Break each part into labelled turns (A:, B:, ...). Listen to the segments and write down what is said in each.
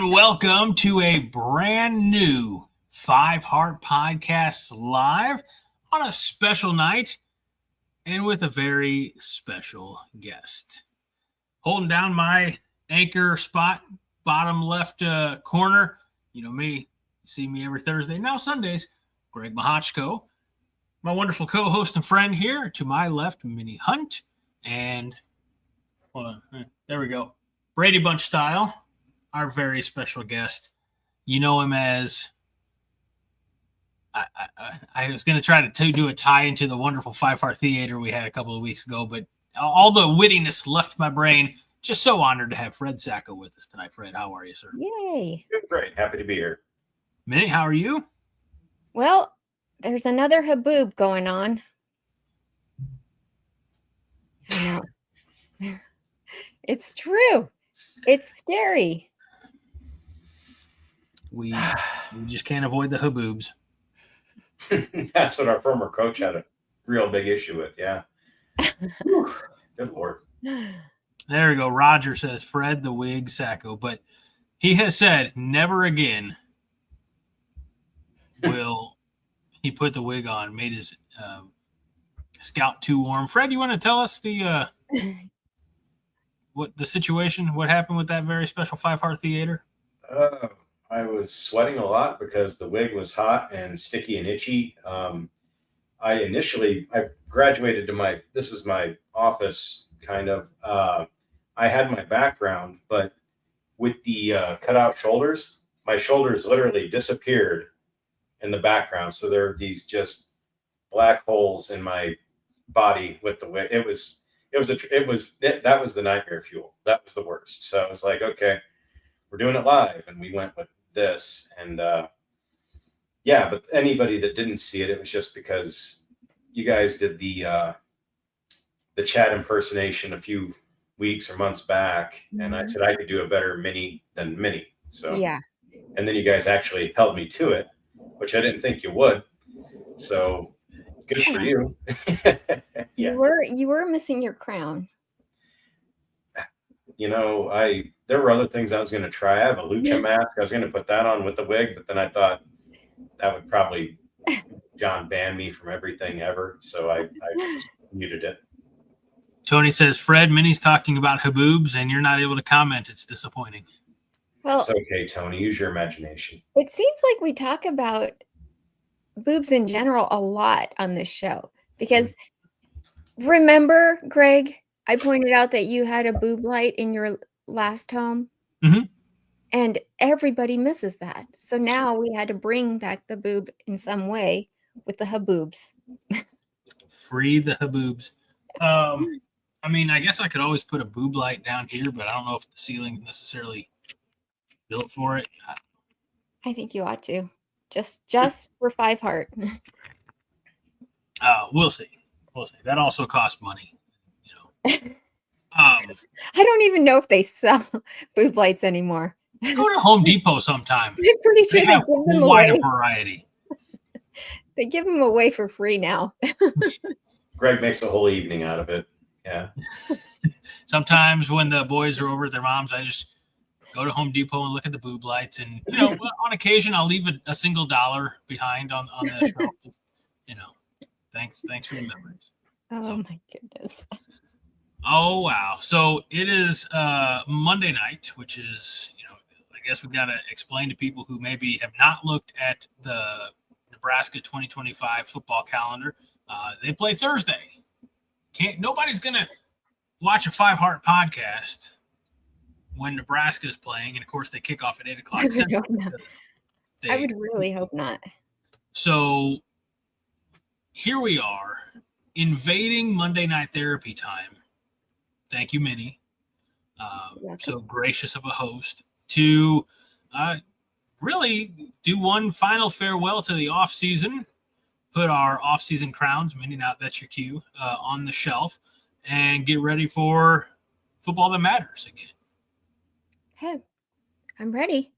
A: And welcome to a brand new Five Heart Podcast live on a special night and with a very special guest. Holding down my anchor spot, bottom left corner. You know me, you see me every Thursday, now Sundays, Greg Mahachko. My wonderful co-host and friend here to my left, Minnie Hunt. And, hold on, there we go, Brady Bunch style. Our very special guest. You know him as, I was going to try to do a tie into the wonderful Five Heart Theater we had a couple of weeks ago, but all the wittiness left my brain. Just so honored to have Fred Sacco with us tonight. Fred, how are you, sir?
B: Yay.
C: Great. Happy to be here.
A: Minnie, how are you?
B: Well, there's another haboob going on. I know. It's true. It's scary.
A: We just can't avoid the haboobs.
C: That's what our former coach had a real big issue with. Yeah. Good Lord.
A: There we go. Roger says Fred the Wig Sacco, but he has said never again will he put the wig on. Made his scalp too warm. Fred, you want to tell us the what the situation? What happened with that very special Five Heart Theater?
C: I was sweating a lot because the wig was hot and sticky and itchy. I graduated to this is my office kind of. I had my background, but with the cutout shoulders, my shoulders literally disappeared in the background. So there are these just black holes in my body with the wig. That was the nightmare fuel. That was the worst. So I was like, okay, we're doing it live. And we went with this. And yeah, but anybody that didn't see it, it was just because you guys did the chat impersonation a few weeks or months back. And I said I could do a better Minnie than Minnie. So
B: yeah.
C: And then you guys actually held me to it, which I didn't think you would. So good for you.
B: Yeah. You were missing your crown.
C: You know, there were other things I was going to try. I have a lucha mask. I was going to put that on with the wig, but then I thought that would probably John ban me from everything ever. So I just muted it.
A: Tony says, Fred, Minnie's talking about haboobs and you're not able to comment. It's disappointing.
B: Well,
C: it's okay, Tony. Use your imagination.
B: It seems like we talk about boobs in general a lot on this show because remember, Greg, I pointed out that you had a boob light in your last home.
A: Mm-hmm.
B: And everybody misses that. So now we had to bring back the boob in some way with the haboobs.
A: Free the haboobs. I mean, I guess I could always put a boob light down here, but I don't know if the ceiling's necessarily built for it.
B: I think you ought to. Just for Five Heart.
A: We'll see. That also costs money, you know.
B: I don't even know if they sell boob lights anymore.
A: Go to Home Depot sometime.
B: I'm pretty sure
A: they have
B: give them
A: quite
B: away.
A: A variety.
B: They give them away for free now.
C: Greg makes a whole evening out of it. Yeah.
A: Sometimes when the boys are over at their mom's, I just go to Home Depot and look at the boob lights. And, you know, on occasion, I'll leave a single $1 behind on the shelf. You know, thanks for the memories.
B: Oh, my goodness.
A: Oh, wow. So it is Monday night, which is, you know, I guess we've got to explain to people who maybe have not looked at the Nebraska 2025 football calendar. They play Thursday. Nobody's going to watch a Five Heart podcast when Nebraska is playing. And, of course, they kick off at 8 o'clock.
B: I would really hope not.
A: So here we are, invading Monday Night Therapy time. Thank you, Minnie. So gracious of a host to really do one final farewell to the off season. Put our off season crowns, Minnie, now that's your cue, on the shelf, and get ready for football that matters again.
B: Hey, I'm ready.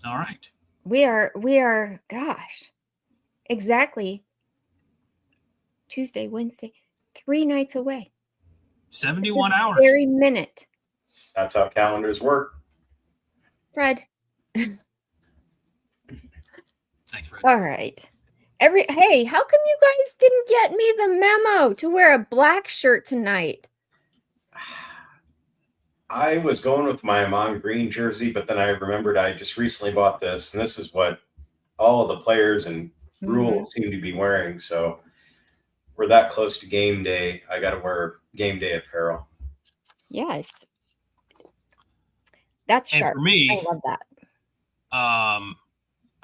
A: All right.
B: We are. Gosh, exactly. Tuesday, Wednesday, 3 nights away.
A: 71 hours.
B: Every minute.
C: That's how calendars work.
B: Fred.
A: Thanks, Fred.
B: All right. Hey, how come you guys didn't get me the memo to wear a black shirt tonight?
C: I was going with my Amon Green jersey, but then I remembered I just recently bought this, and this is what all of the players and Rhule seem to be wearing. So we're that close to game day. I got to wear game day apparel.
B: Yeah, that's
A: And
B: sharp.
A: for me,
B: I love that.
A: I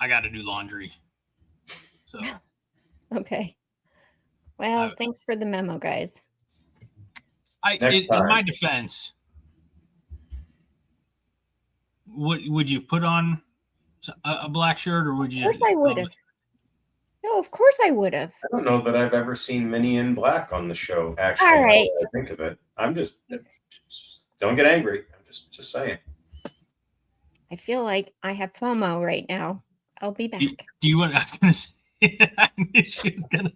A: got to do laundry. So
B: okay. Well, thanks for the memo, guys.
A: In my defense, would you put on a black shirt, or would you?
B: Of course I would have. No, of course I would have.
C: I don't know that I've ever seen Minnie in black on the show, actually.
B: All right.
C: I think of it. I'm just don't get angry. I'm just saying.
B: I feel like I have FOMO right now. I'll be back.
A: Do you want? I was going to say. I knew she was going to.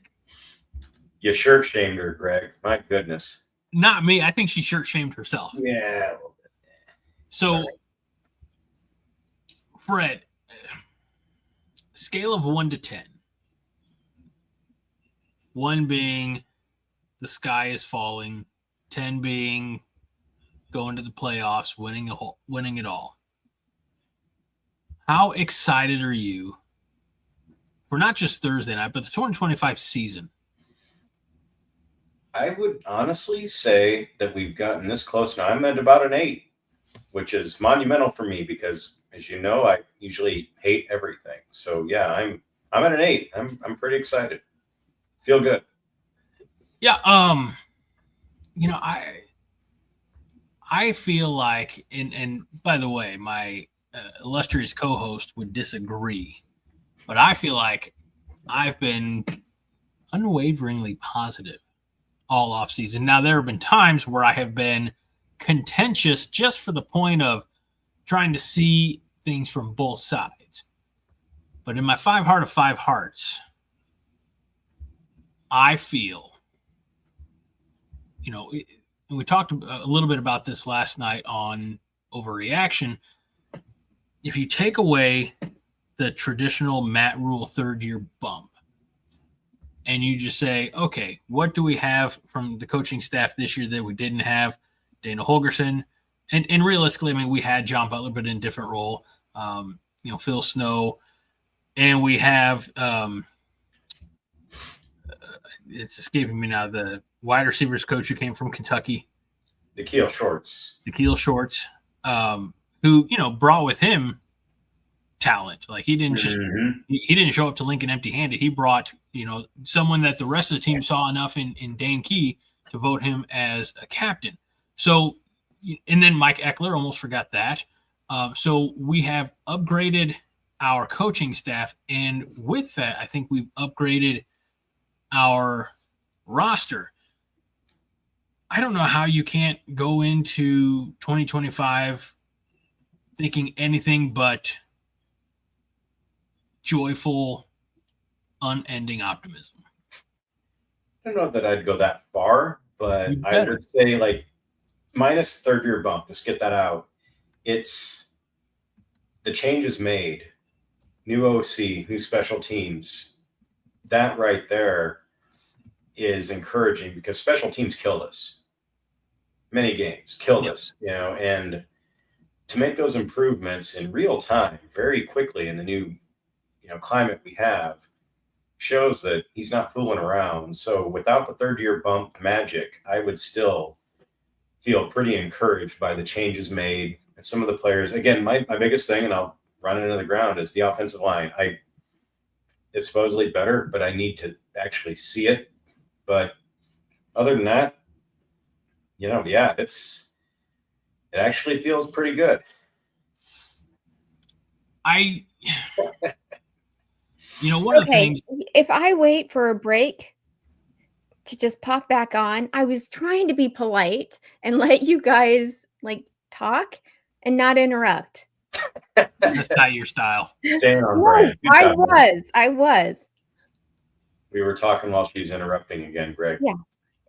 C: You shirt shamed her, Greg. My goodness.
A: Not me. I think she shirt shamed herself.
C: Yeah.
A: So, sorry. Fred, scale of 1 to 10. 1 being the sky is falling, 10 being going to the playoffs, winning it all. How excited are you for not just Thursday night, but the 2025 season?
C: I would honestly say that we've gotten this close now. I'm at about an 8, which is monumental for me because, as you know, I usually hate everything. So yeah, I'm at an 8. I'm pretty excited. Feel good.
A: Yeah. I feel like, and by the way, my illustrious co-host would disagree, but I feel like I've been unwaveringly positive all off season. Now, there have been times where I have been contentious just for the point of trying to see things from both sides. But in my 5 heart of 5 hearts, I feel, and we talked a little bit about this last night on Overreaction. If you take away the traditional Matt Rhule third-year bump, and you just say, okay, what do we have from the coaching staff this year that we didn't have? Dana Holgerson. And realistically, I mean, we had John Butler, but in a different role. Phil Snow. And we have, it's escaping me now, the wide receivers coach who came from Kentucky.
C: Nikhil Shorts,
A: who, brought with him talent. Like he didn't just he didn't show up to Lincoln empty-handed. He brought someone that the rest of the team saw enough in Dane Key to vote him as a captain. So, and then Mike Ekeler, almost forgot that. So we have upgraded our coaching staff, and with that, I think we've upgraded our roster. I don't know how you can't go into 2025 thinking anything but joyful, unending optimism.
C: I don't know that I'd go that far, but I would say like minus third-year bump. Just get that out. It's the changes made, new OC, new special teams. That right there is encouraging because special teams killed us. Many games killed us, and to make those improvements in real time, very quickly in the new climate we have, shows that he's not fooling around. So without the third-year bump magic, I would still feel pretty encouraged by the changes made and some of the players. Again, my biggest thing, and I'll run it into the ground, is the offensive line. It's supposedly better, but I need to actually see it. But other than that, it actually feels pretty good.
B: One of the things, if I wait for a break to just pop back on, I was trying to be polite and let you guys talk and not interrupt.
A: That's not your style.
C: Staying on brand.
B: I was.
C: We were talking while she's interrupting again, Greg.
B: Yeah.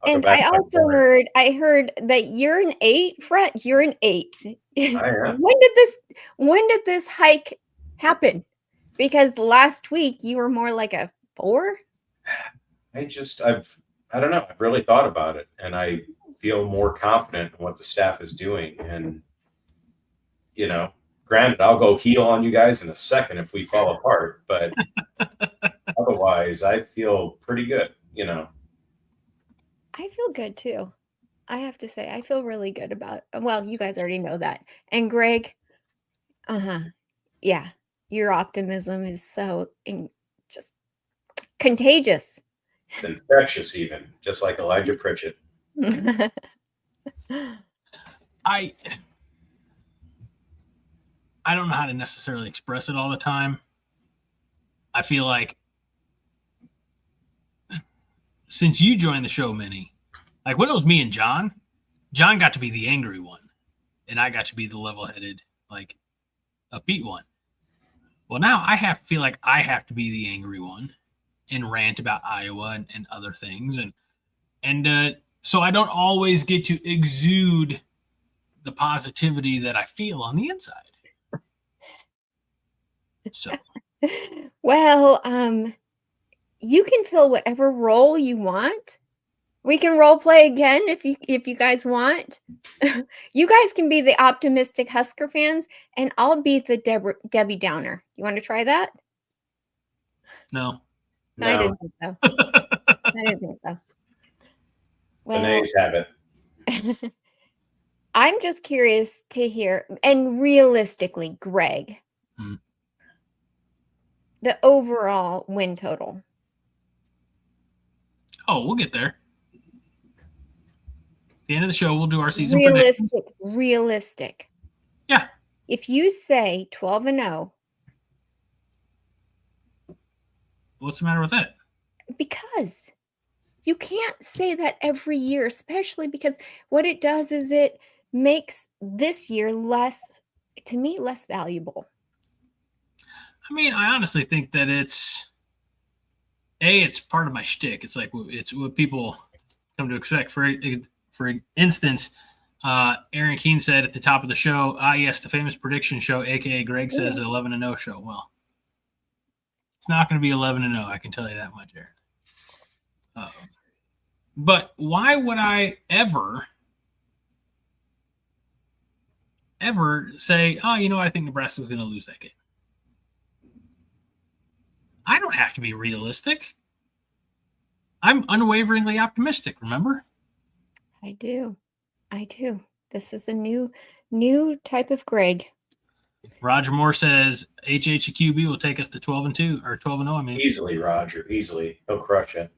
B: And I also heard that you're an 8, Fred. You're an 8.
C: I am.
B: When did this hike happen? Because last week you were more like a 4.
C: I don't know. I've really thought about it, and I feel more confident in what the staff is doing. And, granted, I'll go heel on you guys in a second if we fall apart, but otherwise I feel pretty good,
B: I feel good too. I have to say, I feel really good about, well, you guys already know that. And Greg, yeah, your optimism is so just contagious.
C: It's infectious even, just like Elijah Pritchett.
A: I don't know how to necessarily express it all the time. I feel like since you joined the show, Minnie, like when it was me and John got to be the angry one, and I got to be the level-headed, like upbeat one. Well, now I feel like I have to be the angry one and rant about Iowa and other things, and so I don't always get to exude the positivity that I feel on the inside. So,
B: well, you can fill whatever role you want. We can role play again if you guys want. You guys can be the optimistic Husker fans, and I'll be the Debbie Downer. You want to try that?
A: No.
B: I didn't think so. I didn't think so.
C: Well, the nays have it.
B: I'm just curious to hear, and realistically, Greg, the overall win total.
A: Oh, we'll get there. At the end of the show, we'll do our season prediction.
B: Realistic.
A: Yeah.
B: If you say 12-0.
A: What's the matter with that?
B: Because you can't say that every year, especially because what it does is it makes this year less valuable.
A: I mean, I honestly think that it's part of my shtick. It's like it's what people come to expect. For instance, Aaron Keene said at the top of the show, yes, the famous prediction show, aka Greg says 11-0 show. Well, it's not going to be 11-0. I can tell you that much, Aaron. But why would I ever say, I think Nebraska's going to lose that game? I don't have to be realistic. I'm unwaveringly optimistic, remember?
B: I do. This is a new type of Greg.
A: Roger Moore says HHQB will take us to 12-2 or 12-0. I mean,
C: easily, Roger. Easily, he'll crush it.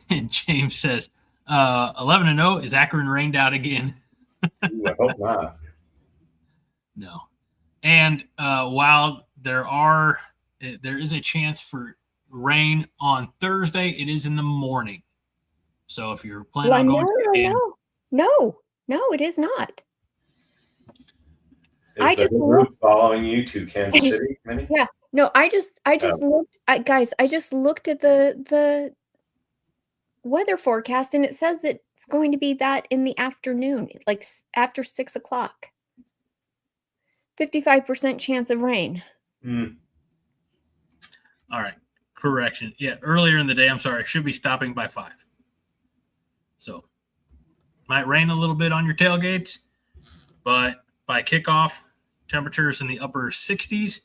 A: And James says 11-0 is Akron rained out again.
C: Ooh, I hope not.
A: No. And while there is a chance for rain on Thursday, it is in the morning. So if you're planning on going to the game,
B: no, it is not.
C: Is the group following you to Kansas City, Minnie?
B: Yeah. No, I just looked, guys. I just looked at the weather forecast, and it says it's going to be that in the afternoon, like after 6 o'clock. 55% chance of rain.
A: All right. Correction. Yeah, earlier in the day, I'm sorry, should be stopping by 5. So, might rain a little bit on your tailgates, but by kickoff, temperatures in the upper 60s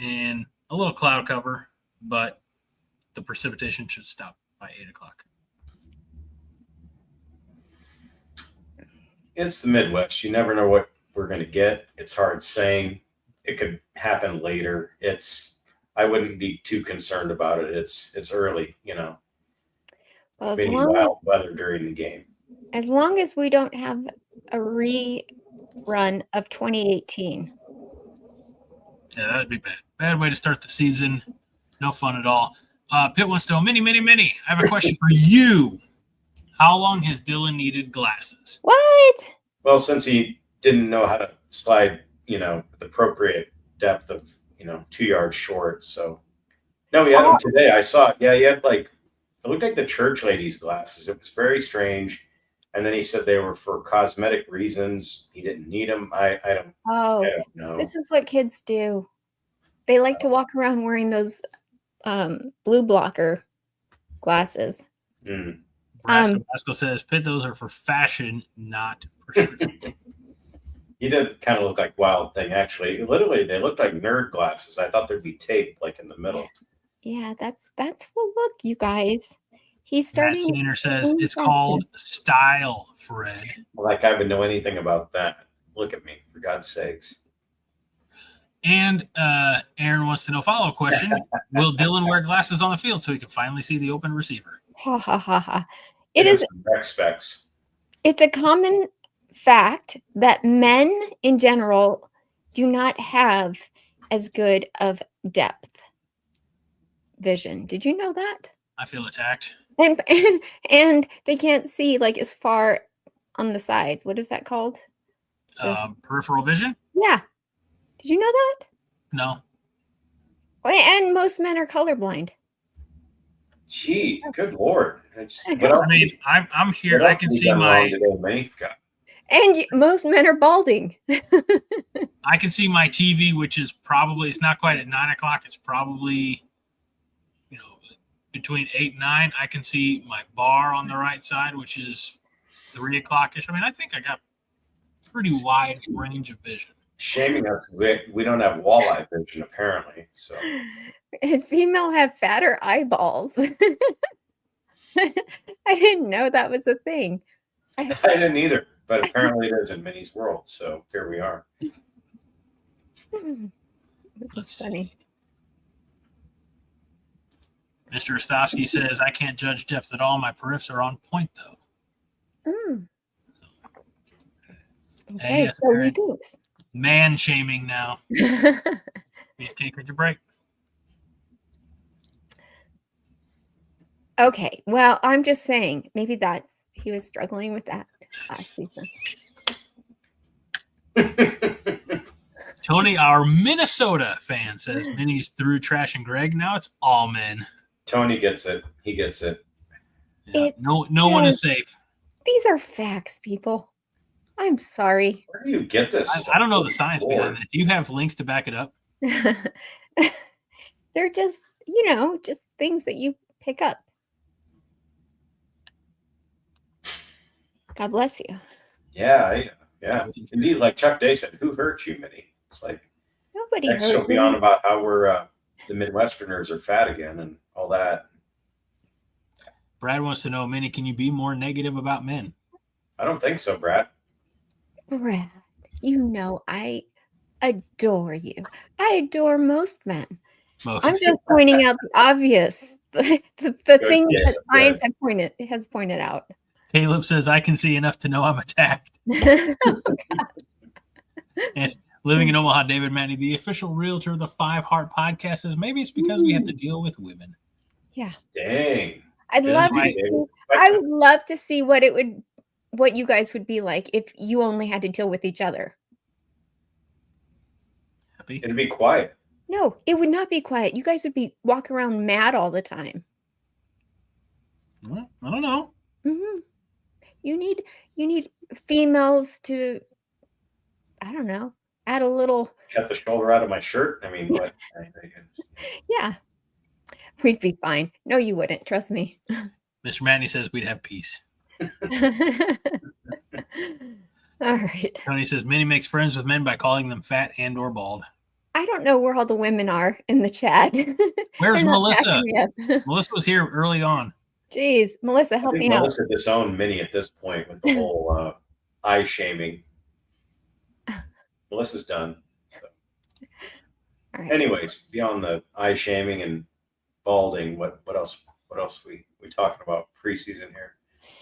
A: and a little cloud cover, but the precipitation should stop by 8 o'clock.
C: It's the Midwest. You never know what we're going to get. It's hard saying. It could happen later. I wouldn't be too concerned about it. It's early, Well, maybe wild weather during the game.
B: As long as we don't have a rerun of 2018.
A: Yeah, that'd be bad. Bad way to start the season. No fun at all. Pitt wants to know, Minnie. I have a question for you. How long has Dylan needed glasses?
B: What?
C: Well, since he didn't know how to slide, the appropriate depth of, 2 yards short. So no, we had him today. I saw it. Yeah, he had it looked like the church lady's glasses. It was very strange. And then he said they were for cosmetic reasons. He didn't need them. I don't know.
B: This is what kids do. They like to walk around wearing those blue blocker glasses.
A: Brasco says, Pitt, those are for fashion, not prescription.
C: He did kind of look like Wild Thing, actually. Literally, they looked like nerd glasses. I thought there'd be tape in the middle.
B: Yeah, that's the look, you guys. He's starting.
A: Matt Sainer says it's called style, Fred.
C: Like I would know anything about that. Look at me, for God's sakes.
A: And Aaron wants to know, follow-up question. Will Dylan wear glasses on the field so he can finally see the open receiver?
B: Ha ha ha ha.
C: Rec specs.
B: It's a common fact that men in general do not have as good of depth vision. Did you know that?
A: I feel attacked.
B: And they can't see as far on the sides. What is that called?
A: Peripheral vision?
B: Yeah. Did you know that?
A: No.
B: And most men are colorblind.
C: Gee, good Lord.
A: I'm here. I can see my...
B: And most men are balding.
A: I can see my TV, which is probably, it's not quite at 9 o'clock. It's probably, between 8 and 9. I can see my bar on the right side, which is 3 o'clock-ish. I think I got pretty wide range of vision.
C: Shaming us, we don't have walleye vision, apparently. So,
B: and female have fatter eyeballs. I didn't know that was a thing.
C: I didn't either, but apparently it is in Minnie's world. So here we are.
B: That's funny.
A: Mr. Ostowski says, I can't judge depth at all. My periffs are on point, though.
B: Okay, so he thinks.
A: Man shaming now. Okay, could you break?
B: Okay, well, I'm just saying, maybe he was struggling with that last season.
A: Tony, our Minnesota fan, says Minnie's through trash and Greg. Now it's all men.
C: Tony gets it. He gets it.
A: Yeah. No one is safe.
B: These are facts, people. I'm sorry.
C: Where do you get this?
A: I don't know the science behind that. Do you have links to back it up?
B: They're just, just things that you pick up. God bless you.
C: Yeah. Indeed, like Chuck Day said, who hurt you, Minnie? It's like
B: nobody
C: next she'll be on about how we're the Midwesterners are fat again and all that.
A: Brad wants to know, Minnie, can you be more negative about men?
C: I don't think so, Brad.
B: Brad, I adore you. I adore most men. I'm just pointing out the obvious, the things that science has pointed out.
A: Caleb says, I can see enough to know I'm attacked. And living in Omaha, David Matney, the official realtor of the 5 Heart podcast, says maybe it's because we have to deal with women.
B: Yeah.
C: Dang.
B: I would love to see what you guys would be like if you only had to deal with each other.
A: Happy?
C: It'd be quiet.
B: No, it would not be quiet. You guys would be walking around mad all the time.
A: Well, I don't know.
B: Mm-hmm. You need females to, I don't know, add a little.
C: Cut the shoulder out of my shirt. I mean, what?
B: Yeah. We'd be fine. No, you wouldn't. Trust me.
A: Mr. Matney says we'd have peace.
B: All right.
A: Tony says Minnie makes friends with men by calling them fat and or bald.
B: I don't know where all the women are in the chat.
A: Where's Melissa? Melissa was here early on.
B: Jeez, Melissa, help me out.
C: Melissa disowned Minnie at this point with the whole eye shaming. Melissa's done. So.
B: All right.
C: Anyways, beyond the eye shaming and balding, what else we talking about preseason here?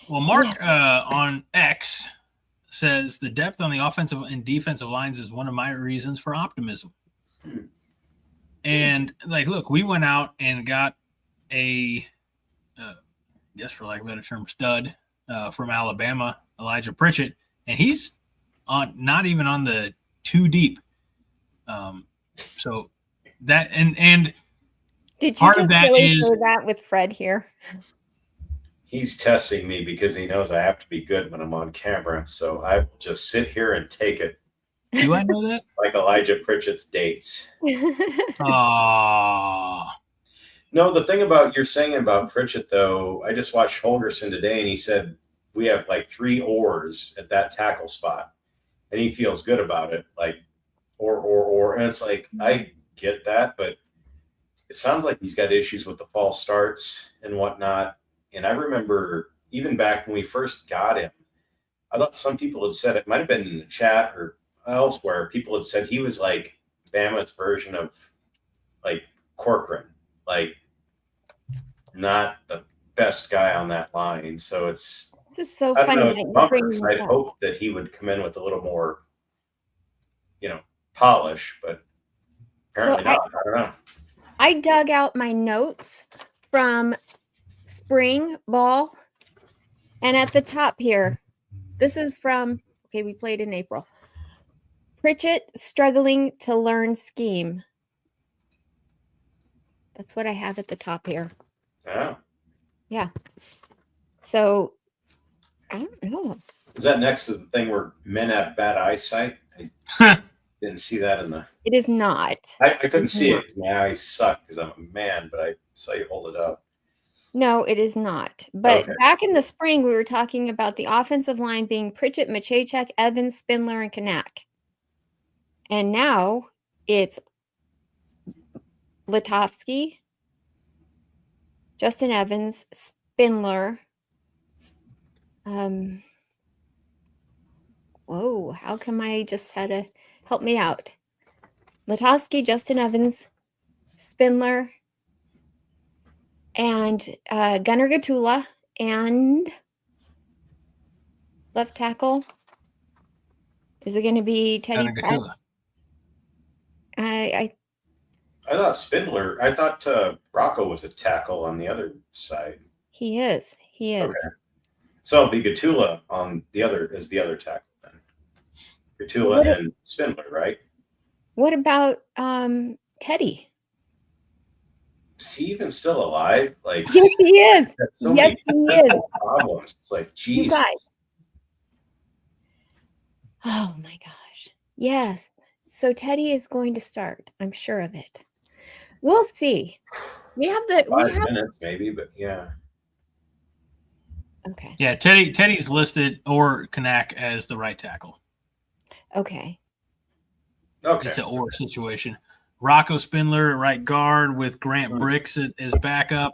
A: Well, Mark on X says the depth on the offensive and defensive lines is one of my reasons for optimism. And look, we went out and got a, I guess for lack of a better term, stud from Alabama, Elijah Pritchett, and he's not even on the too deep. So that and
B: Did you
A: part of
B: just
A: that
B: really
A: is
B: say that with Fred here?
C: He's testing me because he knows I have to be good when I'm on camera. So I will just sit here and take it.
A: do I know that?
C: Like Elijah Pritchett's dates.
A: Oh,
C: No, the thing about you're saying about Pritchett, though, I just watched Holgerson today, and he said we have like 3 oars at that tackle spot, and he feels good about it. Like, or, and it's like I get that, but it sounds like he's got issues with the false starts and whatnot. And I remember even back when we first got him, I thought some people had said it might have been in the chat or elsewhere. People had said he was like Bama's version of like Corcoran, like not the best guy on that line. So it's
B: This is so
C: I don't
B: funny
C: know.
B: that
C: It's a
B: you're
C: bummer
B: bringing
C: 'cause
B: this
C: I'd
B: up.
C: hope that he would come in with a little more, polish, but apparently not. I don't know.
B: I dug out my notes from spring ball, and at the top here, this is from, we played in April. Pritchett struggling to learn scheme. That's what I have at the top here.
C: Yeah.
B: Yeah. So, I don't know.
C: Is that next to the thing where men have bad eyesight? I didn't see that in the.
B: It is not.
C: I couldn't see it. My eyes suck because I'm a man, but I saw you hold it up.
B: No, it is not. But
C: Okay.
B: back in the spring, we were talking about the offensive line being Pritchett, Machachek, Evans, Spindler, and Kanak. And now it's Litovsky, Justin Evans, Spindler. Whoa, how come I just had to help me out? Litovsky, Justin Evans, Spindler, and Gunnar Gatula, and left tackle. Is it going to be Teddy Pratt?
C: I thought Spindler. I thought Rocco was a tackle on the other side.
B: He is.
C: Okay. So it'll be Gatula on the other tackle then. Gatula and Spindler, right?
B: What about Teddy?
C: Is he even still alive? Like,
B: yes, he is.
C: So
B: yes, he is.
C: Problems. It's like, Jesus.
B: You guys. Oh my gosh. Yes. So Teddy is going to start. I'm sure of it. We'll see. We have
C: 5 minutes maybe, but yeah.
B: Okay.
A: Yeah, Teddy's listed or Kanak as the right tackle.
B: Okay.
A: It's an or situation. Rocco Spindler, right guard, with Grant Bricks as backup.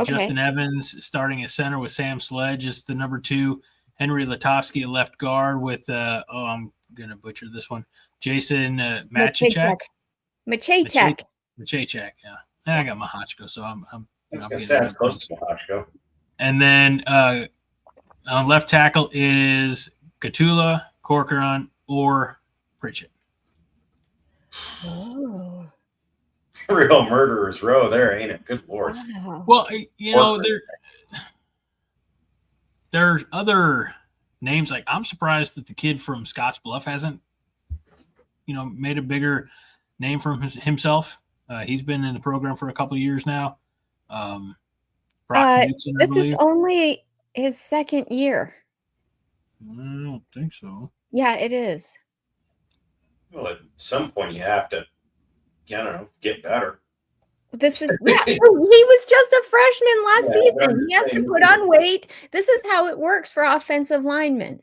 A: Justin Evans starting at center with Sam Sledge as the number 2. Henry Litovsky, left guard with I'm gonna butcher this one. Jason Machachek.
B: Machachek.
A: Yeah. I got Mahachko, so I'm
C: That's close to Mahachko.
A: And then on left tackle is Gatula, Corcoran, or Pritchett.
B: Oh.
C: Real murderer's row there, ain't it? Good Lord.
B: Wow.
A: Well, there's other names. Like, I'm surprised that the kid from Scottsbluff hasn't, made a bigger name for himself. He's been in the program for a couple of years now. Brock Knudsen,
B: this is only his second year.
A: I don't think so.
B: Yeah, it is.
C: Well, at some point you have to, get better.
B: This is he was just a freshman last season. He has to put on weight. This is how it works for offensive linemen.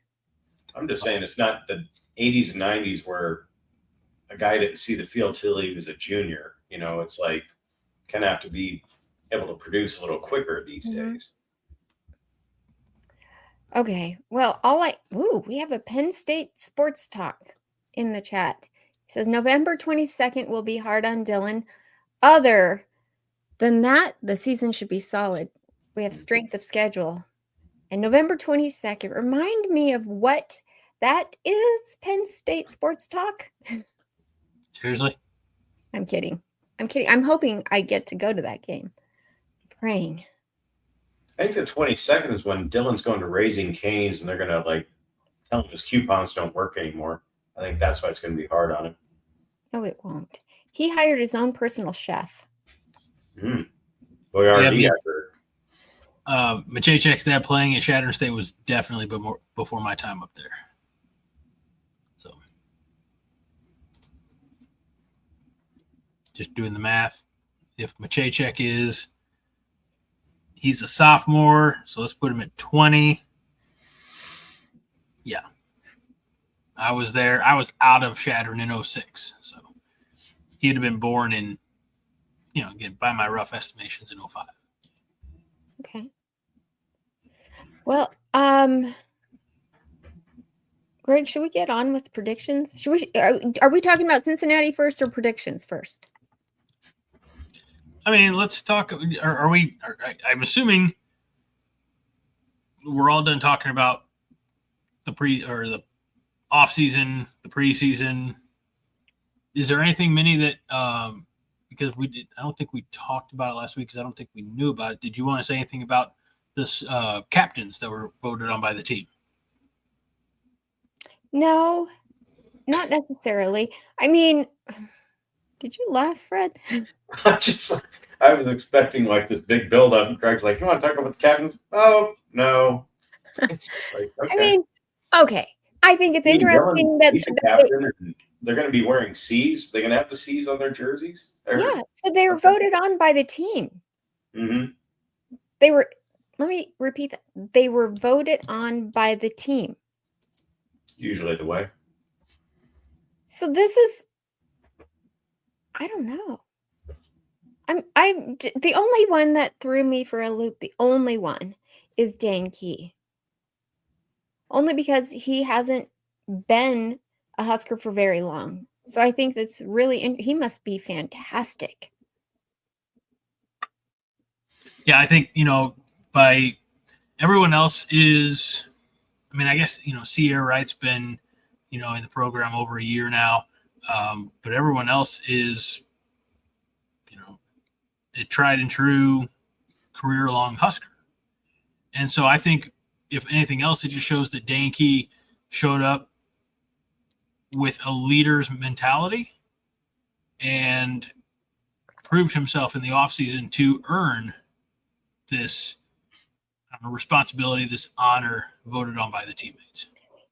C: I'm just saying it's not the 80s and 90s where a guy didn't see the field till he was a junior. It's like kind of have to be able to produce a little quicker these days.
B: Okay. Well, we have a Penn State sports talk in the chat. He says November 22nd will be hard on Dylan. Other than that, the season should be solid. We have strength of schedule. And November 22nd, remind me of what that is, Penn State sports talk.
A: Seriously?
B: I'm kidding. I'm hoping I get to go to that game. Praying.
C: I think the 22nd is when Dylan's going to Raising Cane's and they're going to tell him his coupons don't work anymore. I think that's why it's going to be hard on him.
B: No, it won't. He hired his own personal chef.
C: Boyardee after.
A: Machechek's dad playing at Shattern State was definitely before my time up there. So, just doing the math. If Machechek he's a sophomore, so let's put him at 20. Yeah. I was there. I was out of Shattern in 06. So he'd have been born in, again, by my rough estimations, in 05.
B: Okay. Well, Greg, should we get on with predictions? Are we talking about Cincinnati first or predictions first?
A: I mean, let's talk. I'm assuming we're all done talking about the off season, the preseason. Is there anything, Minnie, that because I don't think we talked about it last week because I don't think we knew about it. Did you want to say anything about this captains that were voted on by the team?
B: No, not necessarily. I mean, did you laugh, Fred?
C: I was expecting like this big build up, and Craig's like, "You want to talk about the captains?" Oh no.
B: Like, okay. I mean, okay. I think it's interesting that
C: he's a captain, and they're going to be wearing C's. They're going to have the C's on their jerseys.
B: Yeah, so they were voted on by the team.
C: Mm-hmm.
B: They were. Let me repeat that. They were voted on by the team.
C: Usually the way.
B: So this is. I don't know. I'm the only one that threw me for a loop. The only one is Dane Key. Only because he hasn't been a Husker for very long. So I think that's really, he must be fantastic.
A: Yeah, I think, by everyone else is, I mean, I guess, Sierra Wright's been, in the program over a year now. But everyone else is, a tried and true career-long Husker. And so I think, if anything else, it just shows that Dane Key showed up with a leader's mentality and proved himself in the offseason to earn this responsibility, this honor voted on by the teammates.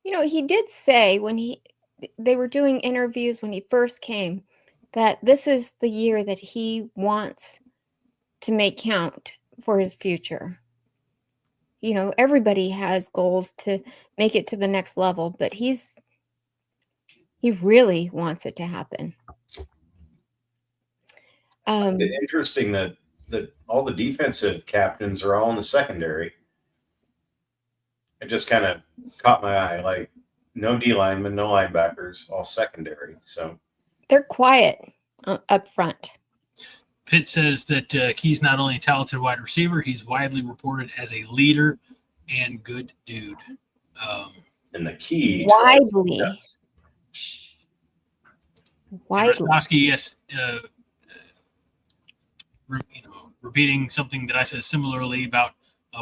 B: He did say when they were doing interviews when he first came that this is the year that he wants to make count for his future. Everybody has goals to make it to the next level, but he really wants it to happen.
C: It's interesting that all the defensive captains are all in the secondary. It just kind of caught my eye. Like, no D linemen, no linebackers, all secondary. So
B: they're quiet up front.
A: Pitt says that Key's not only a talented wide receiver, he's widely reported as a leader and good dude.
C: And the key
B: widely.
A: Rostowski, yes, repeating something that I said similarly about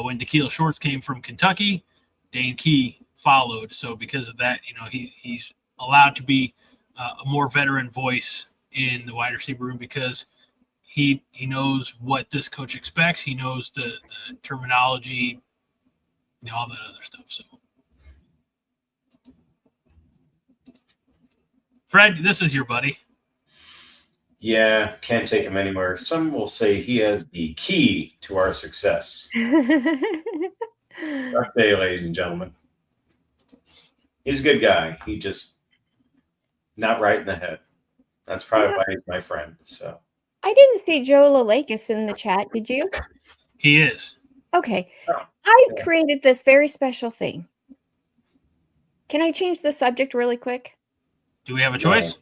A: when Dakeil Shorts came from Kentucky, Dane Key followed. So because of that, he's allowed to be a more veteran voice in the wide receiver room because he knows what this coach expects. He knows the terminology, all that other stuff. So, Fred, this is your buddy.
C: Yeah, can't take him anywhere. Some will say he has the key to our success. Rough day, ladies and gentlemen. He's a good guy. He just not right in the head. That's probably why he's my friend. So
B: I didn't see Joe Lalakis in the chat. Did you?
A: He is.
B: Okay. I created this very special thing. Can I change the subject really quick?
A: Do we have a choice?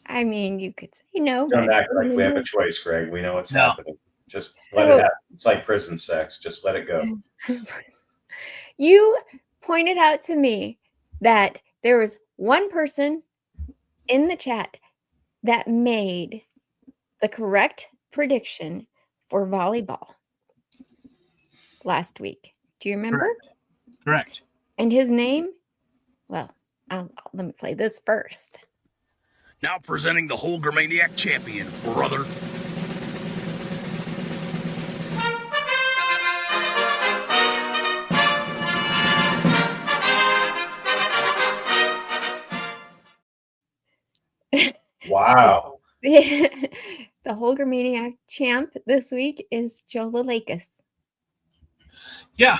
B: I mean, you could say no.
C: Don't act like we have a choice, Greg. We know what's happening. Just let it happen. It's like prison sex. Just let it go.
B: You pointed out to me that there was one person in the chat that made the correct prediction for volleyball last week. Do you remember?
A: Correct.
B: And his name? Well, let me play this first.
D: Now presenting the Holger Maniac champion, brother.
C: Wow.
B: The Holger Maniac champ this week is Joe Lalakis.
A: Yeah.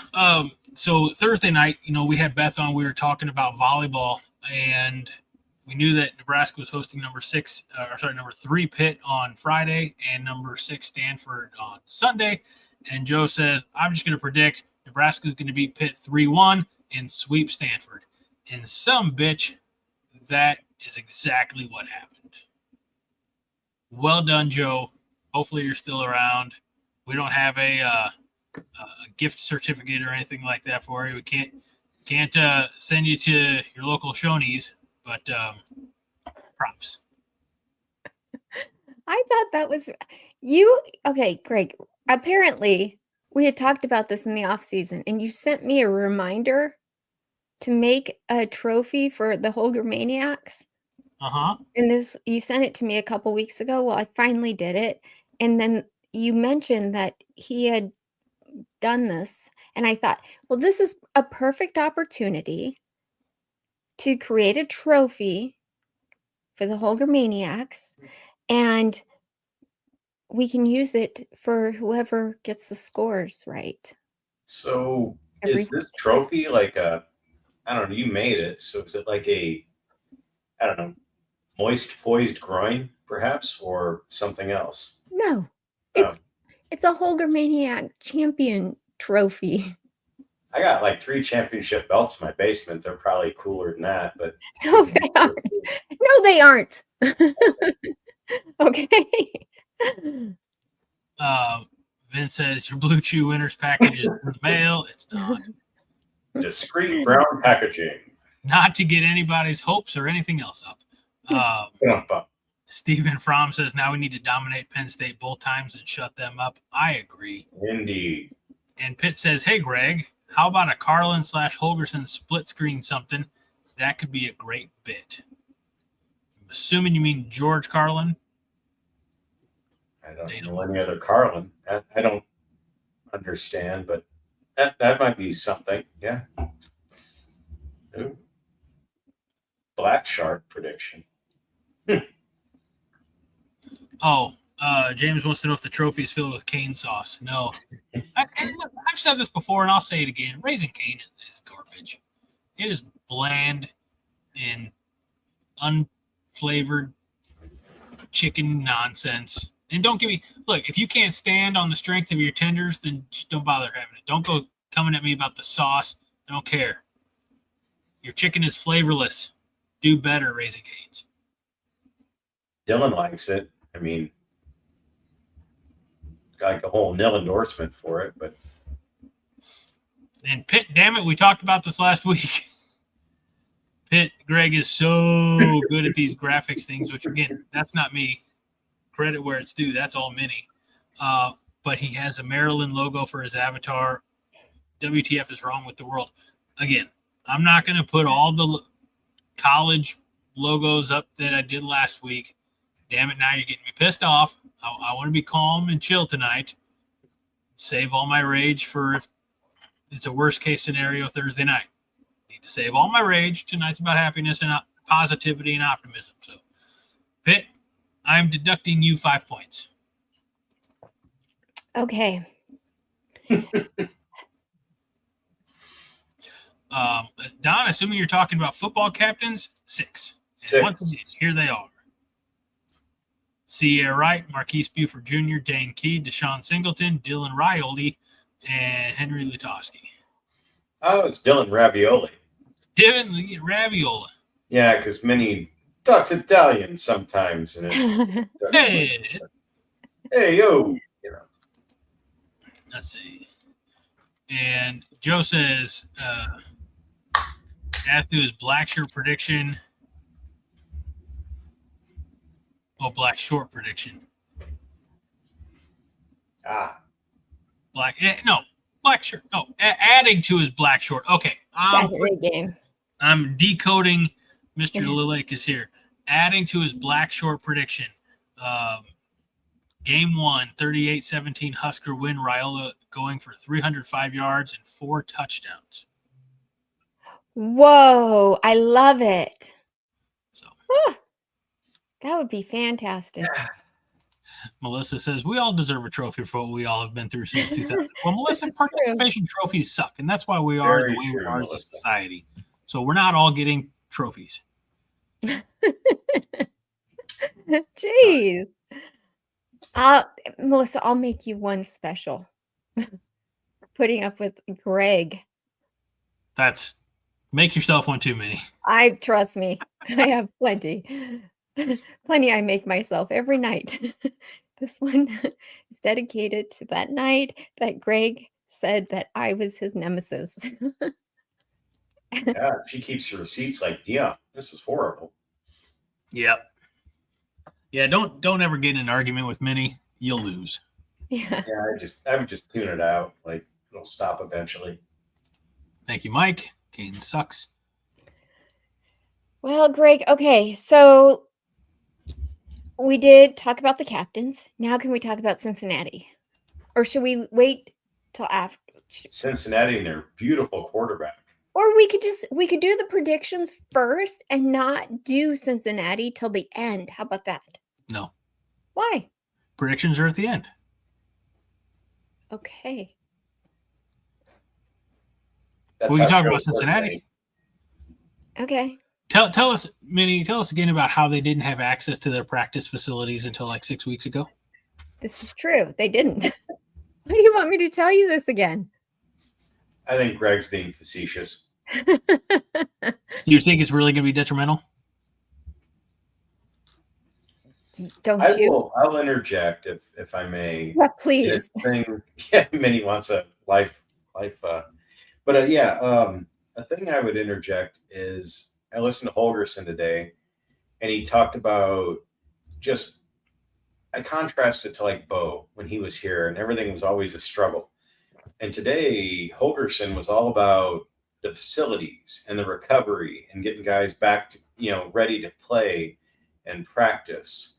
A: So Thursday night, we had Beth on. We were talking about volleyball, and we knew that Nebraska was hosting number 3 Pitt on Friday and number 6 Stanford on Sunday. And Joe says, I'm just going to predict Nebraska is going to beat Pitt 3-1 and sweep Stanford. And some bitch, that is exactly what happened. Well done, Joe. Hopefully you're still around. We don't have a gift certificate or anything like that for you. We can't send you to your local Shoney's, but props.
B: I thought that was you. Okay, Greg. Apparently, we had talked about this in the off season, and you sent me a reminder to make a trophy for the Holger Maniacs. And you sent it to me a couple weeks ago. Well, I finally did it, and then you mentioned that he had done this, and I thought, well, this is a perfect opportunity to create a trophy for the Holger Maniacs, and we can use it for whoever gets the scores right.
C: So is this trophy like I don't know, you made it, so is it like I don't know, moist poised groin perhaps, or something else?
B: No, it's a Holger Maniac champion trophy.
C: I got like 3 championship belts in my basement. They're probably cooler than that, but
B: No, they aren't. No, they aren't. Okay.
A: Vince says your Blue Chew Winners package is in the mail. It's not.
C: Discreet brown packaging.
A: Not to get anybody's hopes or anything else up. Stephen Fromm says now we need to dominate Penn State both times and shut them up. I agree.
C: Indeed.
A: And Pitt says, hey, Greg, how about a Carlin/Holgerson split screen something? That could be a great bit. I'm assuming you mean George Carlin.
C: I don't know any other Carlin. I don't understand, but that might be something. Yeah. Ooh. Black Shark prediction.
A: James wants to know if the trophy is filled with cane sauce. No. I've said this before, and I'll say it again. Raising Cane is garbage. It is bland and unflavored chicken nonsense. And don't give me – look, if you can't stand on the strength of your tenders, then just don't bother having it. Don't go coming at me about the sauce. I don't care. Your chicken is flavorless. Do better, Raising Cane's.
C: Dylan likes it. I mean, got like a whole nil endorsement for it, but.
A: And Pitt, damn it, we talked about this last week. Pitt, Greg is so good at these graphics things, which again, that's not me. Credit where it's due. That's all Minnie. But he has a Maryland logo for his avatar. WTF is wrong with the world. Again, I'm not going to put all the college logos up that I did last week. Damn it, now you're getting me pissed off. I want to be calm and chill tonight. Save all my rage for if it's a worst-case scenario Thursday night. Need to save all my rage. Tonight's about happiness and positivity and optimism. So, Pitt, I'm deducting you 5 points.
B: Okay.
A: Don, assuming you're talking about football captains, 6. Once again, here they are. Sierra Wright, Marquise Buford Jr., Dane Key, Deshaun Singleton, Dylan Rioli, and Henry Lutoski.
C: Oh, it's Dylan Ravioli.
A: Dylan Raviola.
C: Yeah, because Minnie talks Italian sometimes. And
A: Hey,
C: yo.
A: Let's see. And Joe says, as to his black shirt prediction. Oh, black short prediction. Black shirt. No, adding to his black short. Okay.
B: That's a great game.
A: I'm decoding Mr. Lilakis here. adding to his black short prediction. Game 1, 38-17 Husker win. Rhule going for 305 yards and 4 touchdowns.
B: Whoa, I love it.
A: So
B: that would be fantastic.
A: Melissa says, we all deserve a trophy for what we all have been through since 2000. Well, Melissa, participation trophies suck, and that's why we are
C: Very
A: the way we
C: true,
A: are as a
C: Melissa.
A: society. So we're not all getting trophies.
B: Jeez. Melissa, I'll make you one special. Putting up with Greg.
A: That's make yourself one too, Minnie.
B: Trust me, I have plenty. Plenty I make myself every night. This one is dedicated to that night that Greg said that I was his nemesis.
C: Yeah, she keeps her receipts like, yeah, this is horrible.
A: Yep. Yeah, don't ever get in an argument with Minnie. You'll lose.
B: Yeah.
C: Yeah, I would just tune it out. Like, it'll stop eventually.
A: Thank you, Mike. Kane sucks.
B: Well, Greg, okay, so we did talk about the captains. Now can we talk about Cincinnati? Or should we wait till after?
C: Cincinnati and their beautiful quarterback.
B: Or we could do the predictions first and not do Cincinnati till the end. How about that?
A: No.
B: Why?
A: Predictions are at the end.
B: Okay.
C: That's
A: We can
C: how
A: talk about
C: shows work,
A: Cincinnati.
C: Minnie.
B: Okay.
A: Tell us, Minnie, tell us again about how they didn't have access to their practice facilities until like 6 weeks ago.
B: This is true. They didn't. Why do you want me to tell you this again?
C: I think Greg's being facetious.
A: You think it's really going to be detrimental?
B: Don't you?
C: I'll interject if I may.
B: Yeah, please.
C: Yeah, Minnie wants a life. A thing I would interject is I listened to Holgerson today, and he talked about I contrasted to like Bo when he was here, and everything was always a struggle. And today, Holgerson was all about the facilities and the recovery and getting guys back to, ready to play and practice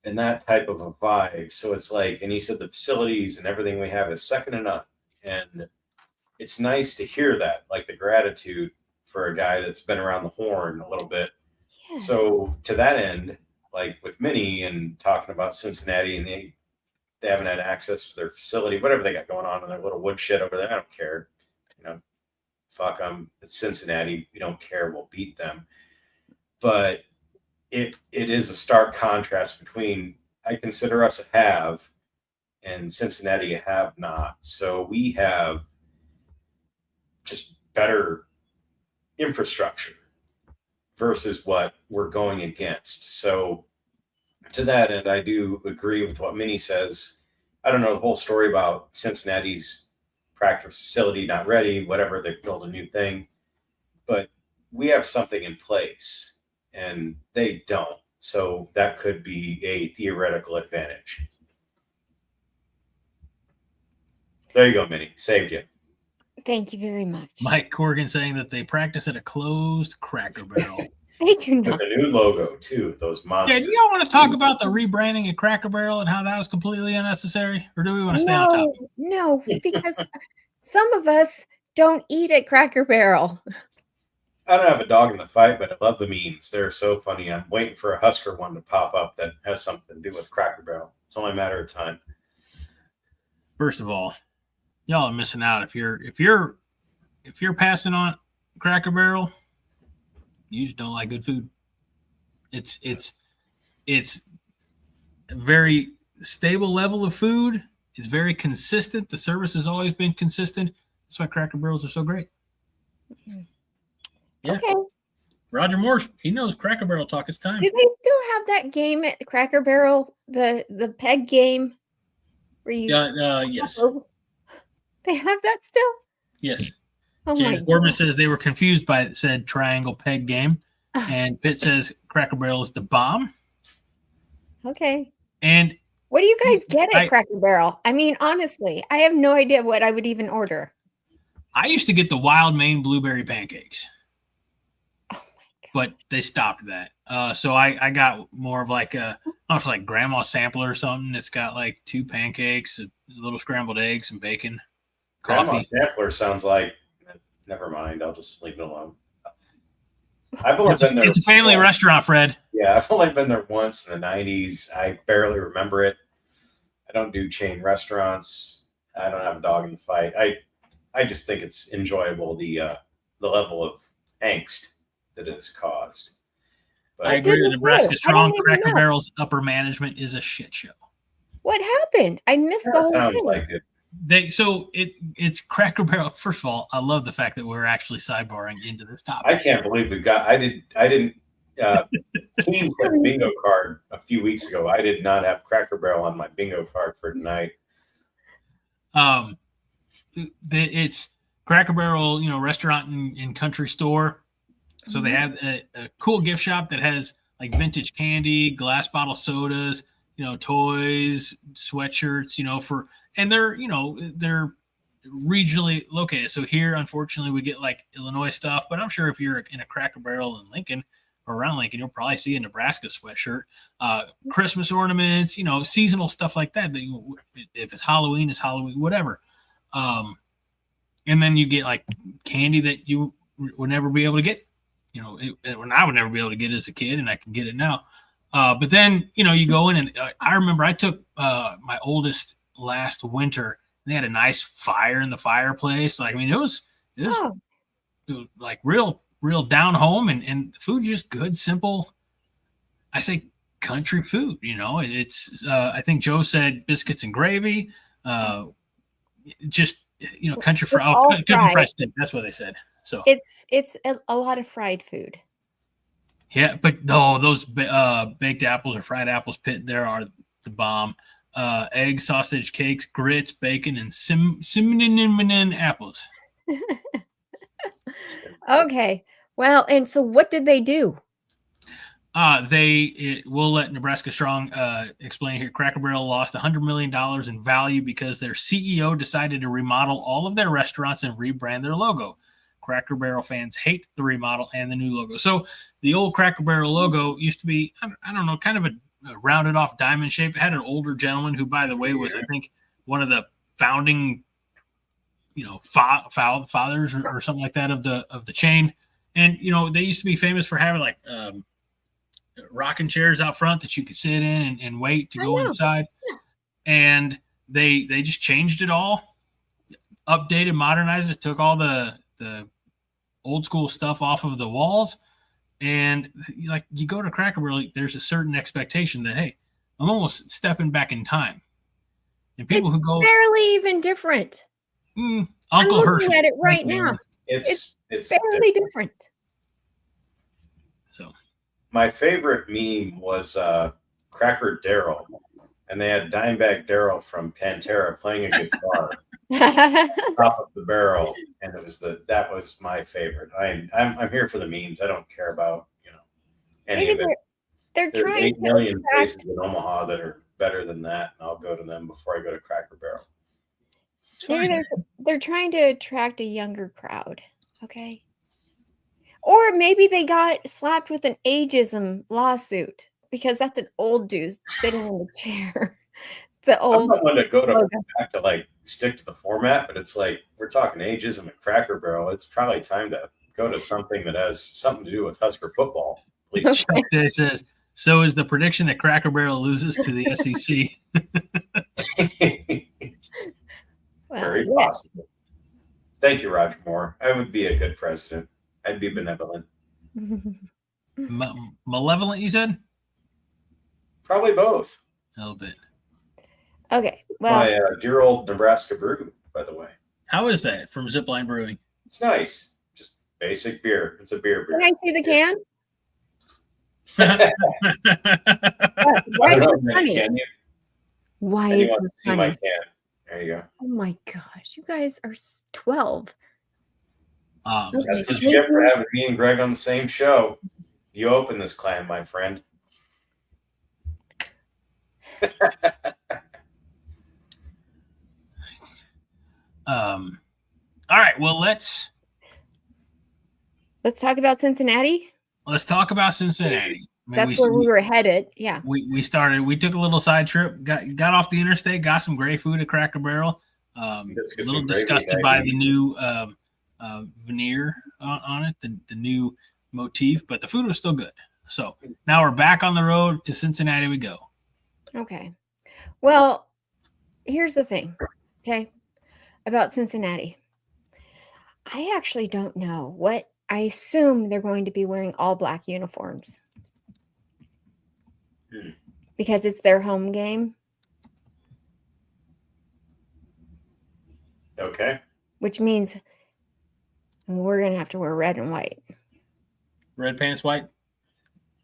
C: and that type of a vibe. So it's like, and he said the facilities and everything we have is second to none. And it's nice to hear that, like the gratitude for a guy that's been around the horn a little bit.
B: Yes.
C: So to that end, like with Minnie and talking about Cincinnati, and they haven't had access to their facility, whatever they got going on in their little woodshed over there. I don't care. Fuck them. It's Cincinnati. We don't care. We'll beat them. But it is a stark contrast between, I consider us a have and Cincinnati a have not. So we have just better infrastructure versus what we're going against. So to that end, I do agree with what Minnie says. I don't know the whole story about Cincinnati's practice facility not ready, whatever, they build a new thing. But we have something in place, and they don't. So that could be a theoretical advantage. There you go, Minnie. Saved you.
B: Thank you very much.
A: Mike Corrigan saying that they practice at a closed Cracker Barrel.
B: They do
C: With
B: not.
C: the new logo, too, those monsters.
A: Yeah, do y'all want to talk about the rebranding at Cracker Barrel and how that was completely unnecessary? Or do we want to stay on topic?
B: No, because some of us don't eat at Cracker Barrel.
C: I don't have a dog in the fight, but I love the memes. They're so funny. I'm waiting for a Husker one to pop up that has something to do with Cracker Barrel. It's only a matter of time.
A: First of all, y'all are missing out. If you're passing on Cracker Barrel, you just don't like good food. It's a very stable level of food. It's very consistent. The service has always been consistent. That's why Cracker Barrels are so great. Yeah.
B: Okay.
A: Roger Moore, he knows Cracker Barrel talk. It's time.
B: Do they still have that game at Cracker Barrel? The peg game where you
A: Yes.
B: They have that still?
A: Yes.
B: Oh
A: James
B: my
A: Boardman
B: God.
A: says they were confused by said triangle peg game. And Pitt says Cracker Barrel is the bomb.
B: Okay.
A: And
B: What do you guys get at
A: I-
B: Cracker Barrel? I mean, honestly, I have no idea what I would even order.
A: I used to get the wild Maine blueberry pancakes.
B: Oh my God.
A: but they stopped that. So I got more of like a, almost like grandma sampler or something. It's got like 2 pancakes, a little scrambled eggs, some bacon, coffee.
C: Grandma sampler sounds like, never mind. I'll just leave it alone. I've only been there.
A: It's a family restaurant, Fred.
C: Yeah, I've only been there once in the 90s. I barely remember it. I don't do chain restaurants. I don't have a dog in the fight. I just think it's enjoyable, the level of angst that it has caused. But
A: I agree with Nebraska. Strong Cracker Barrel's upper management is a shit show.
B: What happened? I missed the whole
C: sounds
B: thing.
C: like it.
A: It's Cracker Barrel. First of all, I love the fact that we're actually sidebarring into this topic.
C: I can't believe I didn't Teens got a bingo card a few weeks ago. I did not have Cracker Barrel on my bingo card for tonight.
A: It's Cracker Barrel, restaurant and country store. So they have a cool gift shop that has like vintage candy, glass bottle sodas, toys, sweatshirts, and they're regionally located. So here, unfortunately, we get like Illinois stuff, but I'm sure if you're in a Cracker Barrel in Lincoln or around Lincoln, you'll probably see a Nebraska sweatshirt, Christmas ornaments, seasonal stuff like that. If it's Halloween, it's Halloween, whatever. And then you get like candy that you would never be able to get, when I would never be able to get as a kid, and I can get it now. But then, you go in, and I remember I took my oldest last winter. They had a nice fire in the fireplace. Like, I mean, it was like real down home, and the food just good, simple. I say country food, it's, I think Joe said biscuits and gravy, just, country fried steak. That's what they said. So
B: it's a lot of fried food.
A: Yeah, but no, those baked apples or fried apples pit there are the bomb. Egg, sausage, cakes, grits, bacon, and cinnamon apples.
B: Okay. Well, and so what did they do?
A: We'll let Nebraska Strong explain here. Cracker Barrel lost $100 million in value because their CEO decided to remodel all of their restaurants and rebrand their logo. Cracker Barrel fans hate the remodel and the new logo. So the old Cracker Barrel logo used to be, I don't know, kind of a rounded off diamond shape. It had an older gentleman who, by the way, was, I think, one of the founding, fathers or something like that of the chain. And, they used to be famous for having like rocking chairs out front that you could sit in and wait to go inside. Yeah. And they just changed it all, updated, modernized it, took all the old school stuff off of the walls. And like you go to Cracker Barrel, there's a certain expectation that, hey, I'm almost stepping back in time. And people who go
B: barely even different.
A: Uncle Hershey
B: at it right now. It's barely different.
A: So
C: my favorite meme was Cracker Darrell, and they had Dimebag Darrell from Pantera playing a guitar off of the barrel, and that was my favorite. I'm here for the memes. I don't care about any of it.
B: They're trying
C: 8 million places in Omaha that are better than that, and I'll go to them before I go to Cracker Barrel.
B: Maybe they're trying to attract a younger crowd, okay? Or maybe they got slapped with an ageism lawsuit because that's an old dude sitting in the chair.
C: I'm not going to go back to like stick to the format, but it's like we're talking ageism at Cracker Barrel. It's probably time to go to something that has something to do with Husker football. Please.
A: It says, so is the prediction that Cracker Barrel loses to the SEC?
C: Very possible. Thank you, Roger Moore. I would be a good president. I'd be benevolent.
A: Malevolent, you said?
C: Probably both.
A: A little bit.
B: Okay. Well,
C: my dear old Nebraska brew, by the way.
A: How is that from Zipline Brewing?
C: It's nice. Just basic beer. It's a beer.
B: Can I see the can?
C: Why is it funny? Can you?
B: Why is it
C: funny? My can. There you go.
B: Oh my gosh, you guys are 12.
C: That's what you get for having me and Greg on the same show. You open this clan, my friend.
A: All right. Well, let's
B: talk about Cincinnati.
A: Let's talk about Cincinnati.
B: That's where we were headed. Yeah.
A: We took a little side trip, got off the interstate, got some great food at Cracker Barrel. A little disgusted by the new veneer on it, the new motif, but the food was still good. So now we're back on the road to Cincinnati we go.
B: Okay. Well, here's the thing, okay, about Cincinnati. I actually don't know what. I assume they're going to be wearing all black uniforms because it's their home game.
C: Okay.
B: Which means we're going to have to wear red and white.
A: Red pants, white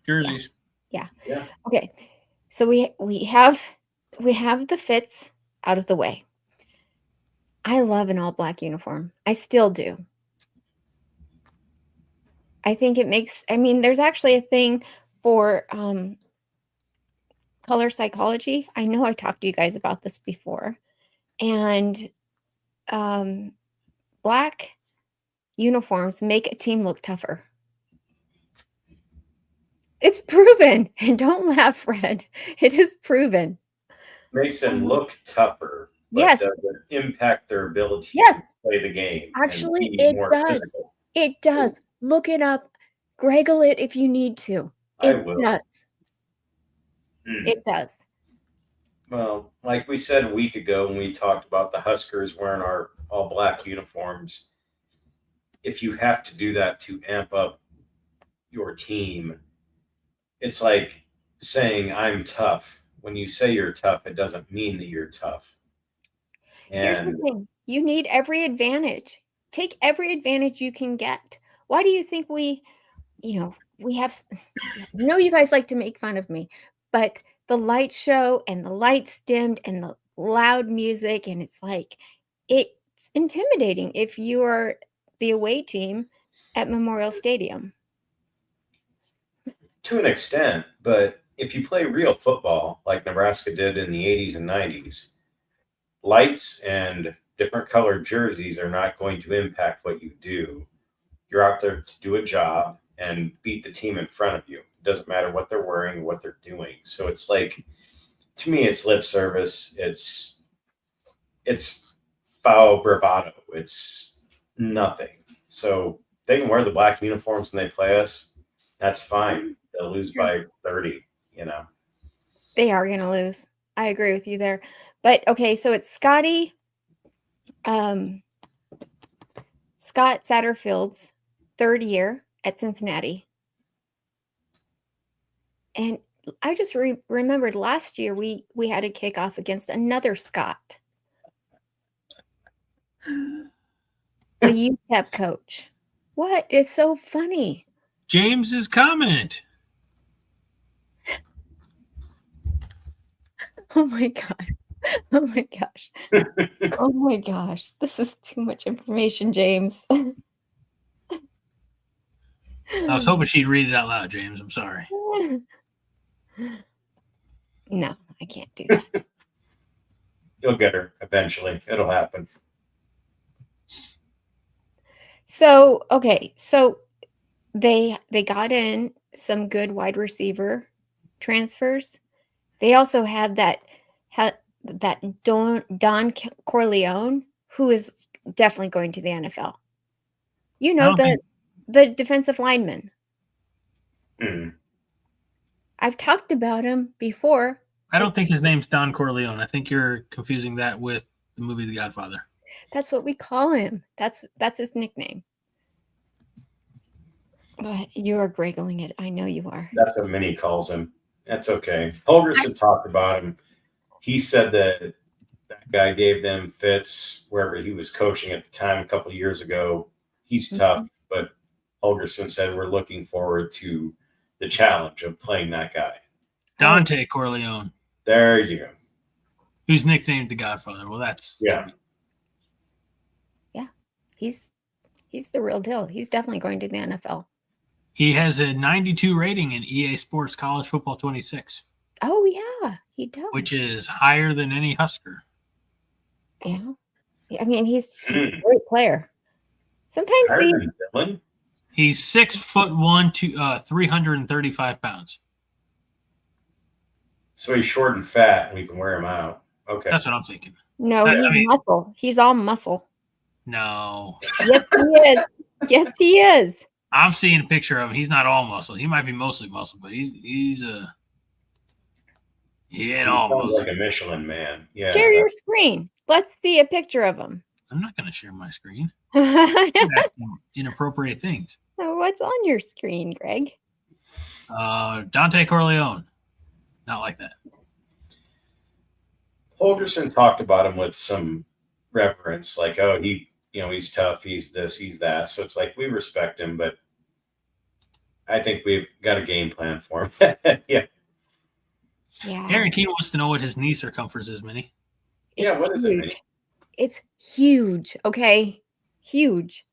A: jerseys.
B: Yeah. Okay. So we have the fits out of the way. I love an all black uniform. I still do. I think it makes, there's actually a thing for color psychology. I know I talked to you guys about this before. And black uniforms make a team look tougher. It's proven. And don't laugh, Fred. It is proven.
C: Makes them look tougher. But
B: yes.
C: Doesn't impact their ability
B: yes.
C: to play the game.
B: Actually, it does. Physical. It does. Look it up. Greggle it if you need to. It does. It does.
C: Well, like we said a week ago when we talked about the Huskers wearing our all black uniforms, if you have to do that to amp up your team, it's like saying I'm tough. When you say you're tough, it doesn't mean that you're tough. And
B: here's the thing. You need every advantage. Take every advantage you can get. Why do you think we have, you guys like to make fun of me, but the light show and the lights dimmed and the loud music, and it's like, it's intimidating if you are the away team at Memorial Stadium.
C: To an extent, but if you play real football like Nebraska did in the 80s and 90s, lights and different colored jerseys are not going to impact what you do. You're out there to do a job and beat the team in front of you. It doesn't matter what they're wearing or what they're doing. So it's like, to me, it's lip service. It's foul bravado. It's nothing. So they can wear the black uniforms when they play us. That's fine. They'll lose by 30,
B: They are going to lose. I agree with you there. But, okay, so it's Scott Satterfield's third year at Cincinnati. And I just remembered last year we had a kickoff against another Scott, the UTEP coach. What is so funny?
A: James's comment.
B: Oh my God. Oh my gosh. Oh my gosh. This is too much information, James.
A: I was hoping she'd read it out loud, James. I'm sorry.
B: No, I can't do that.
C: You'll get her eventually. It'll happen.
B: So, okay. So they got in some good wide receiver transfers. They also had that Don Corleone, who is definitely going to the NFL. The defensive lineman. I've talked about him before.
A: I don't think his name's Don Corleone. I think you're confusing that with the movie The Godfather.
B: That's what we call him. That's his nickname. But you are greggling it. I know you are.
C: That's what Minnie calls him. That's okay. Holgerson talked about him. He said that guy gave them fits wherever he was coaching at the time a couple of years ago. He's tough, but Holgerson said we're looking forward to the challenge of playing that guy.
A: Dante Corleone.
C: There you go.
A: Who's nicknamed the Godfather. Well, that's
C: yeah.
B: He's the real deal. He's definitely going to the NFL.
A: He has a 92 rating in EA Sports College Football 26.
B: Oh, yeah, he does.
A: Which is higher than any Husker.
B: Yeah. I mean, he's a great player. Sometimes
C: Dylan?
A: He's 6'1", 335 pounds.
C: So he's short and fat, and we can wear him out. Okay.
A: That's what I'm thinking.
B: No, he's muscle. He's all muscle.
A: No.
B: Yes, he is. Yes, he is.
A: I'm seeing a picture of him. He's not all muscle. He might be mostly muscle, but he ain't all muscle.
C: Like a Michelin man. Yeah.
B: Share your screen. Let's see a picture of him.
A: I'm not going to share my screen. I'm asking inappropriate things.
B: What's on your screen, Greg?
A: Dante Corleone. Not like that.
C: Holgerson talked about him with some reverence, like, oh, he's tough, he's this, he's that. So it's like we respect him, but I think we've got a game plan for him. Yeah.
A: Aaron Key wants to know what his knee circumference is, Minnie.
C: Yeah, what is it, Minnie?
B: It's huge. Okay. Huge.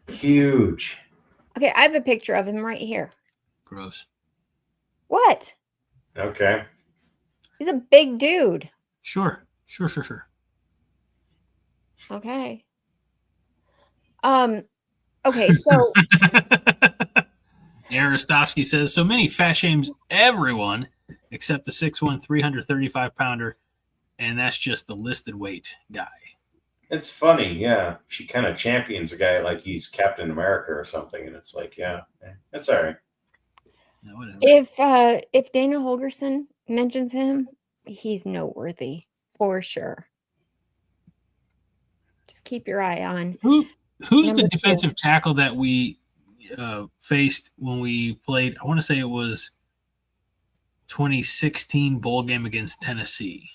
C: Huge.
B: Okay, I have a picture of him right here.
A: Gross.
B: What?
C: Okay.
B: He's a big dude.
A: Sure.
B: Okay. Okay, so
A: Aristowski says, so Minnie fat shames everyone except the 6'1", 335-pounder, and that's just the listed weight guy.
C: It's funny, yeah. She kind of champions a guy like he's Captain America or something, and it's like, yeah, that's all right.
A: Yeah, whatever.
B: If Dana Holgerson mentions him, he's noteworthy for sure. Just keep your eye on.
A: Who's the defensive tackle that we faced when we played? I want to say it was 2016 bowl game against Tennessee.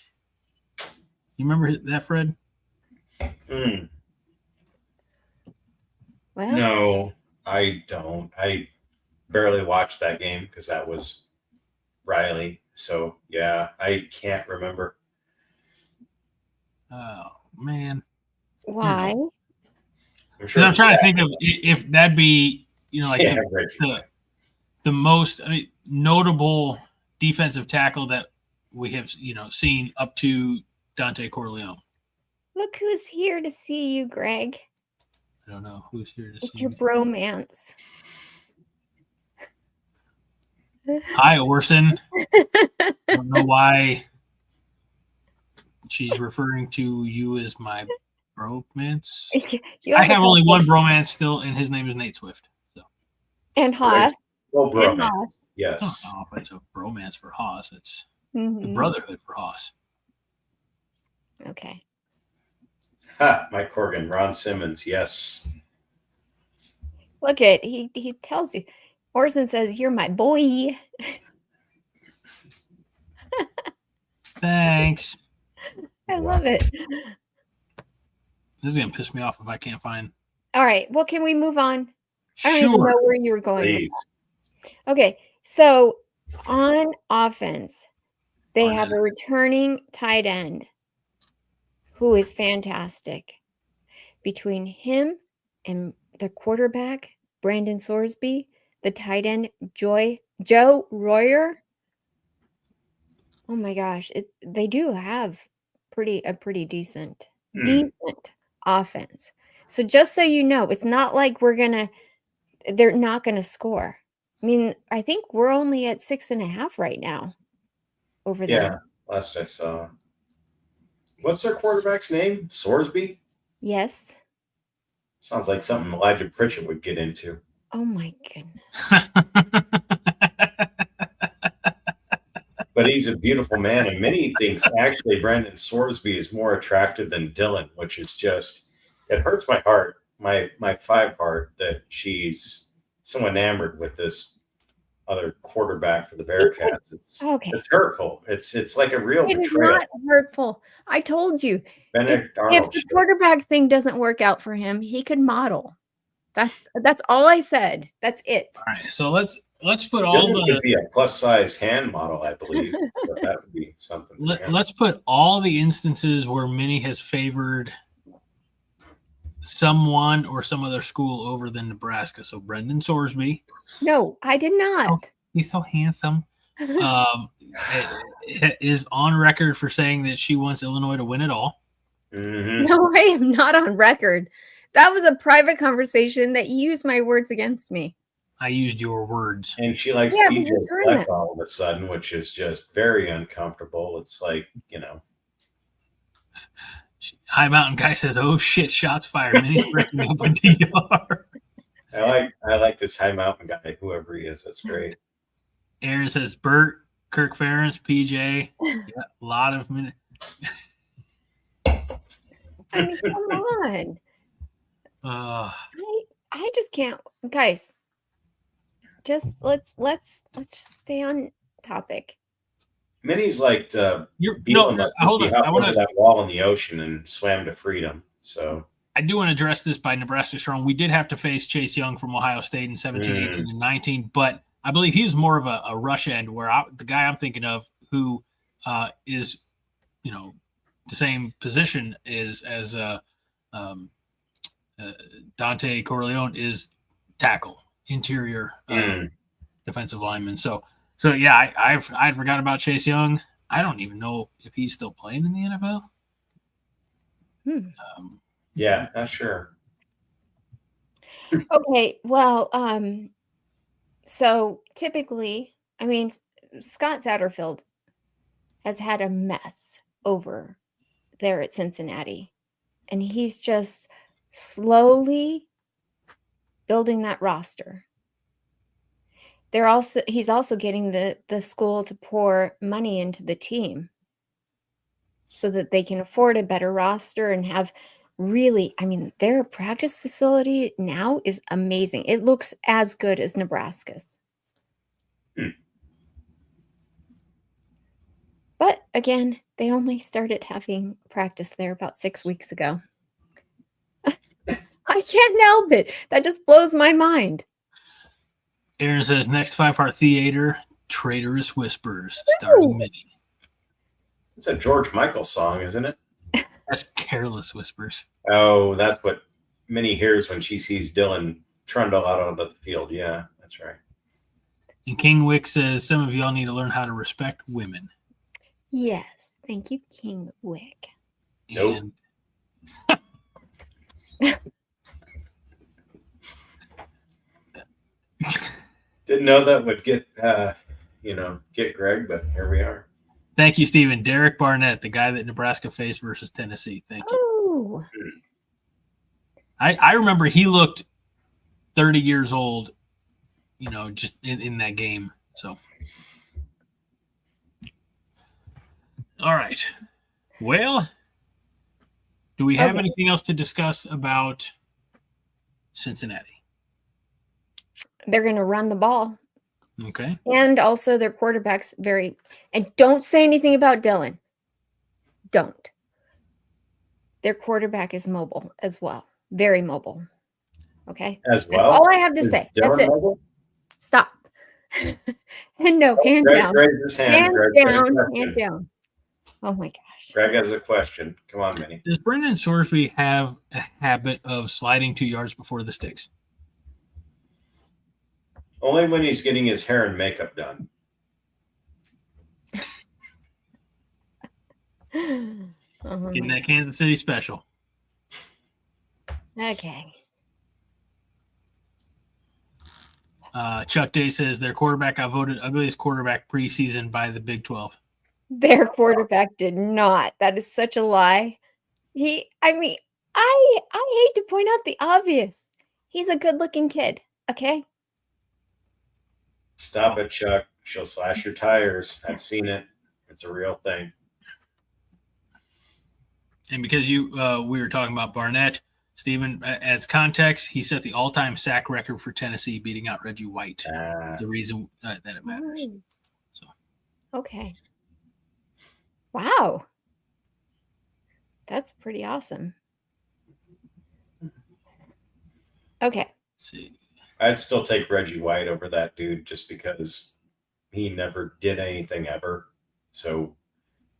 A: You remember that, Fred?
B: Well,
C: no, I don't. I barely watched that game because that was Riley. So, yeah, I can't remember.
A: Oh, man.
B: why?
A: I'm trying to think of if that'd be, like the most notable defensive tackle that we have, seen up to Dante Corleone.
B: Look who's here to see you, Greg.
A: I don't know who's here to see.
B: It's your bromance.
A: Hi, Orson. I don't know why she's referring to you as my bromance. I have only one bromance still, and his name is Nate Swift. So.
B: And Haas.
C: Well, bromance. Yes.
A: Oh, it's a bromance for Haas. It's the brotherhood for Haas.
B: Okay.
C: Mike Corgan, Ron Simmons, yes.
B: Look at he tells you. Orson says, "You're my boy."
A: Thanks.
B: I love it.
A: This is gonna piss me off if I can't find.
B: All right. Well, can we move on?
A: Sure.
B: I don't even know where you were going.
C: Please.
B: Okay. So on offense, they have a returning tight end who is fantastic. Between him and the quarterback, Brandon Sorsby, the tight end, Joe Royer. Oh my gosh. They do have a pretty decent offense. So just so you know, it's not like they're not going to score. I mean, I think we're only at 6.5 right now over there.
C: Yeah, last I saw. What's their quarterback's name? Sorsby?
B: Yes.
C: Sounds like something Elijah Pritchett would get into.
B: Oh my goodness.
C: But he's a beautiful man, and Minnie thinks actually Brandon Sorsby is more attractive than Dylan, which is just, it hurts my heart, my 5 heart, that she's so enamored with this other quarterback for the Bearcats. It's hurtful. It's like a real betrayal.
B: It's not hurtful. I told you.
C: Benedict
B: If the quarterback thing doesn't work out for him, he could model. That's all I said. That's it.
A: All right. So let's put all
C: Dylan could be a plus size hand model, I believe. So that would be something.
A: Let's put all the instances where Minnie has favored someone or some other school over than Nebraska. So Brendan Sorsby.
B: No, I did not.
A: Oh, he's so handsome. Is on record for saying that she wants Illinois to win it all.
C: Mm-hmm.
B: No, I am not on record. That was a private conversation that you used my words against me.
A: I used your words.
C: And she likes
B: Yeah, but
C: PJ
B: you turned
C: Fleck
B: that.
C: all of a sudden, which is just very uncomfortable. It's like,
A: High Mountain Guy says, "Oh shit, shots fired." Minnie's breaking up with DR.
C: I like this High Mountain Guy, whoever he is. That's great.
A: Aaron says, "Bert, Kirk Ferentz, PJ, yeah, a lot of minutes."
B: I mean, come on. I just can't, guys. Just let's just stay on topic.
C: Minnie's like
A: hold
C: he
A: on.
C: hopped over that wall in the ocean and swam to freedom. So
A: I do want to address this by Nebraska Strong. We did have to face Chase Young from Ohio State in 17, 18, and 19, but I believe he was more of a rush end where the guy I'm thinking of who is, the same position as Dante Corleone is tackle, interior defensive lineman. So yeah, I forgot about Chase Young. I don't even know if he's still playing in the NFL.
C: Yeah, not sure.
B: Okay, well, so typically, I mean, Scott Satterfield has had a mess over there at Cincinnati, and he's just slowly building that roster. He's also getting the school to pour money into the team so that they can afford a better roster and have really, I mean, their practice facility now is amazing. It looks as good as Nebraska's. But again, they only started having practice there about 6 weeks ago. I can't help it. That just blows my mind.
A: Aaron says, next 5-part theater, Traitorous Whispers, starring Minnie.
C: It's a George Michael song, isn't it?
A: That's Careless Whispers.
C: Oh, that's what Minnie hears when she sees Dylan trundle out onto the field. Yeah, that's right.
A: And King Wick says, some of y'all need to learn how to respect women.
B: Yes. Thank you, King Wick.
C: Nope. Didn't know that would get Greg, but here we are.
A: Thank you, Stephen. Derek Barnett, the guy that Nebraska faced versus Tennessee. Thank you.
B: Oh.
A: I remember he looked 30 years old, just in that game. So, all right. Well, do we have anything else to discuss about Cincinnati?
B: They're going to run the ball.
A: Okay.
B: And also their quarterback's and don't say anything about Dylan. Don't. Their quarterback is mobile as well. Very mobile. Okay.
C: As well.
B: That's all I have to say. That's it.
C: Mobile?
B: Stop. And no, hand down. Hand down. Oh my gosh.
C: Greg has a question. Come on, Minnie.
A: Does Brendan Sorsby have a habit of sliding 2 yards before the sticks?
C: Only when he's getting his hair and makeup done.
A: Getting that Kansas City special.
B: Okay.
A: Chuck Day says their quarterback got voted ugliest quarterback preseason by the Big 12.
B: Their quarterback did not. That is such a lie. I hate to point out the obvious. He's a good-looking kid, okay?
C: Stop it, Chuck. She'll slash your tires. I've seen it. It's a real thing.
A: And because we were talking about Barnett, Stephen, adds context, he set the all-time sack record for Tennessee, beating out Reggie White. The reason that it matters. So.
B: Okay. Wow. That's pretty awesome. Okay.
A: Let's see.
C: I'd still take Reggie White over that dude just because he never did anything ever. So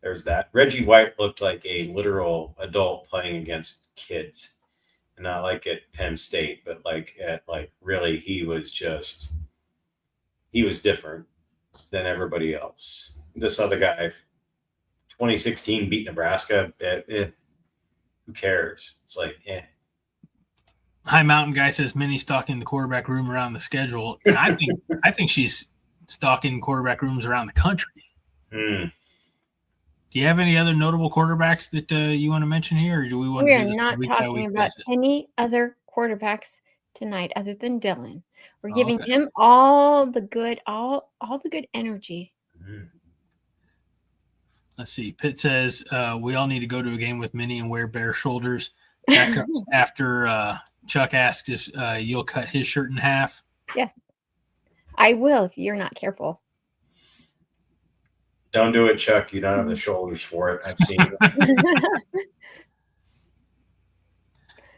C: there's that. Reggie White looked like a literal adult playing against kids. And not like at Penn State, but really he was different than everybody else. This other guy, 2016 beat Nebraska. Who cares? It's like,
A: High Mountain Guy says Minnie stalking the quarterback room around the schedule. And I think she's stalking quarterback rooms around the country.
C: Hmm.
A: Do you have any other notable quarterbacks that you want to mention here, or do we want
B: We
A: to
B: are
A: do this
B: not
A: week by
B: talking
A: week
B: about
A: basis?
B: any other quarterbacks tonight other than Dylan. We're
A: Oh,
B: giving
A: okay.
B: him all the good energy.
C: Hmm.
A: Let's see. Pitt says we all need to go to a game with Minnie and wear bare shoulders. That comes after Chuck asks if you'll cut his shirt in half.
B: Yes, I will if you're not careful.
C: Don't do it, Chuck. You don't have the shoulders for it. I've seen it.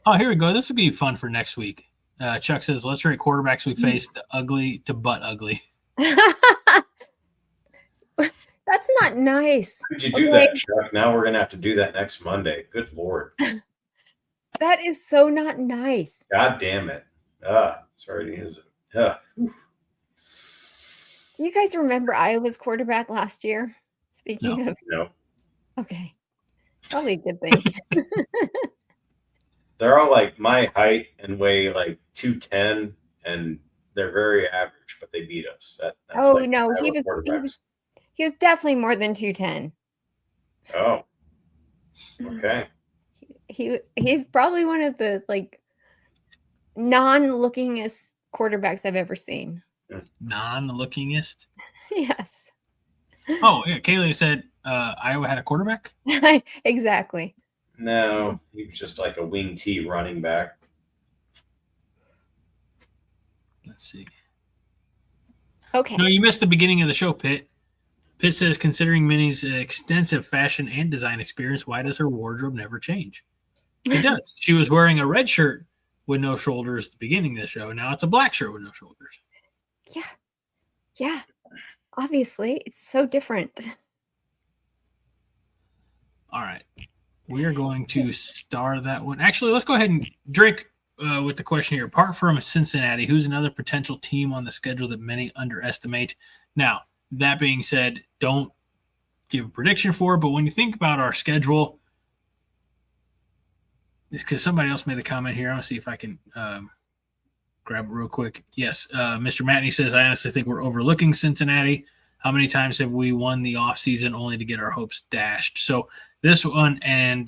A: Oh, here we go. This would be fun for next week. Chuck says, let's rate quarterbacks we faced ugly to butt ugly.
B: That's not nice.
C: Could you do that, Chuck? Now we're going to have to do that next Monday. Good Lord.
B: That is so not nice.
C: God damn it. Sorry to use it.
B: You guys remember Iowa's quarterback last year? Speaking of.
C: No.
B: Okay. Probably a good thing.
C: They're all like my height and weigh like 210, and they're very average, but they beat us. That's like
B: no, he was definitely more than 210.
C: Oh. Okay.
B: He's probably one of the like non-lookingest quarterbacks I've ever seen.
A: Non-lookingest?
B: Yes.
A: Oh, yeah. Kaylee said Iowa had a quarterback?
B: Exactly.
C: No, he was just like a wing T running back.
A: Let's see.
B: Okay.
A: No, you missed the beginning of the show, Pitt. Pitt says, considering Minnie's extensive fashion and design experience, why does her wardrobe never change? It does. She was wearing a red shirt with no shoulders at the beginning of the show. Now it's a black shirt with no shoulders.
B: Yeah. Yeah. Obviously, it's so different.
A: All right. We are going to star that one. Actually, let's go ahead and Drake with the question here. Apart from Cincinnati, who's another potential team on the schedule that many underestimate? Now, that being said, don't give a prediction for it, but when you think about our schedule, it's because somebody else made the comment here. I'm going to see if I can grab it real quick. Yes, Mr. Matney says, I honestly think we're overlooking Cincinnati. How many times have we won the offseason only to get our hopes dashed? So this one and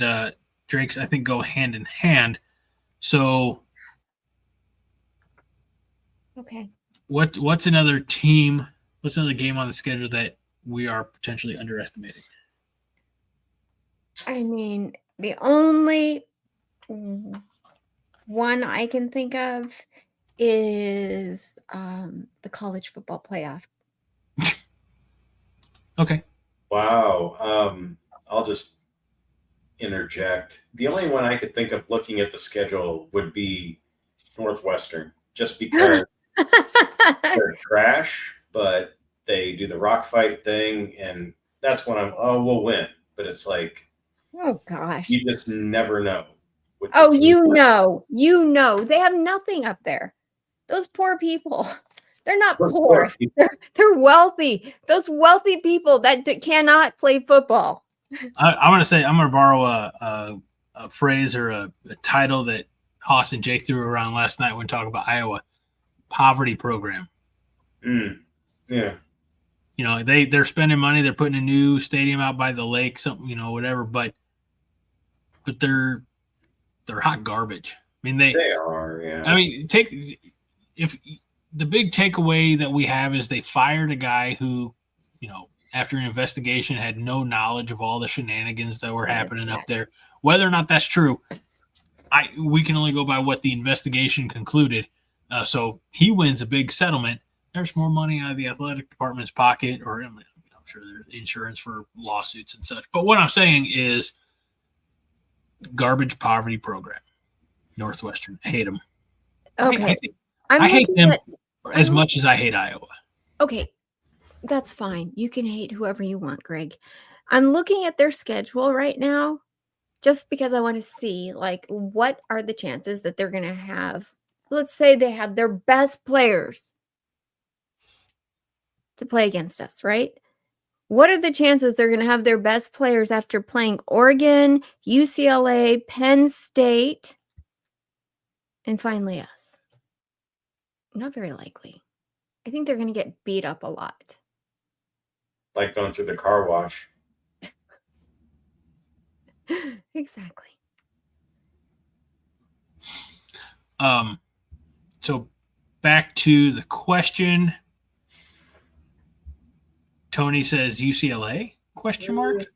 A: Drake's, I think, go hand in hand. So
B: okay.
A: What's another team, what's another game on the schedule that we are potentially underestimating?
B: I mean, the only one I can think of is the college football playoff.
A: Okay.
C: Wow. I'll just interject. The only one I could think of looking at the schedule would be Northwestern, just because they're trash, but they do the rock fight thing, and that's when we'll win. But it's like,
B: oh gosh,
C: you just never know.
B: Oh, you know, they have nothing up there. Those poor people. They're not poor. They're wealthy. Those wealthy people that cannot play football.
A: I'm going to borrow a phrase or a title that Haas and Jake threw around last night when talking about Iowa. Poverty program.
C: Yeah.
A: You know, they're spending money. They're putting a new stadium out by the lake, something, you know, whatever. But they're hot garbage. I mean, they are. Yeah. I mean, if the big takeaway that we have is they fired a guy who, you know, after an investigation had no knowledge of all the shenanigans that were happening up there. Whether or not that's true, we can only go by what the investigation concluded. So he wins a big settlement. There's more money out of the athletic department's pocket, or I'm sure there's insurance for lawsuits and such. But what I'm saying is garbage poverty program. Northwestern. I hate them.
B: Okay.
A: I hate them as much as I hate Iowa.
B: Okay. That's fine. You can hate whoever you want, Greg. I'm looking at their schedule right now just because I want to see, like, what are the chances that they're going to have. Let's say they have their best players to play against us, right? What are the chances they're going to have their best players after playing Oregon, UCLA, Penn State, And finally, us. Not very likely. I think they're going to get beat up a lot.
C: Like going through the car wash.
B: Exactly.
A: So back to the question. Tony says UCLA? Question mark.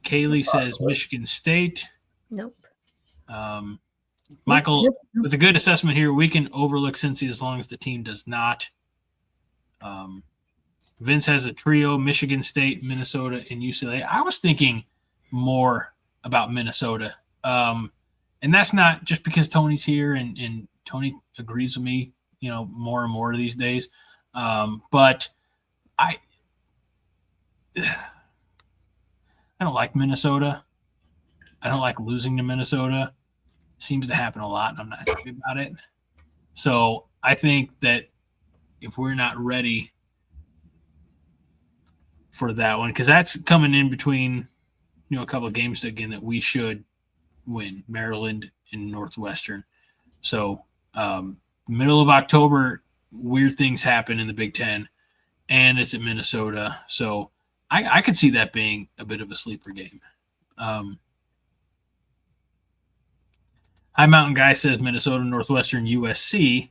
A: Kaylee says Michigan State.
B: Nope.
A: Michael,
B: Nope.
A: with a good assessment here, we can overlook Cincy as long as the team does not. Vince has a trio: Michigan State, Minnesota, and UCLA. I was thinking more about Minnesota. And that's not just because Tony's here and Tony agrees with me, more and more these days. But I don't like Minnesota. I don't like losing to Minnesota. It seems to happen a lot, and I'm not happy about it. So I think that if we're not ready for that one, because that's coming in between, a couple of games again that we should win, Maryland and Northwestern. So middle of October, weird things happen in the Big Ten, and it's at Minnesota. So I could see that being a bit of a sleeper game. High Mountain Guy says Minnesota, Northwestern, USC,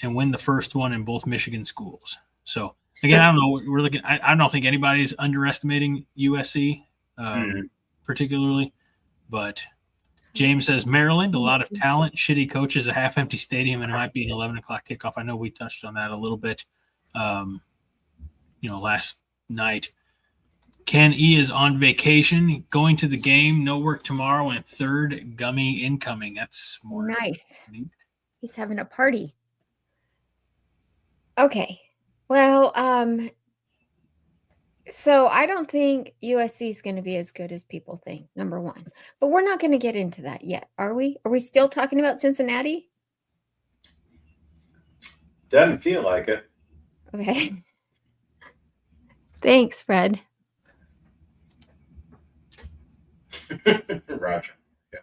A: and win the first one in both Michigan schools. So again, I don't know. We're looking. I don't think anybody's underestimating USC, particularly, but James says Maryland, a lot of talent, shitty coaches, a half-empty stadium, and it might be an 11 o'clock kickoff. I know we touched on that a little bit, last night. Ken E is on vacation, going to the game, no work tomorrow, and third gummy incoming. That's more
B: nice. He's having a party. Okay. Well, so I don't think USC is going to be as good as people think, number one. But we're not going to get into that yet, are we? Are we still talking about Cincinnati?
C: Doesn't feel like it.
B: Okay. Thanks, Fred.
C: Roger. Yeah.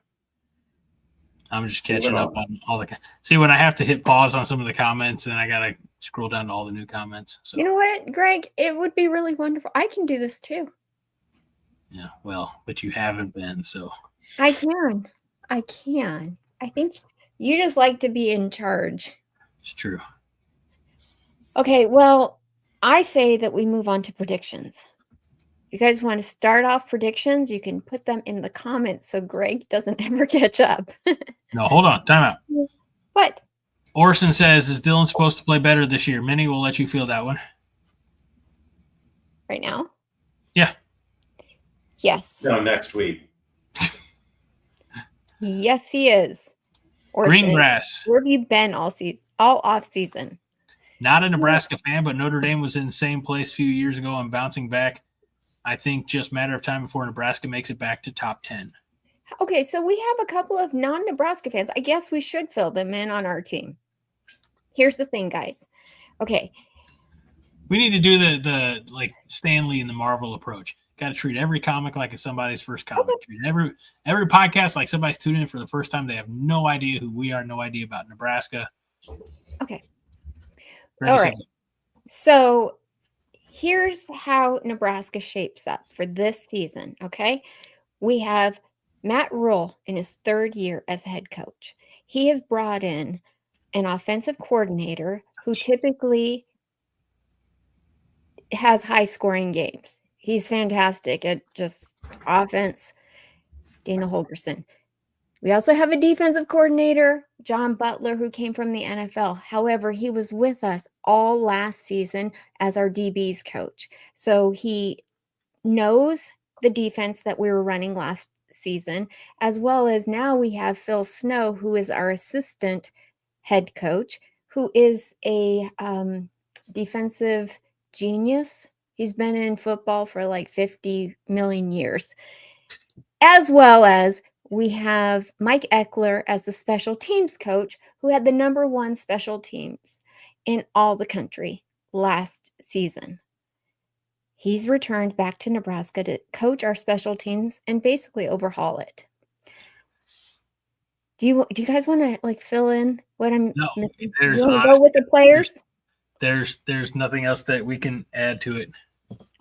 A: I'm just catching up on all the. See, when I have to hit pause on some of the comments, and I gotta scroll down to all the new comments. So
B: you know what, Greg? It would be really wonderful. I can do this too.
A: Yeah, well, but you haven't been, so
B: I can. I think you just like to be in charge.
A: It's true.
B: Okay, well, I say that we move on to predictions. You guys want to start off predictions? You can put them in the comments so Greg doesn't ever catch up.
A: No, hold on. Time out.
B: What?
A: Orson says, is Dylan supposed to play better this year? Minnie, we'll let you feel that one.
B: Right now?
A: Yeah.
B: Yes.
C: No, next week.
B: Yes, he is. Orson,
A: Green grass.
B: where have you been all off season?
A: Not a Nebraska fan, but Notre Dame was in the same place a few years ago and bouncing back. I think just a matter of time before Nebraska makes it back to top 10.
B: Okay, so we have a couple of non-Nebraska fans. I guess we should fill them in on our team. Here's the thing, guys. Okay.
A: We need to do the like Stanley and the Marvel approach. Got to treat every comic like it's somebody's first comic. Okay. Treat every podcast like somebody's tuning in for the first time. They have no idea who we are, no idea about Nebraska.
B: Okay.
A: Ready,
B: all right. So here's how Nebraska shapes up for this season, okay? We have Matt Rhule in his third year as head coach. He has brought in an offensive coordinator who typically has high-scoring games. He's fantastic at just offense, Dana Holgerson. We also have a defensive coordinator, John Butler, who came from the NFL. However, he was with us all last season as our DB's coach. So he knows the defense that we were running last season, as well as now we have Phil Snow, who is our assistant head coach, who is a defensive genius. He's been in football for like 50 million years, as well as we have Mike Ekeler as the special teams coach, who had the #1 special teams in all the country last season. He's returned back to Nebraska to coach our special teams and basically overhaul it. Do you guys want to like fill in what I'm
A: No,
B: missing?
A: there's
B: You want to go
A: honestly-
B: with the players?
A: There's nothing else that we can add to it.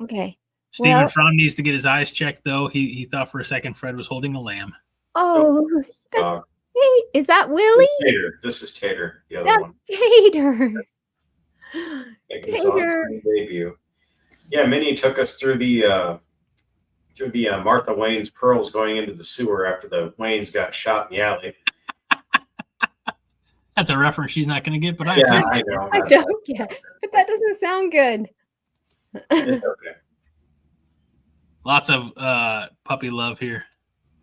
B: Okay.
A: Stephen
B: Well-
A: Fromm needs to get his eyes checked, though. He thought for a second Fred was holding a lamb.
B: Oh, that's
C: Uh,
B: hey, is that Willie?
C: Tater. This is Tater, the other
B: That's
C: one.
B: Tater.
C: Making his on-screen debut. Yeah, Minnie took us through the Martha Wayne's pearls going into the sewer after the Waynes got shot in the alley.
A: That's a reference she's not going to get, but
C: Yeah, I know.
B: I don't get, but that doesn't sound good.
C: It's okay.
A: Lots of puppy love here.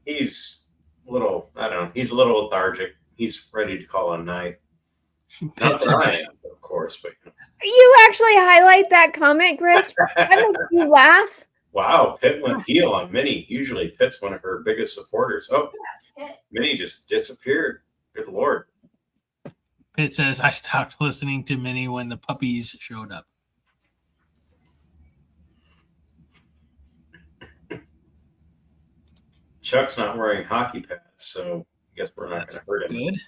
C: He's a little, I don't know, he's a little lethargic. He's ready to call it a night. Not
A: Pitt says,
C: that I am, of course, but
B: You actually highlight that comment, Greg. That makes you laugh.
C: wow, Pitt went heel on Minnie. Usually Pitt's one of her biggest supporters. Oh, Minnie just disappeared. Good Lord.
A: Pitt says, I stopped listening to Minnie when the puppies showed up.
C: Chuck's not wearing hockey pads, so I guess we're not going to hurt him.
A: Good.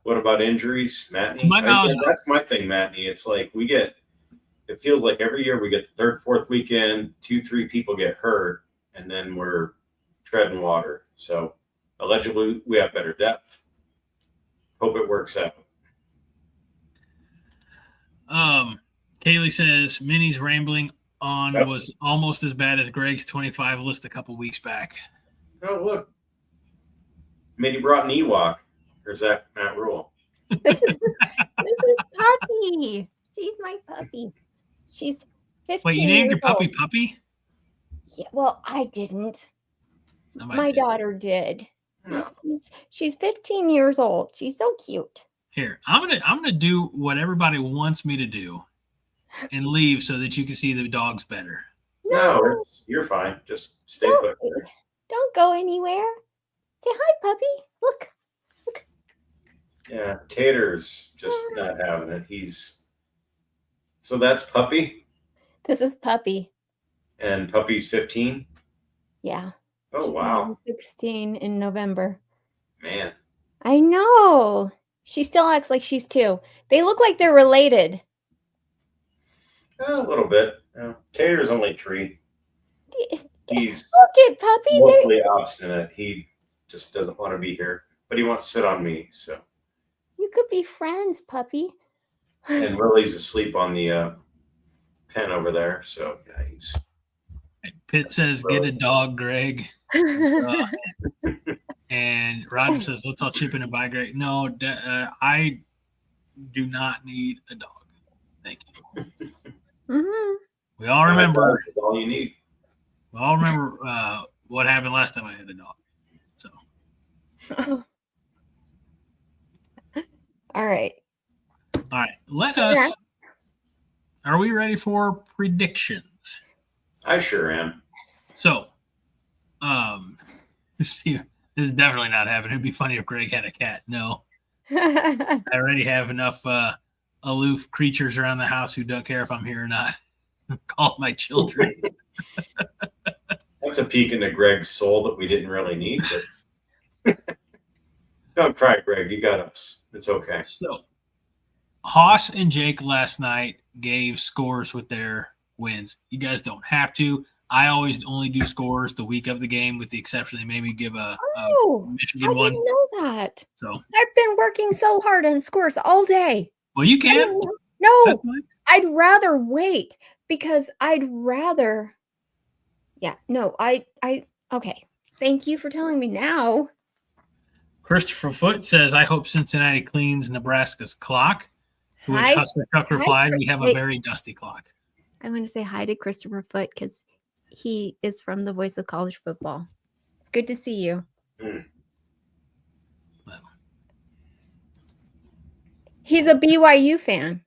C: What about injuries, Matt?
A: To my knowledge,
C: That's my thing, Matt. It's like it feels like every year we get the third, fourth weekend, 2-3 people get hurt, and then we're treading water. So allegedly we have better depth. Hope it works out.
A: Kaylee says Minnie's rambling on
C: Yep.
A: was almost as bad as Greg's 25 list a couple weeks back.
C: Oh, look. Minnie brought an Ewok. Or is that Matt Rhule?
B: This is Puppy. She's my puppy. She's 15
A: Wait, you named your
B: years
A: puppy
B: old.
A: Puppy?
B: Yeah, well, I didn't.
A: Somebody
B: My
A: did.
B: daughter did.
C: No.
B: She's 15 years old. She's so cute.
A: Here, I'm gonna do what everybody wants me to do and leave so that you can see the dogs better.
C: No, you're fine. Just stay put.
B: Don't go anywhere. Say hi, puppy. Look.
C: Yeah, Tater's just not having it. So that's Puppy,
B: This is Puppy.
C: and Puppy's 15.
B: Yeah.
C: Oh,
B: She's
C: wow.
B: gonna be 16 in November.
C: Man.
B: I know. She still acts like she's 2. They look like they're related.
C: A little bit. Tater's only 3. He's
B: Look at Puppy.
C: mostly obstinate. He just doesn't want to be here, but he wants to sit on me. So,
B: You could be friends, Puppy.
C: and Willie's asleep on the pen over there. So yeah, he's
A: Pitt says, get a dog, Greg. And Roger says, let's all chip in and buy Greg. No, I do not need a dog. Thank you.
B: Mhm.
A: We all remember.
C: That's all you need.
A: We all remember what happened last time I had a dog. So
B: All right.
A: all right, let us. Are we ready for predictions?
C: I sure am.
A: So, see, this is definitely not happening. It'd be funny if Greg had a cat. No, I already have enough aloof creatures around the house who don't care if I'm here or not. Call my children.
C: That's a peek into Greg's soul that we didn't really need. But don't cry, Greg. You got us. It's okay.
A: So, Haas and Jake last night gave scores with their wins. You guys don't have to. I always only do scores the week of the game, with the exception they made me give a
B: Oh, I
A: Michigan one.
B: didn't know that.
A: So,
B: I've been working so hard on scores all day.
A: well, you
B: I
A: can.
B: didn't know- No,
A: That's fine.
B: I'd rather wait because I'd rather. Yeah, no, okay. Thank you for telling me now.
A: Christopher Foote says, I hope Cincinnati cleans Nebraska's clock. To which
B: Hi-
A: Husker Chuck replied, we have a
B: wait.
A: very dusty clock.
B: I want to say hi to Christopher Foote because he is from the Voice of College Football. It's good to see you.
A: Well,
B: He's a BYU fan,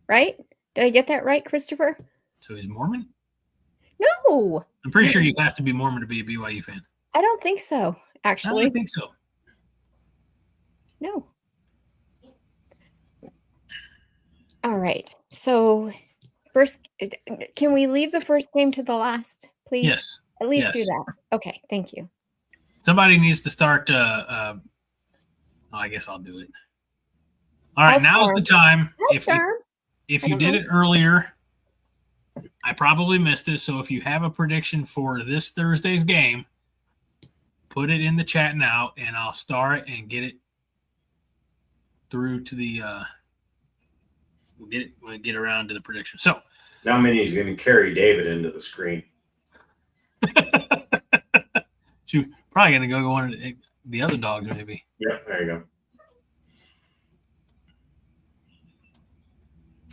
B: right? Did I get that right, Christopher?
A: so he's Mormon?
B: No,
A: I'm pretty sure you have to be Mormon to be a BYU fan.
B: I don't think so,
A: I
B: actually.
A: don't think so.
B: No. All right. So first, can we leave the first game to the last, please?
A: Yes.
B: At least do
A: yes.
B: that. Okay. Thank you.
A: Somebody needs to start I guess I'll do it. All right, now's the time. If you did it earlier, I probably missed it. So if you have a prediction for this Thursday's game, put it in the chat now, and I'll star it and get it through to the we'll get around to the prediction. So
C: now Minnie's going to carry David into the screen.
A: She's probably going to go one of the other dogs, maybe.
C: Yep, there you go.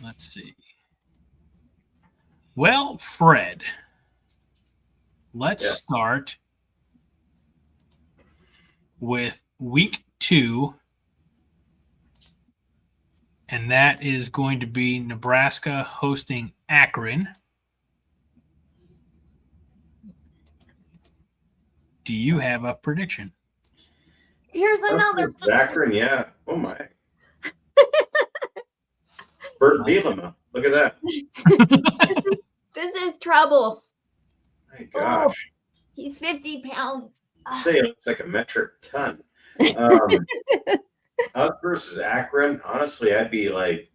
A: Let's see. Well, Fred, let's start with week 2. And that is going to be Nebraska hosting Akron. Do you have a prediction?
B: Here's another.
C: Akron, yeah. Oh, my. Bert Bielema. Look at that.
B: This is trouble.
C: My gosh.
B: He's 50 pounds.
C: Say it looks like a metric ton. Us versus Akron, honestly, I'd be like,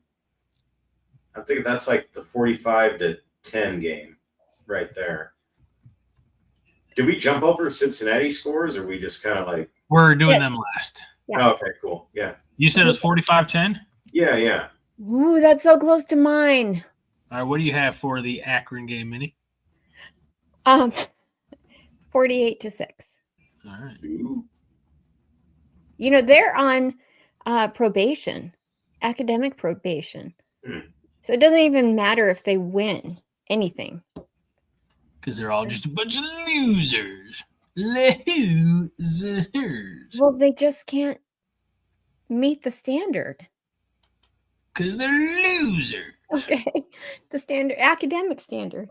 C: I'm thinking that's like the 45-10 game right there. Did we jump over Cincinnati scores, or we just kind of like?
A: We're doing them last.
B: Yeah.
C: Oh, okay, cool. Yeah.
A: You said it was 45-10?
C: Yeah.
B: Ooh, that's so close to mine.
A: All right, what do you have for the Akron game, Minnie?
B: 48-6.
A: All right.
C: Ooh.
B: You know, they're on probation, academic probation. So it doesn't even matter if they win anything.
A: Because they're all just a bunch of losers. Losers.
B: Well, they just can't meet the standard.
A: Because they're losers.
B: Okay. The standard, academic standard.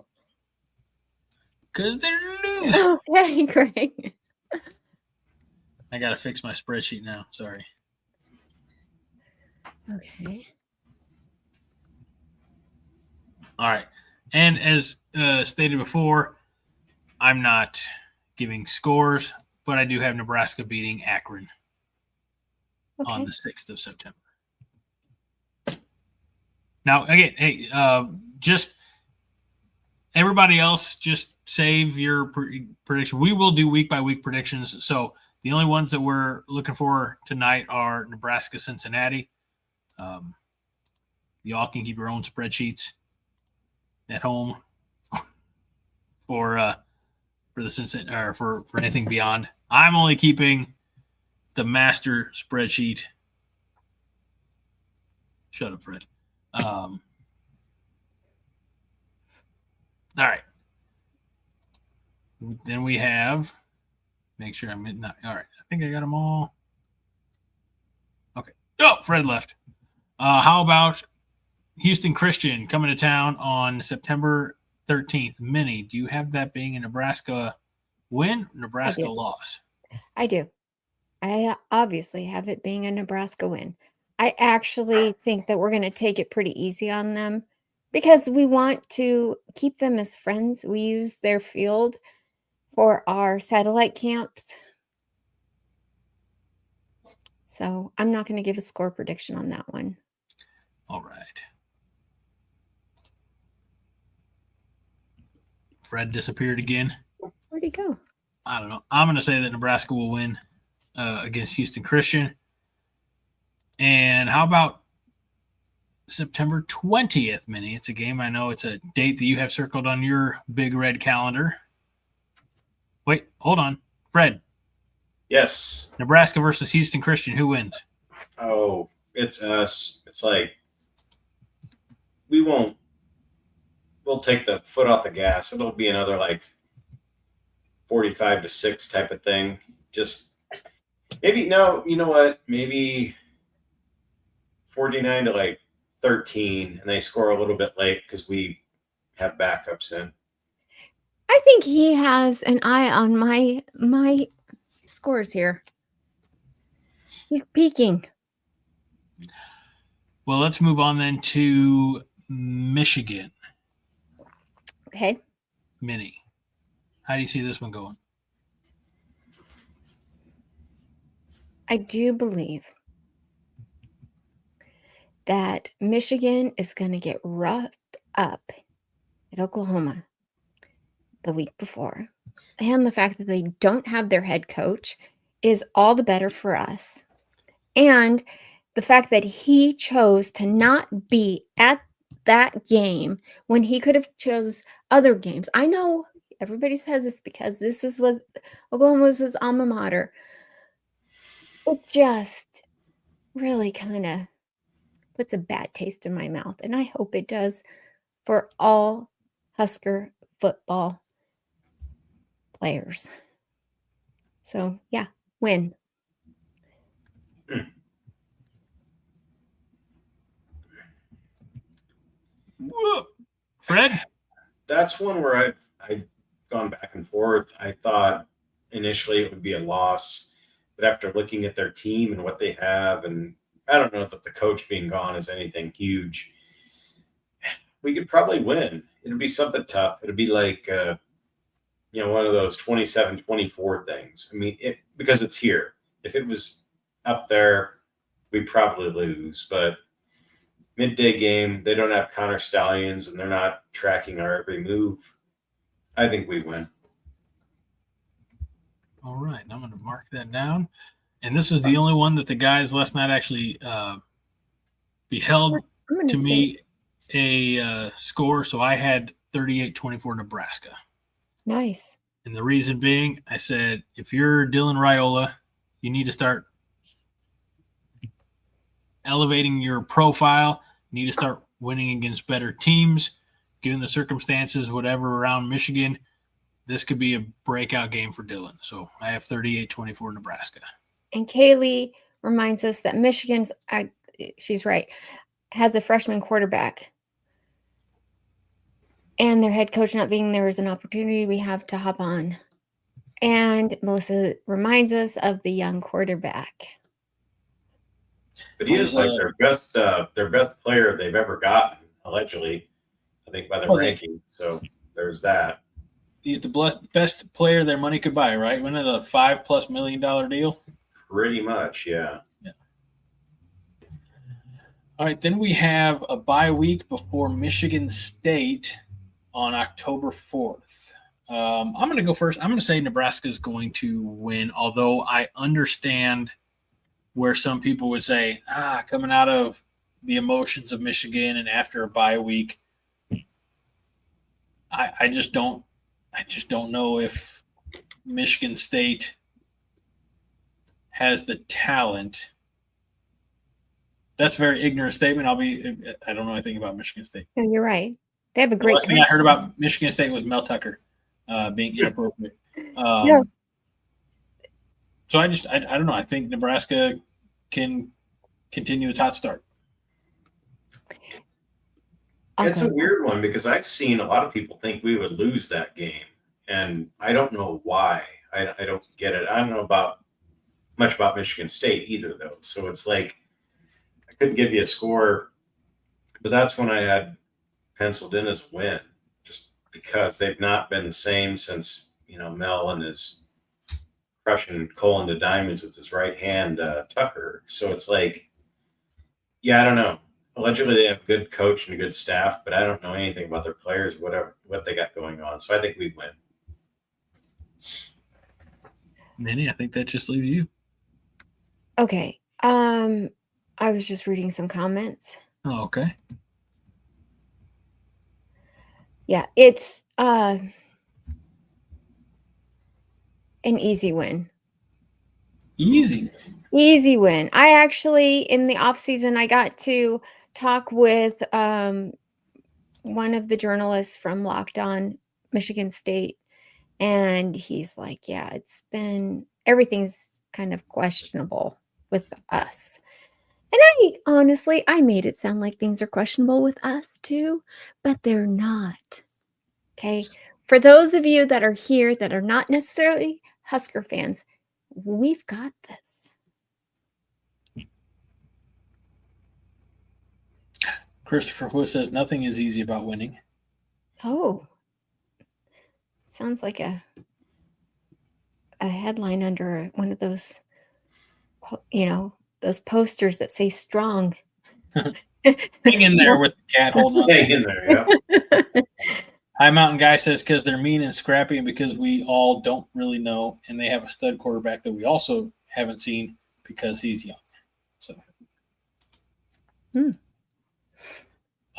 A: Because they're losers.
B: Okay, Greg.
A: I got to fix my spreadsheet now. Sorry.
B: Okay.
A: All right. And as stated before, I'm not giving scores, but I do have Nebraska beating Akron on the 6th of September. Now, again, hey, just everybody else, just save your prediction. We will do week-by-week predictions. So the only ones that we're looking for tonight are Nebraska, Cincinnati. Y'all can keep your own spreadsheets at home for the Cincinnati or for anything beyond. I'm only keeping the master spreadsheet. Shut up, Fred. All right. Then we have. Make sure I'm not. All right. I think I got them all. Okay. Oh, Fred left. How about Houston Christian coming to town on September 13th? Minnie, do you have that being a Nebraska win, Nebraska loss?
B: I do. I obviously have it being a Nebraska win. I actually think that we're going to take it pretty easy on them because we want to keep them as friends. We use their field for our satellite camps. So I'm not going to give a score prediction on that one.
A: All right. Fred disappeared again.
B: Where'd he go?
A: I don't know. I'm going to say that Nebraska will win against Houston Christian. And how about September 20th, Minnie? It's a game. I know it's a date that you have circled on your big red calendar. Wait, hold on. Fred.
C: Yes.
A: Nebraska versus Houston Christian. Who wins?
C: Oh, it's us. It's like we'll take the foot off the gas. It'll be another like 45-6 type of thing. Just maybe no, you know what? Maybe 49-13, and they score a little bit late because we have backups in.
B: I think he has an eye on my scores here. He's peeking.
A: Well, let's move on then to Michigan.
B: Okay.
A: Minnie, how do you see this one going?
B: I do believe that Michigan is going to get roughed up at Oklahoma the week before, and the fact that they don't have their head coach is all the better for us. And the fact that he chose to not be at that game when he could have chose other games. I know everybody says this because was Oklahoma was his alma mater. It just really kind of puts a bad taste in my mouth, and I hope it does for all Husker football players. So, yeah, win.
A: Whoa. Fred?
C: That's one where I've gone back and forth. I thought initially it would be a loss, but after looking at their team and what they have, and I don't know that the coach being gone is anything huge, we could probably win. It'd be something tough. It'd be like, one of those 27-24 things. I mean, because it's here. If it was up there, we'd probably lose, but midday game, they don't have Connor Stallions and they're not tracking our every move. I think we win.
A: All right, I'm going to mark that down. And this is the only one that the guys last night actually beheld to me a score. So I had 38-24 Nebraska.
B: Nice.
A: And the reason being, I said, if you're Dylan Raiola, you need to start elevating your profile. You need to start winning against better teams. Given the circumstances, whatever around Michigan, this could be a breakout game for Dylan. So I have 38-24 Nebraska. And
B: Kaylee reminds us that Michigan's, she's right, has a freshman quarterback. And their head coach not being there is an opportunity we have to hop on. And Melissa reminds us of the young quarterback.
C: But he is like their best player they've ever gotten, allegedly, I think, by the ranking. So there's that.
A: He's the best player their money could buy, right? Wasn't it a $5+ million deal?
C: Pretty much, yeah.
A: All right, then we have a bye week before Michigan State on October 4th. I'm going to go first. I'm going to say Nebraska is going to win, although I understand where some people would say, coming out of the emotions of Michigan and after a bye week, I just don't know if Michigan State has the talent. That's a very ignorant statement. I don't know anything about Michigan State.
B: No, you're right. They have a great.
A: The last thing I heard about Michigan State was Mel Tucker being inappropriate.
B: No.
A: So I don't know. I think Nebraska can continue its hot start.
C: It's a weird one because I've seen a lot of people think we would lose that game, and I don't know why. I don't get it. I don't know much about Michigan State either, though. So it's like I couldn't give you a score, but that's when I had penciled in as a win, just because they've not been the same since Mel and his crushing coal into diamonds with his right hand, Tucker. So it's like, I don't know. Allegedly, they have a good coach and a good staff, but I don't know anything about their players, what they got going on. So I think we win.
A: Minnie, I think that just leaves you.
B: Okay. I was just reading some comments.
A: Oh, okay.
B: Yeah, it's an easy win. Easy win. I actually, in the off season, I got to talk with one of the journalists from Locked On Michigan State, and he's like, everything's kind of questionable with us. And I made it sound like things are questionable with us too, but they're not. Okay. For those of you that are here that are not necessarily Husker fans, we've got this.
A: Christopher Wood says nothing is easy about winning.
B: Oh, sounds like a headline under one of those, those posters that say strong.
A: Hang in there with the cat holding on.
C: Hang in there, yeah.
A: High Mountain Guy says because they're mean and scrappy and because we all don't really know, and they have a stud quarterback that we also haven't seen because he's young. So,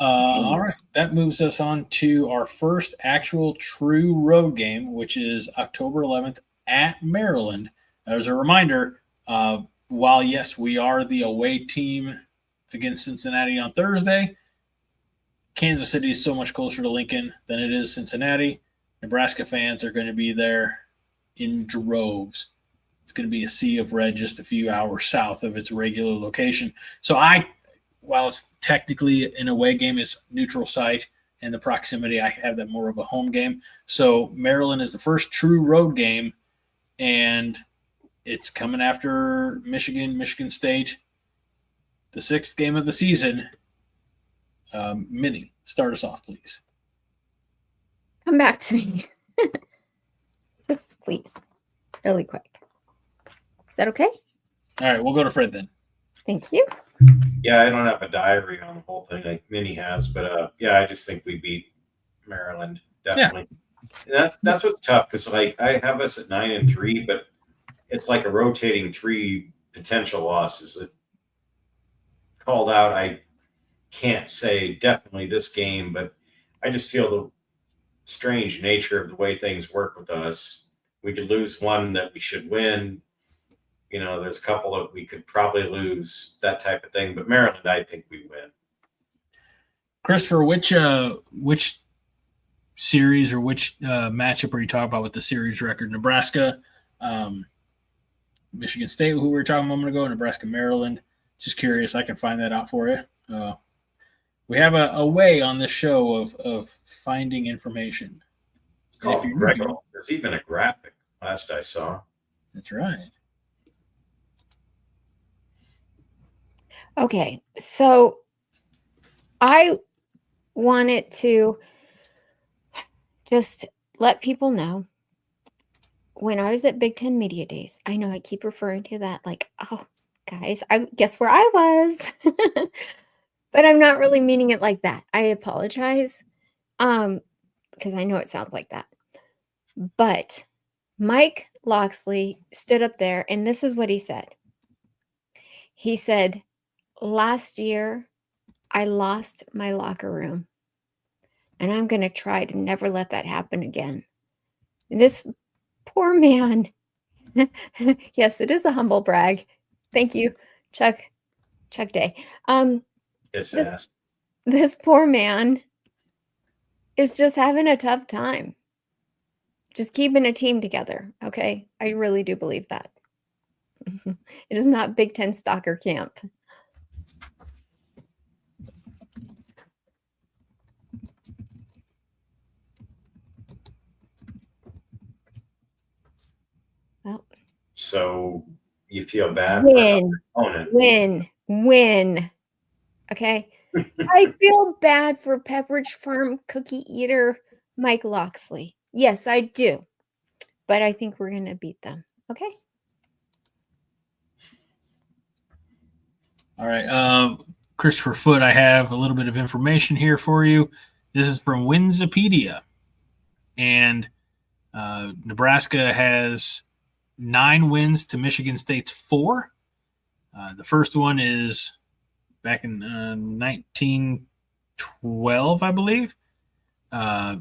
A: all right, that moves us on to our first actual true road game, which is October 11th at Maryland. As a reminder, while yes, we are the away team against Cincinnati on Thursday, Kansas City is so much closer to Lincoln than it is Cincinnati. Nebraska fans are going to be there in droves. It's going to be a sea of red just a few hours south of its regular location. So while it's technically an away game, it's neutral site and the proximity, I have that more of a home game. So Maryland is the first true road game, and it's coming after Michigan State, the 6th game of the season. Minnie, start us off, please.
B: Come back to me. Just please. Really quick. Is that okay?
A: All right, we'll go to Fred then.
B: Thank you.
C: Yeah, I don't have a diary on the whole thing like Minnie has, but yeah, I just think we beat Maryland, definitely. Yeah. And that's what's tough, because like I have us at 9-3, but it's like a rotating 3 potential losses. It called out, I can't say definitely this game, but I just feel the strange nature of the way things work with us. We could lose one that we should win. You know, there's a couple that we could probably lose, that type of thing. But Maryland, I think we win.
A: Christopher, which series or which matchup are you talking about with the series record? Nebraska, Michigan State, who we were talking a moment ago, Nebraska, Maryland. Just curious, I can find that out for you. We have a way on this show of finding information.
C: It's called breakout. There's even a graphic last I saw.
A: That's right.
B: Okay, so I wanted to just let people know, when I was at Big Ten Media Days, I know I keep referring to that like, oh, guys, I guess where I was. But I'm not really meaning it like that. I apologize, because I know it sounds like that. But Mike Loxley stood up there, and this is what he said. He said, last year, I lost my locker room, and I'm going to try to never let that happen again. And this poor man, yes, it is a humble brag. Thank you, Chuck Day. This poor man is just having a tough time. Just keeping a team together, okay? I really do believe that. It is not Big Ten stalker camp. Well,
C: so you feel bad?
B: Win. Okay. I feel bad for Pepperidge Farm cookie eater Mike Loxley. Yes, I do. But I think we're going to beat them. Okay.
A: All right. Christopher Foote, I have a little bit of information here for you. This is from Winsipedia. And Nebraska has 9 wins to Michigan State's 4. The first one is back in 1912, I believe. The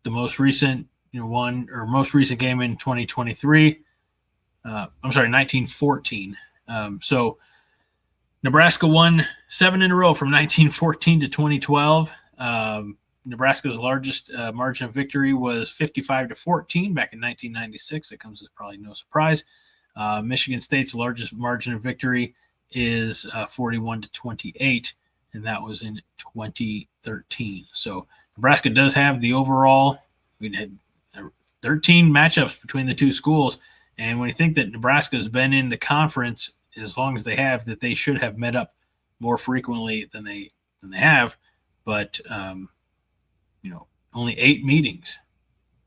A: most recent most recent game in 2023. I'm sorry, 1914. So Nebraska won 7 in a row from 1914 to 2012. Nebraska's largest margin of victory was 55-14 back in 1996. That comes as probably no surprise. Michigan State's largest margin of victory is 41-28, and that was in 2013. So Nebraska does have the overall. We had 13 matchups between the two schools, and when you think that Nebraska has been in the conference as long as they have, that they should have met up more frequently than they have. But only 8 meetings.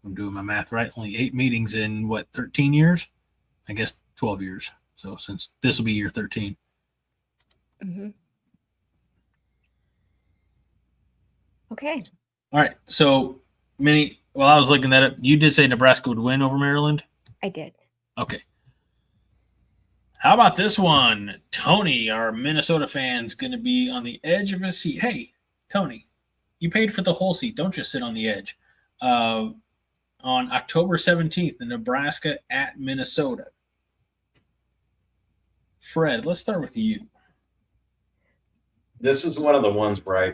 A: I'm doing my math right. Only 8 meetings in 13 years? I guess 12 years. So since this will be year 13.
B: Mm-hmm. Okay.
A: All right. So, Minnie, while I was looking that up, you did say Nebraska would win over Maryland?
B: I did.
A: Okay. How about this one? Tony, our Minnesota fan's going to be on the edge of his seat. Hey, Tony, you paid for the whole seat. Don't just sit on the edge. On October 17th, in Nebraska at Minnesota. Fred, let's start with you.
C: This is one of the ones where I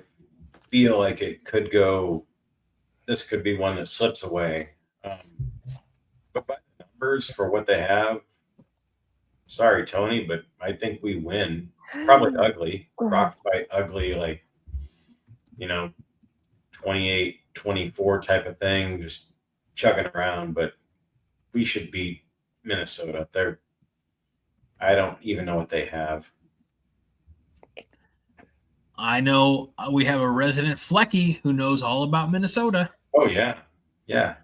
C: feel like it could go. This could be one that slips away. But by the numbers for what they have, sorry, Tony, but I think we win. Probably ugly. Rock fight ugly, like, 28-24 type of thing, just chugging around. But we should beat Minnesota. I don't even know what they have.
A: I know we have a resident Flecky who knows all about Minnesota.
C: Oh, yeah. Yeah.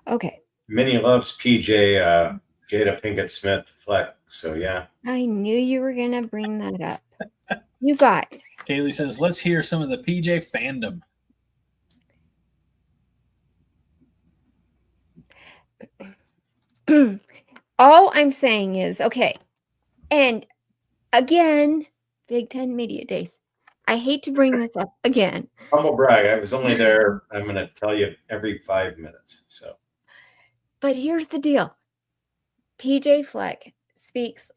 B: Okay.
C: Minnie loves PJ, Jada Pinkett Smith Fleck. So, yeah.
B: I knew you were going to bring that up. You guys.
A: Kaylee says, let's hear some of the PJ fandom.
B: All I'm saying is, okay, and again, Big Ten Media Days. I hate to bring this up again.
C: Humble brag. I was only there, I'm going to tell you, every 5 minutes. So,
B: but here's the deal. PJ Fleck speaks.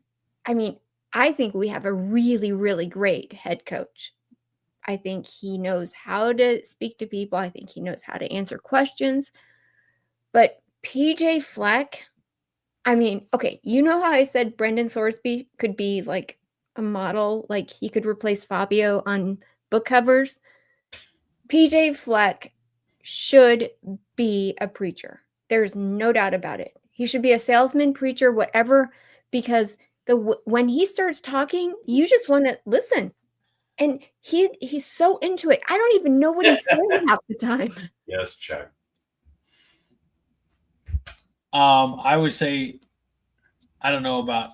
B: I mean, I think we have a really, really great head coach. I think he knows how to speak to people. I think he knows how to answer questions. But PJ Fleck, I mean, okay, you know how I said Brendan Sorsby could be like a model, like he could replace Fabio on book covers? PJ Fleck should be a preacher. There's no doubt about it. He should be a salesman, preacher, whatever, because when he starts talking, you just want to listen. And he's so into it. I don't even know what he's saying half the time.
C: yes, Chuck.
A: I would say, I don't know about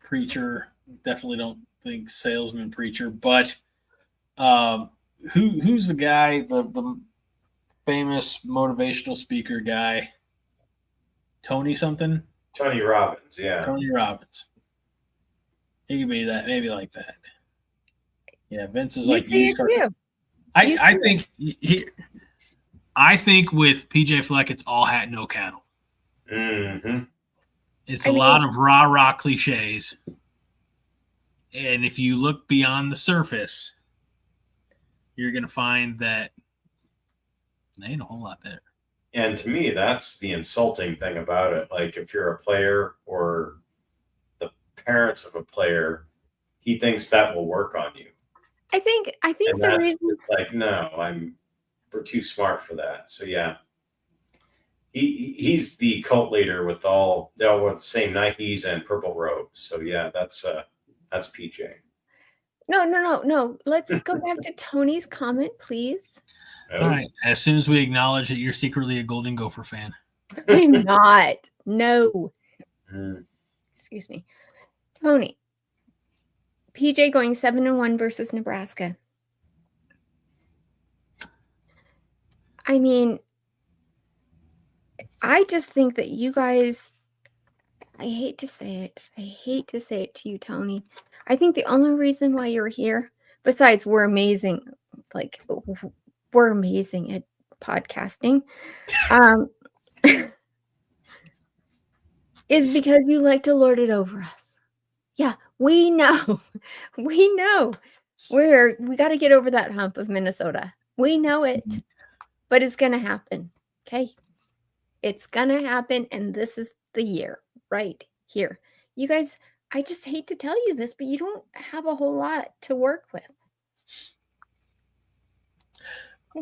A: preacher. Definitely don't think salesman preacher. But who's the guy, the famous motivational speaker guy? Tony something?
C: Tony Robbins, yeah.
A: Tony Robbins. He could be that, maybe like that. Yeah, Vince is like
B: you too.
A: I think with PJ Fleck, it's all hat, no cattle.
C: Mm-hmm.
A: It's a lot of rah-rah cliches. And if you look beyond the surface, you're going to find that there ain't a whole lot there.
C: And to me, that's the insulting thing about it. Like, if you're a player or the parents of a player, he thinks that will work on you.
B: I think
C: And
B: the reason
C: it's like, no, we're too smart for that. So yeah, he's the cult leader with all the same Nikes and purple robes. So yeah, that's PJ.
B: No. Let's go back to Tony's comment, please.
A: All right. As soon as we acknowledge that you're secretly a Golden Gopher fan.
B: I'm not. No.
C: Mm.
B: Excuse me. Tony. PJ going 7-1 versus Nebraska. I mean, I just think that you guys, I hate to say it. I hate to say it to you, Tony. I think the only reason why you're here, besides we're amazing, like we're amazing at podcasting, is because you like to lord it over us. Yeah, we know. We know. We got to get over that hump of Minnesota. We know it. But it's going to happen. Okay? It's going to happen, and this is the year right here. You guys, I just hate to tell you this, but you don't have a whole lot to work with.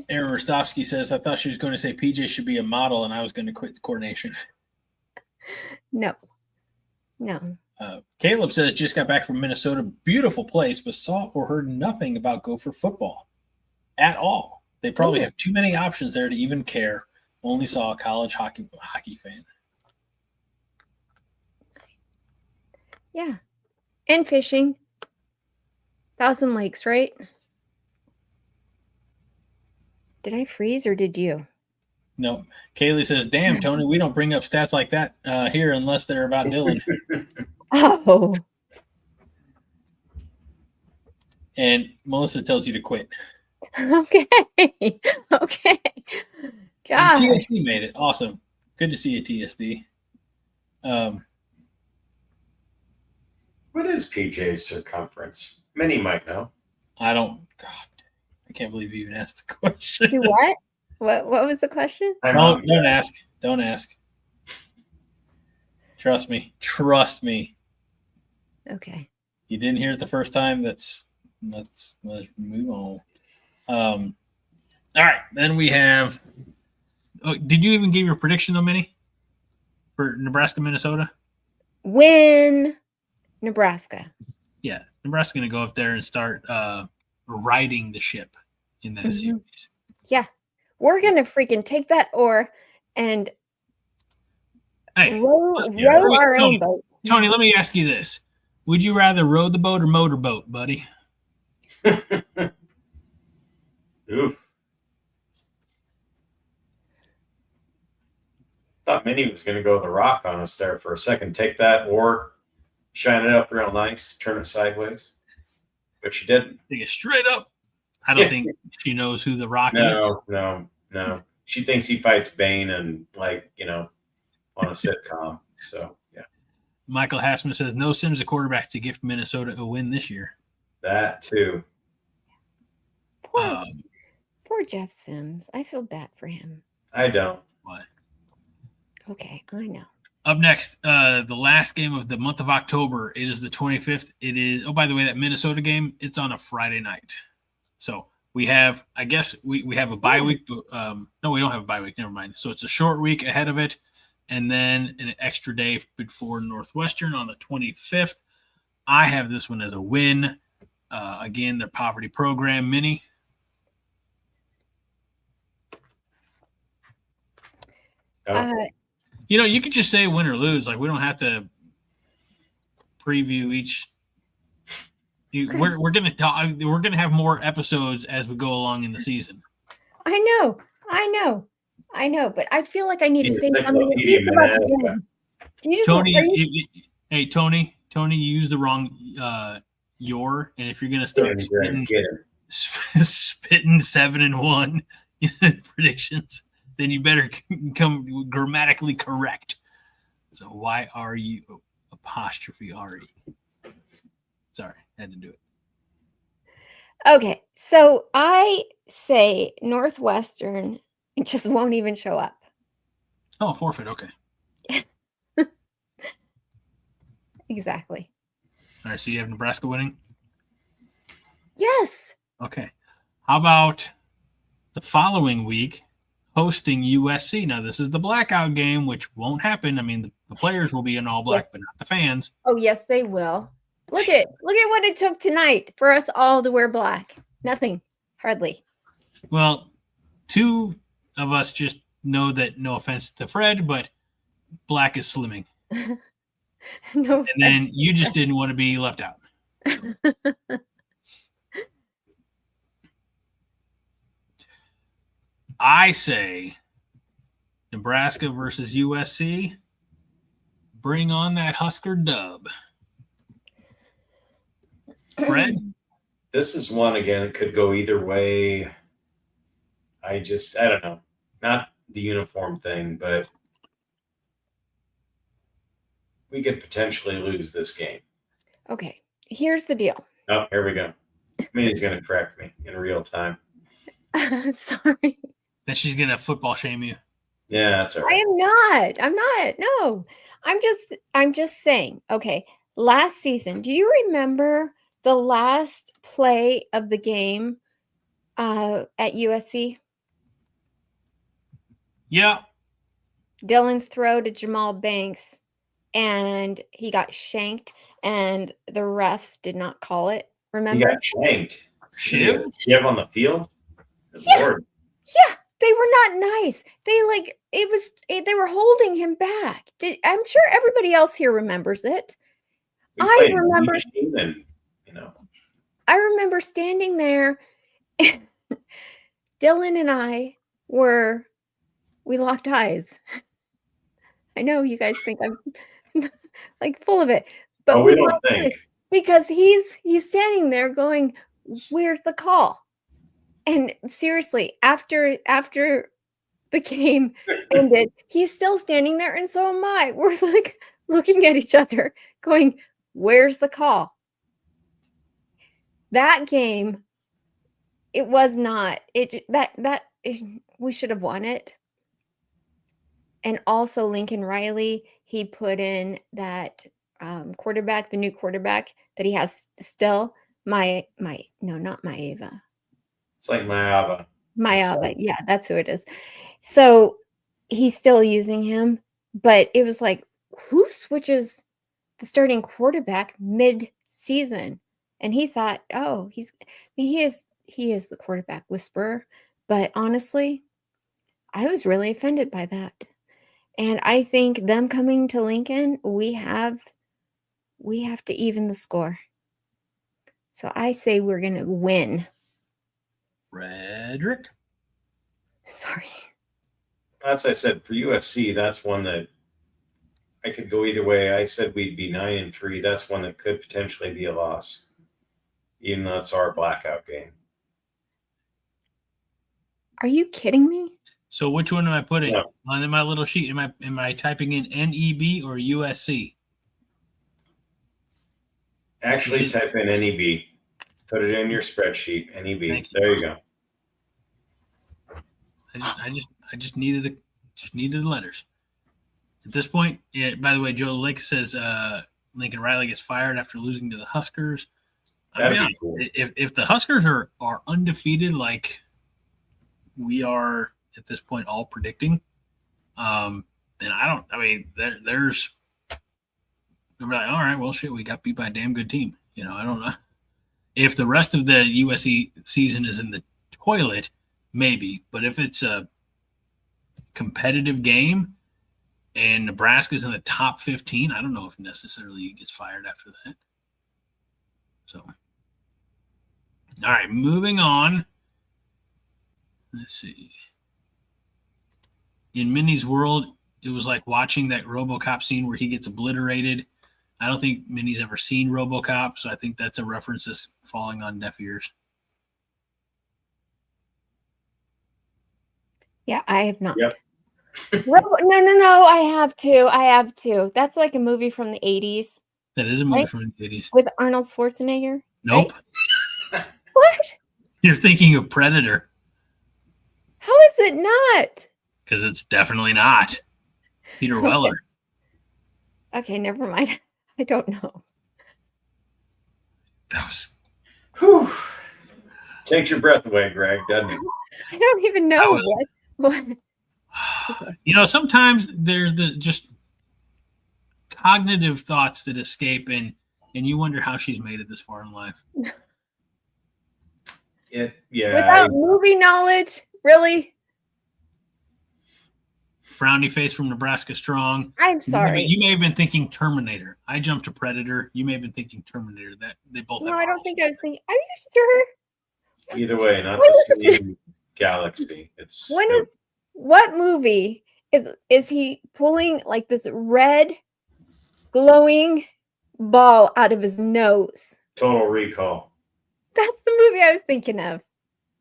A: Aaron Rostovsky says, I thought she was going to say PJ should be a model, and I was going to quit the coordination.
B: No.
A: Caleb says, just got back from Minnesota. Beautiful place, but saw or heard nothing about Gopher football at all. They probably have too many options there to even care. Only saw a college hockey fan.
B: Yeah. And fishing. 1,000 Lakes, right? Did I freeze or did you?
A: No. Kaylee says, damn, Tony, we don't bring up stats like that here unless they're about Dylan.
B: Oh.
A: And Melissa tells you to quit.
B: Okay. Okay.
A: And
B: Gosh.
A: TSD made it. Awesome. Good to see you, TSD.
C: What is PJ's circumference? Many might know.
A: I don't. God, I can't believe you even asked the question.
B: Do what? What was the question?
A: Don't ask. Don't ask. Trust me. Trust me.
B: Okay.
A: You didn't hear it the first time. Let's move on. All right. Then we have. Oh, did you even give your prediction though, Minnie? For Nebraska, Minnesota?
B: Win Nebraska.
A: Yeah. Nebraska's going to go up there and start riding the ship in that series.
B: Yeah. We're going to freaking take that oar and row our own boat.
A: Tony, let me ask you this. Would you rather row the boat or motorboat, buddy?
C: Oof. Thought Minnie was going to go the rock on us there for a second. Take that or shine it up real nice, turn it sideways. But she didn't.
A: Take it straight up. I don't think she knows who the Rock is.
C: No. She thinks he fights Bane and on a sitcom. So yeah.
A: Michael Hassman says no Sims a quarterback to gift Minnesota a win this year.
C: That too.
B: Poor Jeff Sims. I feel bad for him.
C: I don't.
A: What?
B: Okay, I know.
A: Up next, the last game of the month of October. It is the 25th. It is. Oh, by the way, that Minnesota game. It's on a Friday night. So we have. I guess we have a bye week. But, no, we don't have a bye week. Never mind. So it's a short week ahead of it, and then an extra day before Northwestern on the 25th. I have this one as a win. Again, their poverty program, Minnie. You could just say win or lose. Like we don't have to preview each. We're gonna talk. We're gonna have more episodes as we go along in the season.
B: I know. But I feel like I need to say something at least about the game. Do you just
A: Tony? Hey, Tony. Tony, you used the wrong your, and if you're gonna start spitting 7-1 predictions, then you better come grammatically correct. So why are you apostrophe RE? Sorry, had to do it.
B: Okay, so I say Northwestern just won't even show up.
A: Oh, forfeit. Okay.
B: Exactly.
A: All right, so you have Nebraska winning?
B: Yes.
A: Okay. How about the following week hosting USC? Now, this is the blackout game, which won't happen. I mean, the players will be in all black, but not the fans.
B: Oh, yes, they will. Look at what it took tonight for us all to wear black. Nothing. Hardly.
A: Well, two of us just know that, no offense to Fred, but black is slimming.
B: No.
A: And then you just didn't want to be left out. I say Nebraska versus USC. Bring on that Husker dub. Fred?
C: This is one, again, it could go either way. I don't know. Not the uniform thing, but we could potentially lose this game.
B: Okay, here's the deal.
C: Oh, here we go. Minnie's going to correct me in real time.
B: I'm sorry.
A: Then she's going to football shame you.
C: Yeah, that's all right.
B: I'm not. No. I'm just saying. Okay, last season, do you remember the last play of the game at USC?
A: Yeah.
B: Dylan's throw to Jamal Banks, and he got shanked, and the refs did not call it. Remember?
C: He got shanked.
A: Shiv
C: on the field?
B: Yeah. Lord. Yeah, they were not nice. They were holding him back. I'm sure everybody else here remembers it. I remember. I remember standing there. Dylan and I we locked eyes. I know you guys think I'm like full of it, but
C: we don't think.
B: Because he's standing there going, "Where's the call?" And seriously, after the game ended, he's still standing there, and so am I. We're like looking at each other, going, "Where's the call?" That game, it was not. We should have won it. And also Lincoln Riley, he put in that quarterback, the new quarterback that he has still. Not Maeva.
C: It's like Maeva.
B: Maeva, yeah, that's who it is. So he's still using him, but it was like, who switches the starting quarterback mid-season? And he thought, oh, he is the quarterback whisperer. But honestly, I was really offended by that. And I think them coming to Lincoln, we have to even the score. So I say we're going to win.
A: Frederick?
B: Sorry.
C: As I said, for USC, that's one that I could go either way. I said we'd be 9-3. That's one that could potentially be a loss, even though it's our blackout game.
B: Are you kidding me?
A: So which one am I putting
C: No.
A: on my little sheet? Am I typing in NEB or USC?
C: Actually, type in NEB. Put it in your spreadsheet. NEB. There you go.
A: I just needed the letters. At this point, yeah, by the way, Joe Lake says Lincoln Riley gets fired after losing to the Huskers.
C: That'd be cool.
A: If the Huskers are undefeated like we are at this point all predicting, then there's they're like, all right, well, shit, we got beat by a damn good team. I don't know. If the rest of the USC season is in the toilet, maybe. But if it's a competitive game and Nebraska's in the top 15, I don't know if necessarily he gets fired after that. So, all right, moving on. Let's see. In Minnie's world, it was like watching that RoboCop scene where he gets obliterated. I don't think Minnie's ever seen RoboCop, so I think that's a reference that's falling on deaf ears.
B: Yeah, I have not.
C: Yep.
B: No, I have to. That's like a movie from the 80s.
A: That is a movie from the 80s.
B: With Arnold Schwarzenegger?
A: Nope.
B: Right? What?
A: You're thinking of Predator.
B: How is it not?
A: Because it's definitely not. Peter Weller.
B: Okay, never mind. I don't know.
A: That was...
C: Whew. Takes your breath away, Greg, doesn't it?
B: I don't even know what.
A: Sometimes they're just cognitive thoughts that escape, and you wonder how she's made it this far in life.
B: Without movie knowledge, really?
A: Frowny face from Nebraska Strong.
B: I'm sorry.
A: You may have been thinking Terminator. I jumped to Predator. You may have been thinking Terminator. That they both.
B: No, I don't think I was thinking. Are you sure?
C: Either way, not the same galaxy. It's
B: what movie is he pulling like this red glowing ball out of his nose?
C: Total Recall.
B: That's the movie I was thinking of.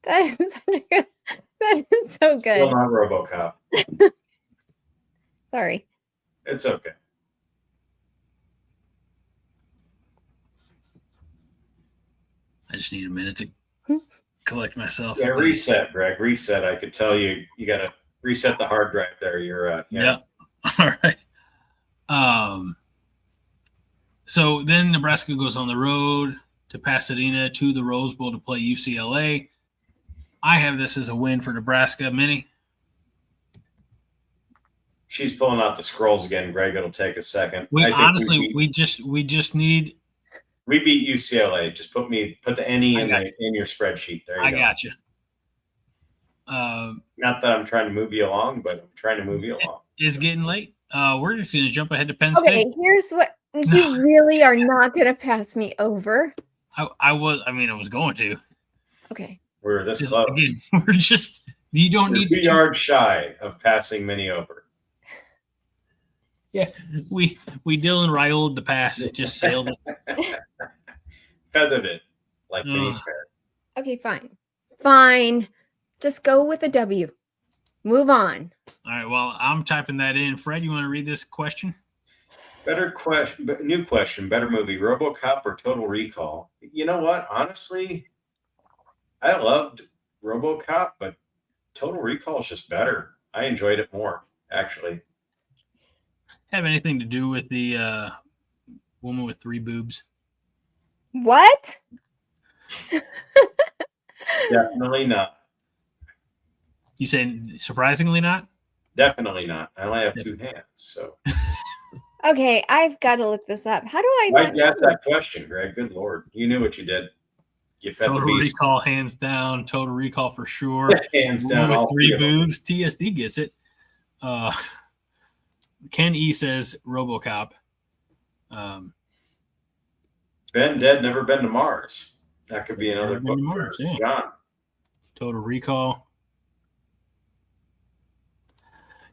B: That is so good.
C: Still not RoboCop.
B: Sorry.
C: It's okay.
A: I just need a minute to collect myself.
C: Yeah, reset, Greg. Reset. I could tell you got to reset the hard drive there. You're
A: yeah. All right. So then Nebraska goes on the road to Pasadena to the Rose Bowl to play UCLA. I have this as a win for Nebraska. Minnie?
C: She's pulling out the scrolls again, Greg. It'll take a second.
A: We just need.
C: We beat UCLA. Just put the NE in your spreadsheet. There you go.
A: Got you.
C: Not that I'm trying to move you along, but I'm trying to move you along.
A: It's getting late. We're just going to jump ahead to Penn
B: Okay,
A: State.
B: here's what you really are not going to pass me over.
A: I was going to.
B: Okay.
C: We're this
A: Just,
C: close.
A: again, we're just, you don't
C: We're
A: need
C: 2
A: to.
C: yards shy of passing Minnie over.
A: Yeah, we Dylan Ryled the pass, just sailed it.
C: Feathered it like Minnie's hair.
B: Okay, fine. Fine. Just go with a W. Move on.
A: All right, well, I'm typing that in. Fred, you want to read this question?
C: Better question, new question, better movie, RoboCop or Total Recall? You know what? Honestly, I loved RoboCop, but Total Recall is just better. I enjoyed it more, actually.
A: Have anything to do with the woman with 3 boobs?
B: What?
C: Definitely not.
A: You saying surprisingly not?
C: Definitely not. I only have 2 hands, so.
B: Okay, I've got to look this up. How do I
C: Why
B: not
C: did you ask
B: know?
C: that question, Greg? Good Lord. You knew what you did. You fed
A: Total
C: the beast.
A: Recall, hands down. Total Recall for sure.
C: Hands
A: Woman
C: down,
A: with
C: all
A: 3
C: 3 of them.
A: boobs. TSD gets it. Ken E says RoboCop.
C: Been dead, never been to Mars. That could be another
A: Never been
C: book
A: to Mars,
C: for
A: yeah.
C: John.
A: Total Recall.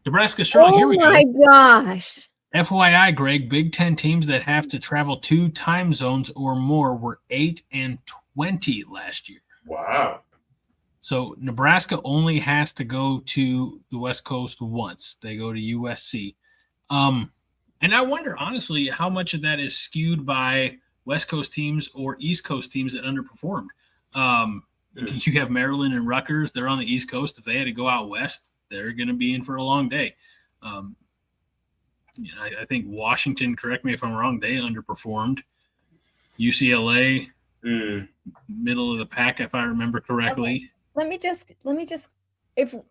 A: Nebraska Strong.
B: Oh
A: Here we go.
B: my gosh.
A: FYI, Greg, Big Ten teams that have to travel 2 time zones or more were 8 and 20 last year.
C: Wow.
A: So Nebraska only has to go to the West Coast once. They go to USC. And I wonder, honestly, how much of that is skewed by West Coast teams or East Coast teams that underperformed. You have Maryland and Rutgers. They're on the East Coast. If they had to go out west, they're going to be in for a long day. I think Washington, correct me if I'm wrong, they underperformed. UCLA, middle of the pack, if I remember correctly.
B: Okay. Let me just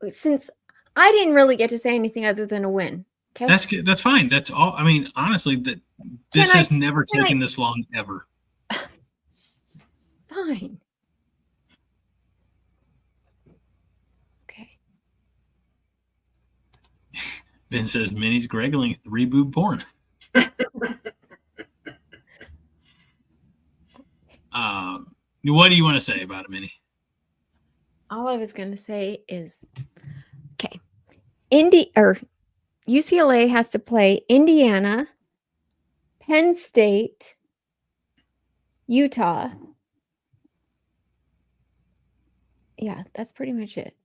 B: since I didn't really get to say anything other than a win. Okay.
A: That's good. That's fine. That's all. I mean, honestly, this has never taken this long ever.
B: Fine. Okay.
A: Ben says Minnie's greggling 3 boob porn. What do you want to say about it, Minnie?
B: All I was going to say is, okay, UCLA has to play Indiana, Penn State, Utah. Yeah, that's pretty much it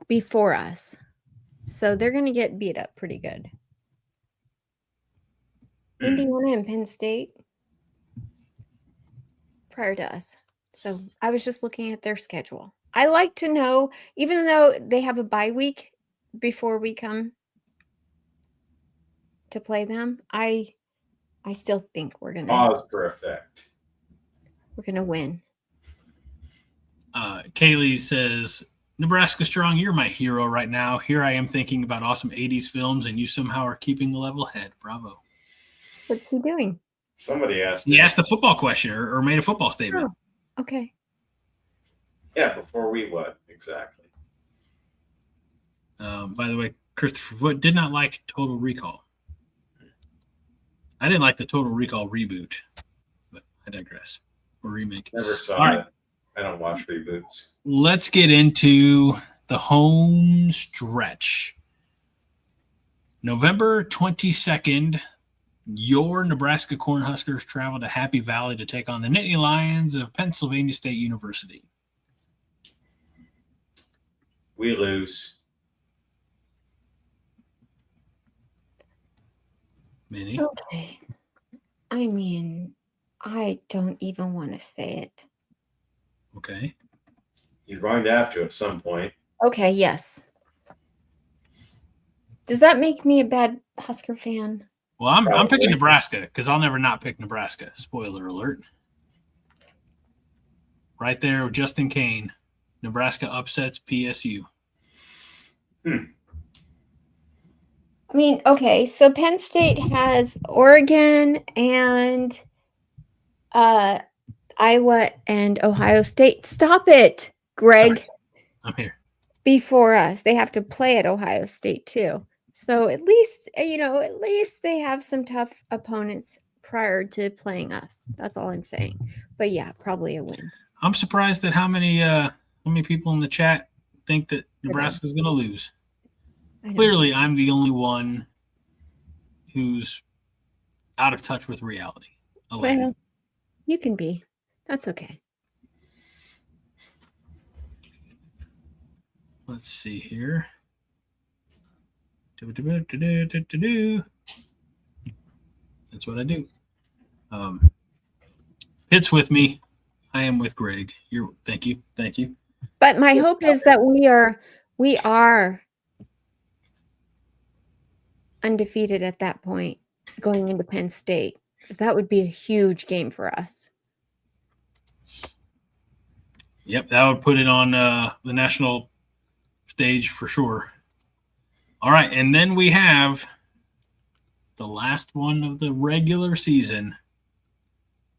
B: before us. So they're going to get beat up pretty good. Indiana and Penn State prior to us. So I was just looking at their schedule. I like to know, even though they have a bye week before we come to play them, I still think we're gonna
C: Pause for effect.
B: We're gonna win.
A: Kaylee says, Nebraska Strong, you're my hero right now. Here I am thinking about awesome 80s films, and you somehow are keeping the level head. Bravo.
B: What's he doing?
C: Somebody asked.
A: He asked a football question or made a football statement.
B: Oh, okay.
C: Yeah, before we what? Exactly.
A: By the way, Christopher Foote did not like Total Recall. I didn't like the Total Recall reboot, but I digress. Or remake.
C: Never saw
A: All
C: it.
A: right.
C: I don't watch reboots.
A: Let's get into the home stretch. November 22nd, your Nebraska Cornhuskers travel to Happy Valley to take on the Nittany Lions of Pennsylvania State University.
C: We lose.
A: Minnie?
B: Okay. I mean, I don't even want to say it.
A: Okay.
C: You're going to have to at some point.
B: Okay, yes. Does that make me a bad Husker fan?
A: Well, I'm picking
C: Probably.
A: Nebraska because I'll never not pick Nebraska. Spoiler alert. Right there with Justin Kane. Nebraska upsets PSU.
B: I mean, okay, so Penn State has Oregon and Iowa and Ohio State. Stop it, Greg.
A: Sorry. I'm here.
B: Before us. They have to play at Ohio State too. So at least they have some tough opponents prior to playing us. That's all I'm saying. But yeah, probably a win.
A: I'm surprised at how many people in the chat think that Nebraska's going to lose. Clearly, I'm the only one who's out of touch with reality.
B: Well, you can be. That's okay.
A: Let's see here. That's what I do. Pitt's with me. I am with Greg. Thank you.
B: But my hope is that we are undefeated at that point going into Penn State, because that would be a huge game for us.
A: Yep, that would put it on the national stage for sure. All right, and then we have the last one of the regular season,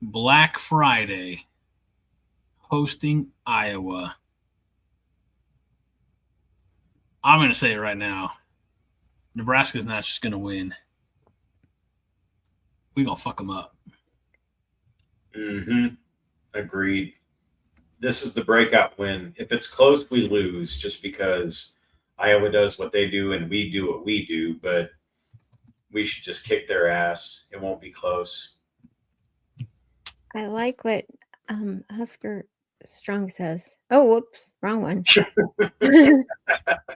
A: Black Friday, hosting Iowa. I'm going to say it right now. Nebraska's not just going to win. We're going to fuck them up.
C: Mm-hmm. Agreed. This is the breakout win. If it's close, we lose just because Iowa does what they do and we do what we do, but we should just kick their ass. It won't be close.
B: I like what Husker Strong says. Oh, whoops, wrong one.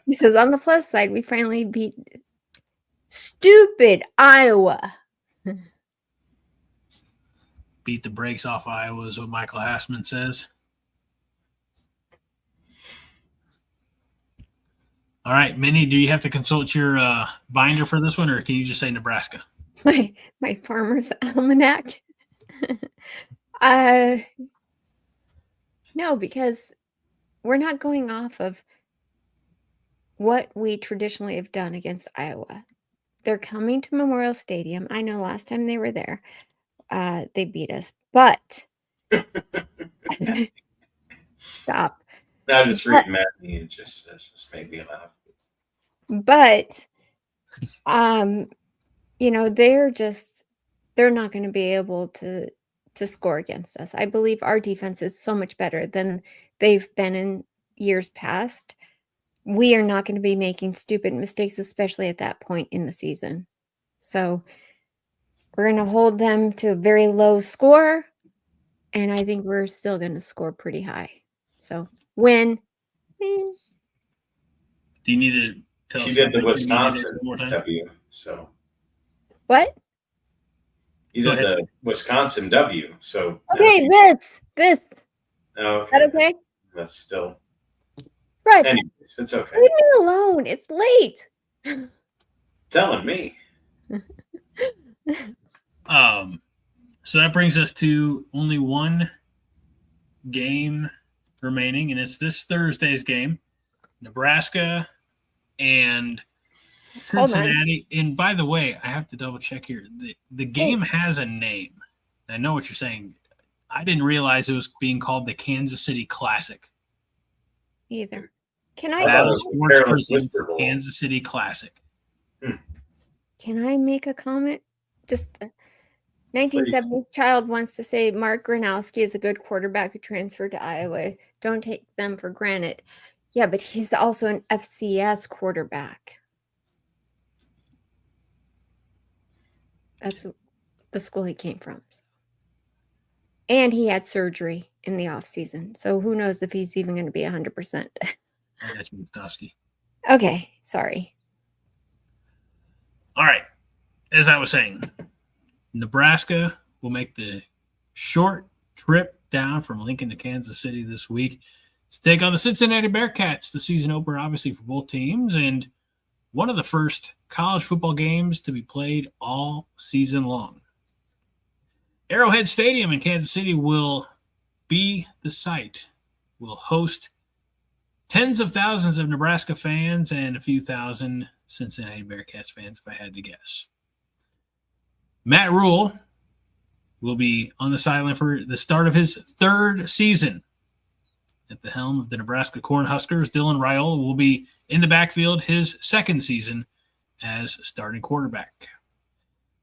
B: He says, on the plus side, we finally beat stupid Iowa.
A: Beat the brakes off Iowa is what Michael Hassman says. All right, Minnie, do you have to consult your binder for this one, or can you just say Nebraska?
B: My farmer's almanac. No, because we're not going off of what we traditionally have done against Iowa. They're coming to Memorial Stadium. I know last time they were there, they beat us, but stop.
C: Now just reading Matt and it just made me laugh.
B: But they're not going to be able to score against us. I believe our defense is so much better than they've been in years past. We are not going to be making stupid mistakes, especially at that point in the season. So we're going to hold them to a very low score, and I think we're still going to score pretty high. So win.
A: Do you need to tell us?
C: She did the Wisconsin W. So
B: what?
C: You did the Wisconsin W. So
B: okay, this.
C: Oh,
B: is that okay?
C: That's still.
B: Right.
C: Anyways, it's okay.
B: Leave me alone. It's late.
C: Telling me.
A: So that brings us to only one game remaining, and it's this Thursday's game, Nebraska and Cincinnati. And by the way, I have to double check here. The game has a name. I know what you're saying. I didn't realize it was being called the Kansas City Classic.
B: Either. Can I
A: Battle Sports presents Kansas City Classic.
B: Can I make a comment? Just 1970s child wants to say Mark Gronowski is a good quarterback who transferred to Iowa. Don't take them for granted. Yeah, but he's also an FCS quarterback. That's the school he came from. So. And he had surgery in the off season. So who knows if he's even going to be 100%.
A: I got you, Gutowski.
B: Okay, sorry.
A: All right. As I was saying, Nebraska will make the short trip down from Lincoln to Kansas City this week to take on the Cincinnati Bearcats, the season opener, obviously, for both teams, and one of the first college football games to be played all season long. Arrowhead Stadium in Kansas City will be the site. Will host tens of thousands of Nebraska fans and a few thousand Cincinnati Bearcats fans, if I had to guess. Matt Rhule will be on the sideline for the start of his third season at the helm of the Nebraska Cornhuskers. Dylan Raiola will be in the backfield his second season as starting quarterback.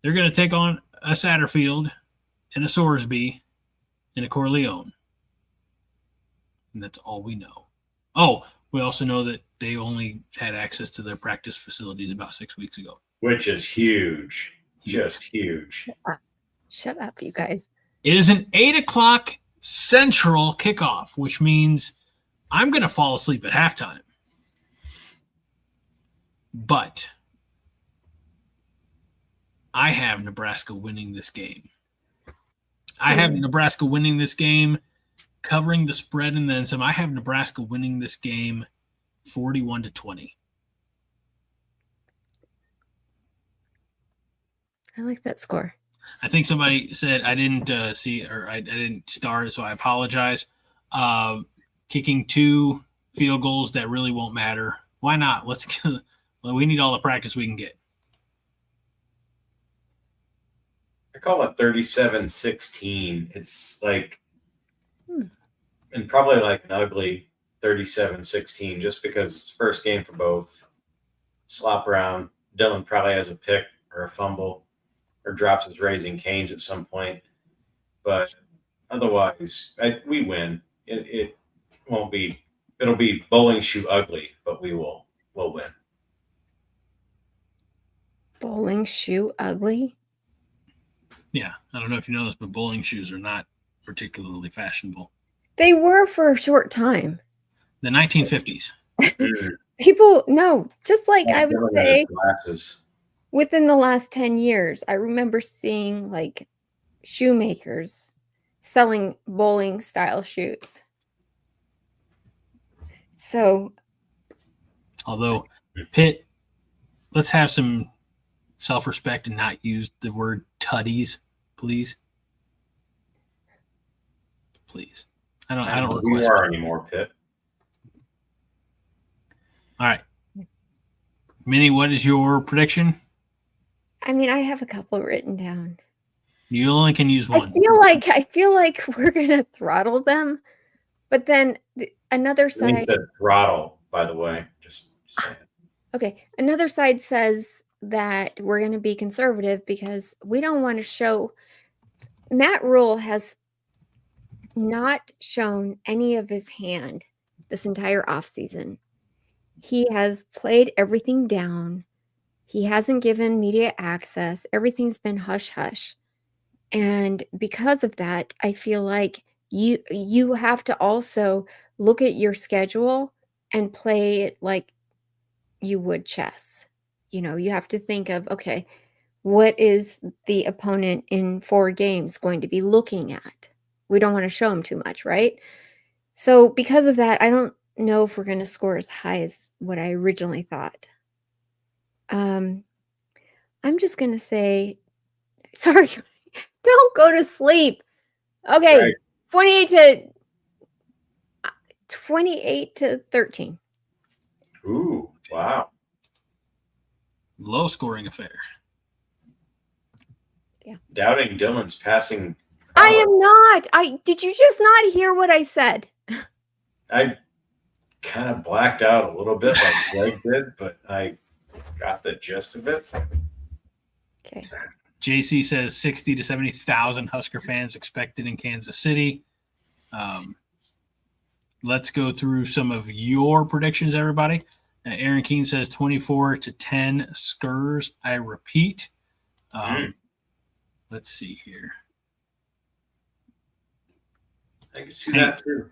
A: They're going to take on a Satterfield, and a Sorsby, and a Corleone. And that's all we know. Oh, we also know that they only had access to their practice facilities about 6 weeks ago.
C: Which is huge. Just huge.
B: Shut up, you guys.
A: It is an 8 o'clock Central kickoff, which means I'm going to fall asleep at halftime. But I have Nebraska winning this game. I have Nebraska winning this game, covering the spread, and then some. I have Nebraska winning this game 41-20.
B: I like that score.
A: I think somebody said I didn't see, or I didn't start, so I apologize. Kicking 2 field goals that really won't matter. Why not? We need all the practice we can get.
C: I call it 37-16. It's like, and probably like an ugly 37-16, just because it's the first game for both. Slop around. Dylan probably has a pick or a fumble or drops his Raising Canes at some point. But otherwise, we win. It won't be. It'll be bowling shoe ugly, but we'll win.
B: Bowling shoe ugly?
A: Yeah, I don't know if you know this, but bowling shoes are not particularly fashionable.
B: They were for a short time.
A: The 1950s.
B: People, no, just like I would
C: Dylan had
B: say,
C: his glasses.
B: within the last 10 years, I remember seeing like shoemakers selling bowling style shoes. So,
A: Although, Pitt, let's have some self-respect and not use the word tutties, please. Please. I don't
C: Who you
A: request
C: are
A: it.
C: anymore, Pitt.
A: All right. Minnie, what is your prediction?
B: I mean, I have a couple written down.
A: You only can use one.
B: I feel like we're gonna throttle them, but then another side.
C: The throttle, by the way, just saying.
B: Okay, another side says that we're gonna be conservative because we don't want to show. Matt Rhule has not shown any of his hand this entire offseason. He has played everything down. He hasn't given media access. Everything's been hush-hush. And because of that, I feel like you have to also look at your schedule and play it like you would chess. You know, you have to think of, okay, what is the opponent in 4 games going to be looking at? We don't want to show them too much, right? So because of that, I don't know if we're going to score as high as what I originally thought. I'm just going to say, sorry, don't go to sleep. Okay, right. 28-13.
C: Ooh, wow.
A: Low scoring affair.
B: Yeah.
C: Doubting Dylan's passing.
B: I am not. Did you just not hear what I said?
C: I kind of blacked out a little bit like Greg did, but I got the gist of it.
B: Okay.
A: JC says 60 to 70,000 Husker fans expected in Kansas City. Let's go through some of your predictions, everybody. Aaron Keene says 24-10 Skurs. I repeat. Let's see here.
C: I can see that too.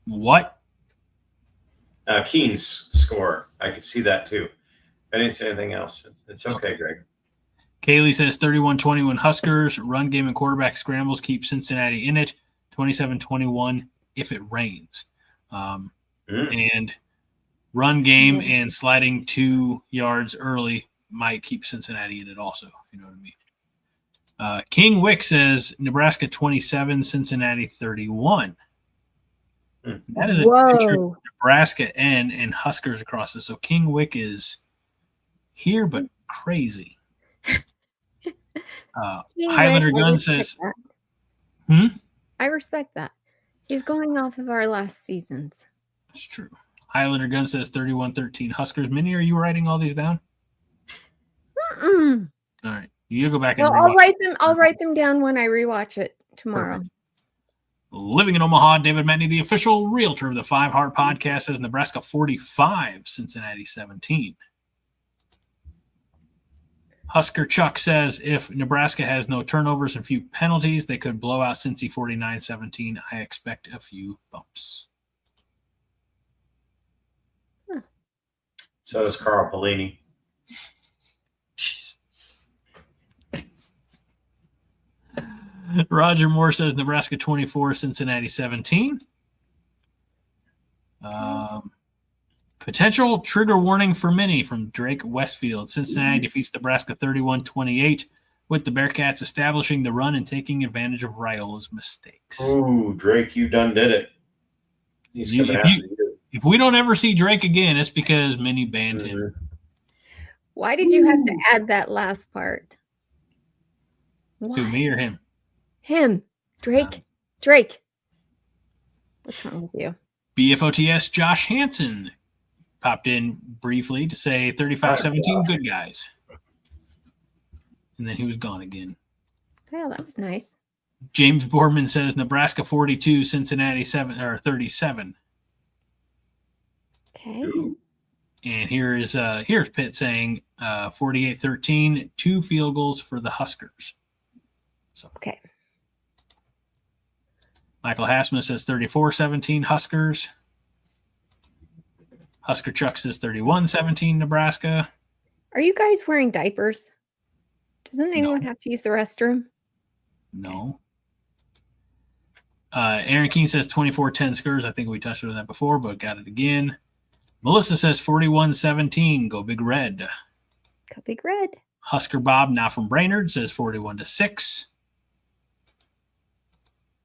A: What?
C: Keene's score. I could see that too. I didn't say anything else. It's okay, Greg.
A: Kaylee says 31-21 Huskers. Run game and quarterback scrambles keep Cincinnati in it. 27-21 if it rains. And run game and sliding 2 yards early might keep Cincinnati in it also, if you know what I mean. King Wick says Nebraska 27, Cincinnati 31. That is a picture of Nebraska and Huskers across it. So King Wick is here, but crazy. Highlander Gun says,
B: I respect that. He's going off of our last seasons.
A: It's true. Highlander Gun says 31-13 Huskers. Minnie, are you writing all these down? All right. You go back and
B: Well, I'll write them down when I rewatch it tomorrow.
A: Perfect. Living in Omaha, David Metney, the official realtor of the 5 Heart Podcast, says Nebraska 45, Cincinnati 17. Husker Chuck says if Nebraska has no turnovers and few penalties, they could blow out Cincy 49-17. I expect a few bumps.
C: So does Carl Pelini.
A: Roger Moore says Nebraska 24, Cincinnati 17. Potential trigger warning for Minnie from Drake Westfield. Cincinnati defeats Nebraska 31-28 with the Bearcats establishing the run and taking advantage of Rhiola's mistakes.
C: Ooh, Drake, you done did it. He's coming after you.
A: If we don't ever see Drake again, it's because Minnie banned him.
B: Why did you have to add that last part? Why?
A: To me or him?
B: Him. Drake. What's wrong with you?
A: BFOTS Josh Hansen popped in briefly to say 35-17 good guys. And then he was gone again.
B: Yeah, that was nice.
A: James Borman says Nebraska 42, Cincinnati 37.
B: Okay.
A: And here's Pitt saying 48-13, 2 field goals for the Huskers. So
B: okay.
A: Michael Hassman says 34-17 Huskers. Husker Chuck says 31-17 Nebraska.
B: Are you guys wearing diapers? Doesn't anyone have to use the restroom?
A: No. Aaron Keene says 24-10 Skurs. I think we touched on that before, but got it again. Melissa says 41-17. Go Big Red.
B: Go Big Red.
A: Husker Bob, now from Brainerd, says 41-6.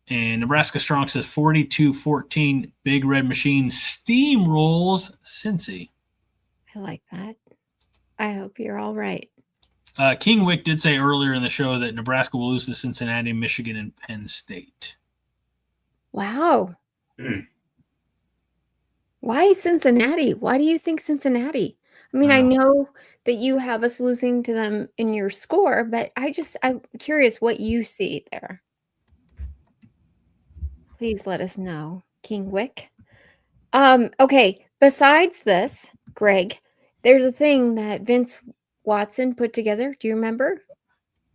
A: And Nebraska Strong says 42-14. Big Red Machine steamrolls Cincy.
B: I like that. I hope you're all right.
A: Kingwick did say earlier in the show that Nebraska will lose to Cincinnati, Michigan, and Penn State.
B: Wow. Why Cincinnati? Why do you think Cincinnati? I mean, I know that you have us losing to them in your score, but I'm curious what you see there. Please let us know, Kingwick. Okay, besides this, Greg, there's a thing that Vince Watson put together. Do you remember?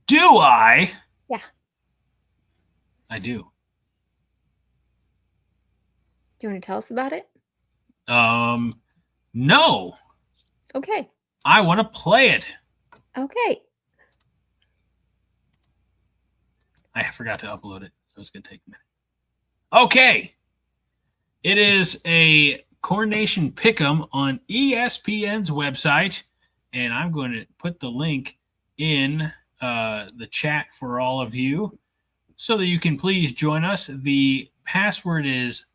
A: Do I?
B: Yeah.
A: I do.
B: Do you want to tell us about it?
A: No.
B: Okay.
A: I want to play it.
B: Okay.
A: I forgot to upload it, so it's going to take a minute. Okay. It is a Coronation Pick'em on ESPN's website, and I'm going to put the link in the chat for all of you so that you can please join us. The password is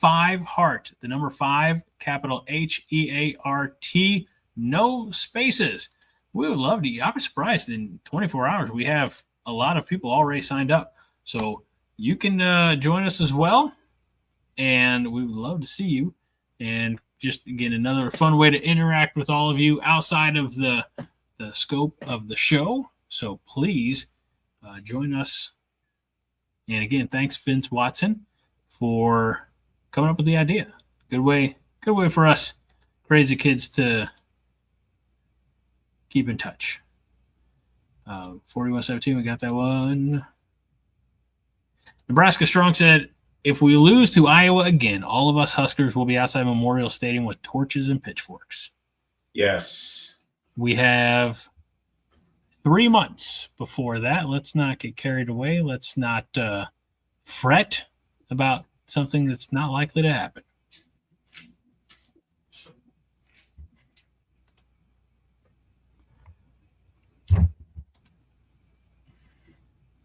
A: 5heart, the number 5, capital HEART, no spaces. We would love to. I'm surprised in 24 hours we have a lot of people already signed up. So you can join us as well, and we would love to see you. And just, again, another fun way to interact with all of you outside of the scope of the show. So please join us. And, again, thanks, Vince Watson, for coming up with the idea. Good way for us crazy kids to keep in touch. 41-17, we got that one. Nebraska Strong said, if we lose to Iowa again, all of us Huskers will be outside Memorial Stadium with torches and pitchforks.
C: Yes.
A: We have 3 months before that. Let's not get carried away. Let's not fret about something that's not likely to happen.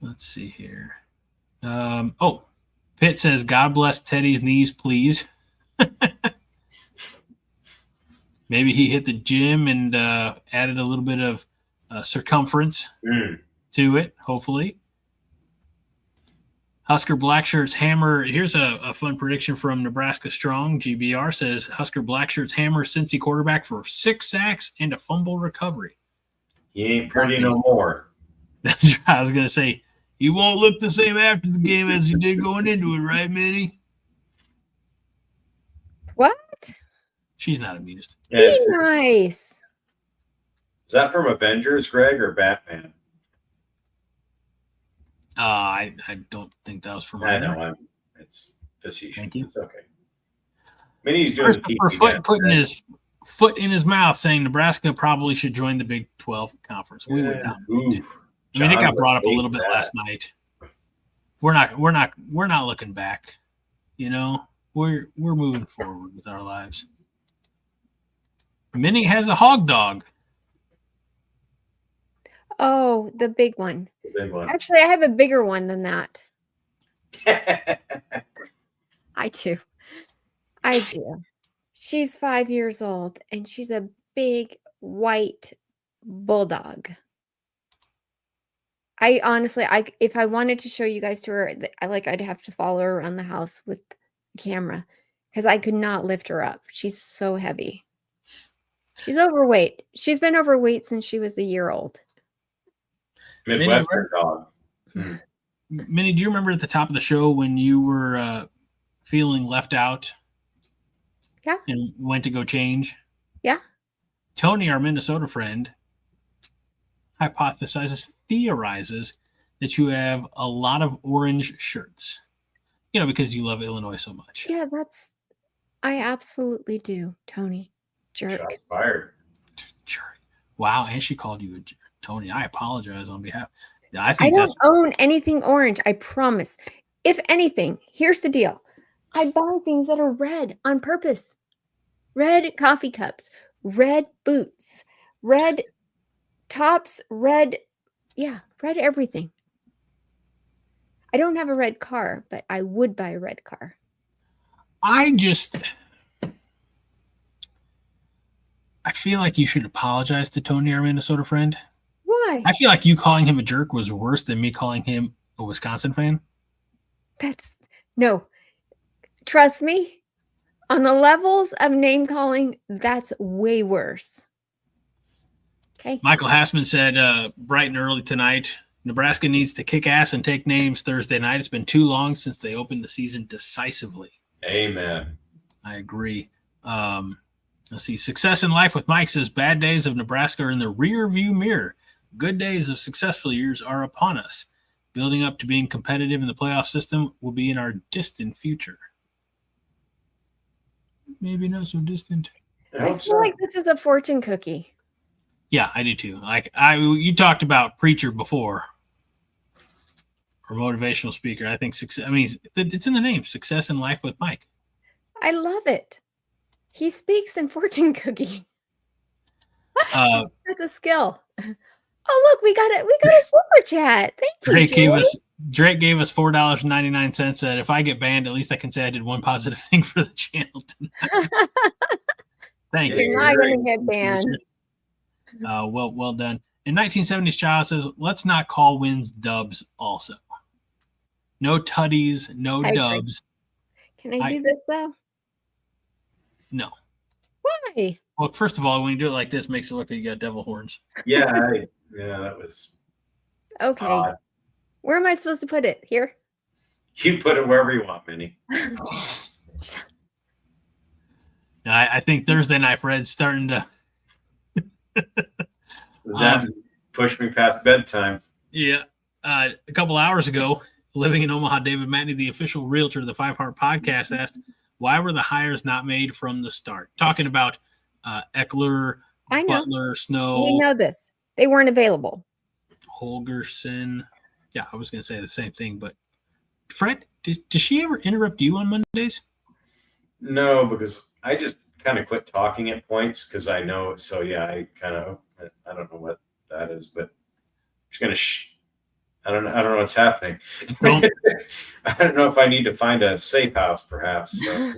A: Let's see here. Pitt says, God bless Teddy's knees, please. Maybe he hit the gym and added a little bit of circumference to it, hopefully. Husker Blackshirts hammer. Here's a fun prediction from Nebraska Strong. GBR says Husker Blackshirts hammer Cincy quarterback for 6 sacks and a fumble recovery.
C: He ain't pretty no more.
A: I was going to say, he won't look the same after the game as he did going into it, right, Minnie?
B: What?
A: She's not a meanest.
C: Yeah,
B: Be
C: is
B: nice.
C: that from Avengers, Greg, or Batman?
A: I don't think that was from
C: I know. It's facetious.
A: Thank you.
C: It's okay. Minnie's doing the
A: Christopher Foot putting his foot in his mouth saying Nebraska probably should join the Big 12 conference. We would not. I mean, it got brought up a little bit last night. We're not looking back. You know, we're moving forward with our lives. Minnie has a hog dog.
B: Oh, the big one.
C: The big one.
B: Actually, I have a bigger one than that. I do. She's 5 years old, and she's a big white bulldog. I honestly, if I wanted to show you guys to her, I'd have to follow her around the house with the camera because I could not lift her up. She's so heavy. She's overweight. She's been overweight since she was a year old.
C: Midwestern dog.
A: Minnie, do you remember at the top of the show when you were feeling left out?
B: Yeah.
A: And went to go change?
B: Yeah.
A: Tony, our Minnesota friend, theorizes that you have a lot of orange shirts. You know, because you love Illinois so much.
B: Yeah, I absolutely do, Tony. Jerk.
C: Shots fired.
A: Jerk. Wow, and she called you a jerk. Tony, I apologize on behalf. I
B: don't own anything orange, I promise. If anything, here's the deal. I buy things that are red on purpose. Red coffee cups, red boots, red tops, red everything. I don't have a red car, but I would buy a red car.
A: I feel like you should apologize to Tony, our Minnesota friend.
B: Why?
A: I feel like you calling him a jerk was worse than me calling him a Wisconsin fan.
B: No. Trust me, on the levels of name calling, that's way worse. Okay.
A: Michael Hassman said bright and early tonight, Nebraska needs to kick ass and take names Thursday night. It's been too long since they opened the season decisively.
C: Amen.
A: I agree. Let's see. Success in life with Mike says bad days of Nebraska are in the rear view mirror. Good days of successful years are upon us. Building up to being competitive in the playoff system will be in our distant future. Maybe not so distant.
B: I feel like this is a fortune cookie.
A: Yeah, I do too. You talked about preacher before, or motivational speaker. I think success. I mean, it's in the name. Success in life with Mike.
B: I love it. He speaks in fortune cookie. That's a skill. Oh, look, we got a super chat. Thank you.
A: Drake gave us $4.99. Said if I get banned, at least I can say I did one positive thing for the channel tonight. Thank you.
B: You're not going to get banned.
A: Well done. In 1970s, Child says, let's not call wins dubs also. No tutties, no dubs.
B: Can I do this, though?
A: No.
B: Why?
A: Well, first of all, when you do it like this, it makes it look like you got devil horns.
C: Yeah, that was
B: okay.
C: odd.
B: Where am I supposed to put it? Here?
C: You put it wherever you want, Minnie.
A: I think Thursday night Fred's starting to
C: that pushed me past bedtime.
A: Yeah. A couple hours ago, living in Omaha, David Matney, the official realtor of the 5 Heart Podcast, asked, why were the hires not made from the start? Talking about Ekeler, Butler, Snow.
B: We know this. They weren't available.
A: Holgerson. Yeah, I was going to say the same thing, but Fred, does she ever interrupt you on Mondays?
C: No, because I just kind of quit talking at points because I know. So yeah, I don't know what that is, but I'm just gonna I don't know what's happening. I don't know if I need to find a safe house, perhaps. So.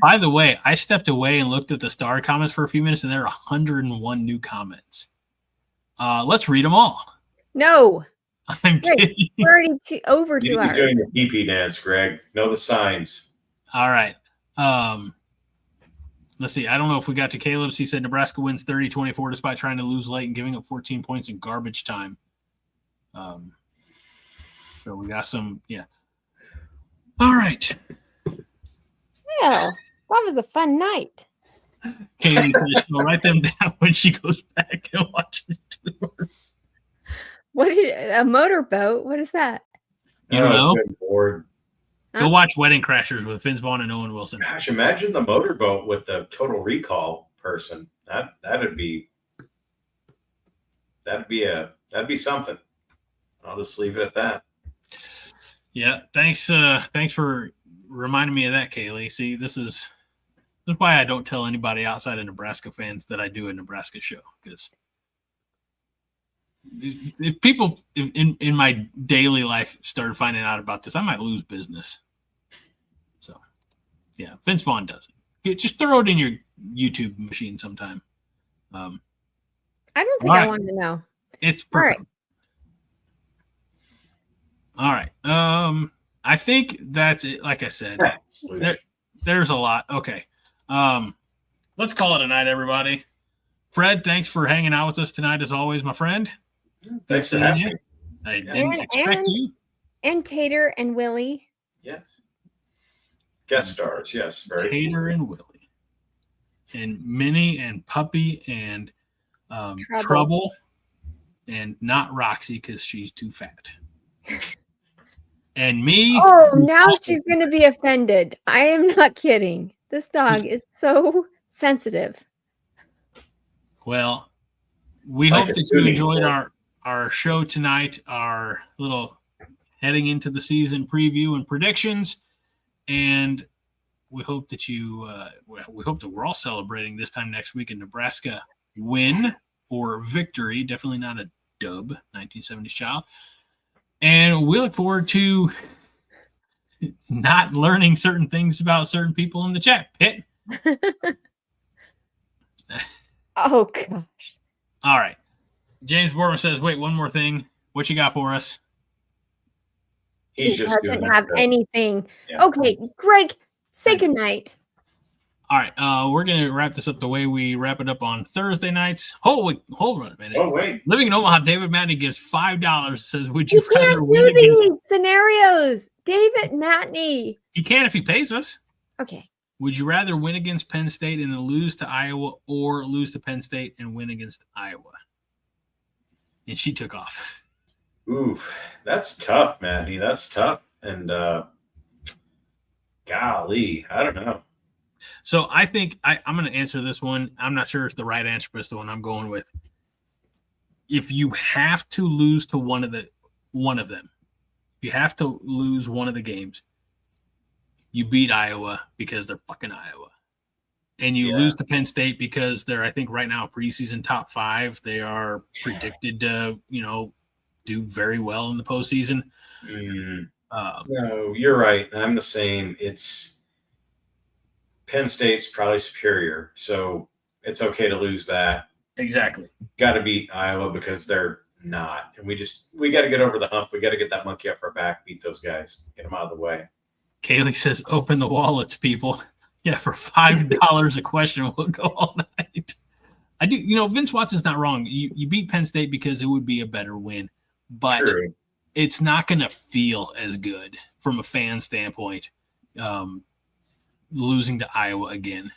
A: By the way, I stepped away and looked at the star comments for a few minutes, and there are 101 new comments. Let's read them all.
B: No.
A: I'm kidding.
B: We're already over 2 hours.
C: He's doing the pee-pee dance, Greg. Know the signs.
A: All right. Let's see. I don't know if we got to Caleb's. He said Nebraska wins 30-24 despite trying to lose late and giving up 14 points in garbage time. So we got some, yeah. All right.
B: Well, that was a fun night.
A: Kaylee says she'll write them down when she goes back and watches the tour.
B: A motorboat? What is that?
A: You don't know?
C: Good Lord.
A: Go watch Wedding Crashers with Vince Vaughn and Owen Wilson.
C: Gosh, imagine the motorboat with the Total Recall person. That'd be something. I'll just leave it at that.
A: Yeah, thanks for reminding me of that, Kaylee. See, this is why I don't tell anybody outside of Nebraska fans that I do a Nebraska show, because if people in my daily life started finding out about this, I might lose business. So, yeah, Vince Vaughn does it. Just throw it in your YouTube machine sometime.
B: I don't think I want to know.
A: It's perfect. All right. I think that's it. Like I said, there's a lot. Okay. Let's call it a night, everybody. Fred, thanks for hanging out with us tonight, as always, my friend.
C: Thanks for having me.
A: I didn't expect you.
B: And Tater and Willie.
C: Yes. Guest stars, yes. Very
A: Tater and Willie. And Minnie and Puppy and Trouble. And not Roxy because she's too fat. And me.
B: Oh, now she's going to be offended. I am not kidding. This dog is so sensitive.
A: Well, we hope that you enjoyed our show tonight, our little heading into the season preview and predictions. And we hope that we hope that we're all celebrating this time next week in Nebraska win or victory. Definitely not a dub, 1970s child. And we look forward to not learning certain things about certain people in the chat pit.
B: Oh, gosh.
A: All right. James Borman says, wait, one more thing. What you got for us?
C: He
B: doesn't have anything. Yeah. Okay, Greg, say goodnight.
A: All right. We're going to wrap this up the way we wrap it up on Thursday nights. Hold on a minute.
C: Oh, wait.
A: Living in Omaha, David Matney gives $5. Says, would you rather
B: can't
A: win
B: do
A: against
B: these scenarios? David Matney.
A: He can if he pays us.
B: Okay.
A: Would you rather win against Penn State and then lose to Iowa, or lose to Penn State and win against Iowa? And she took off.
C: Ooh, that's tough, Matty. That's tough. And golly, I don't know.
A: So I think I'm going to answer this one. I'm not sure it's the right answer, but it's the one I'm going with. If you have to lose to one of them, if you have to lose one of the games, you beat Iowa because they're fucking Iowa. And you lose to Penn State because they're, I think, right now preseason top 5. They are predicted to, do very well in the postseason.
C: No, you're right. I'm the same. It's Penn State's probably superior, so it's okay to lose that.
A: Exactly.
C: Got to beat Iowa because they're not. And we got to get over the hump. We got to get that monkey off our back, beat those guys, get them out of the way.
A: Kaylee says, open the wallets, people. Yeah, for $5 a question, we'll go all night. I do, Vince Watson's not wrong. You beat Penn State because it would be a better win, but it's not going to feel as good from a fan standpoint, losing to Iowa again.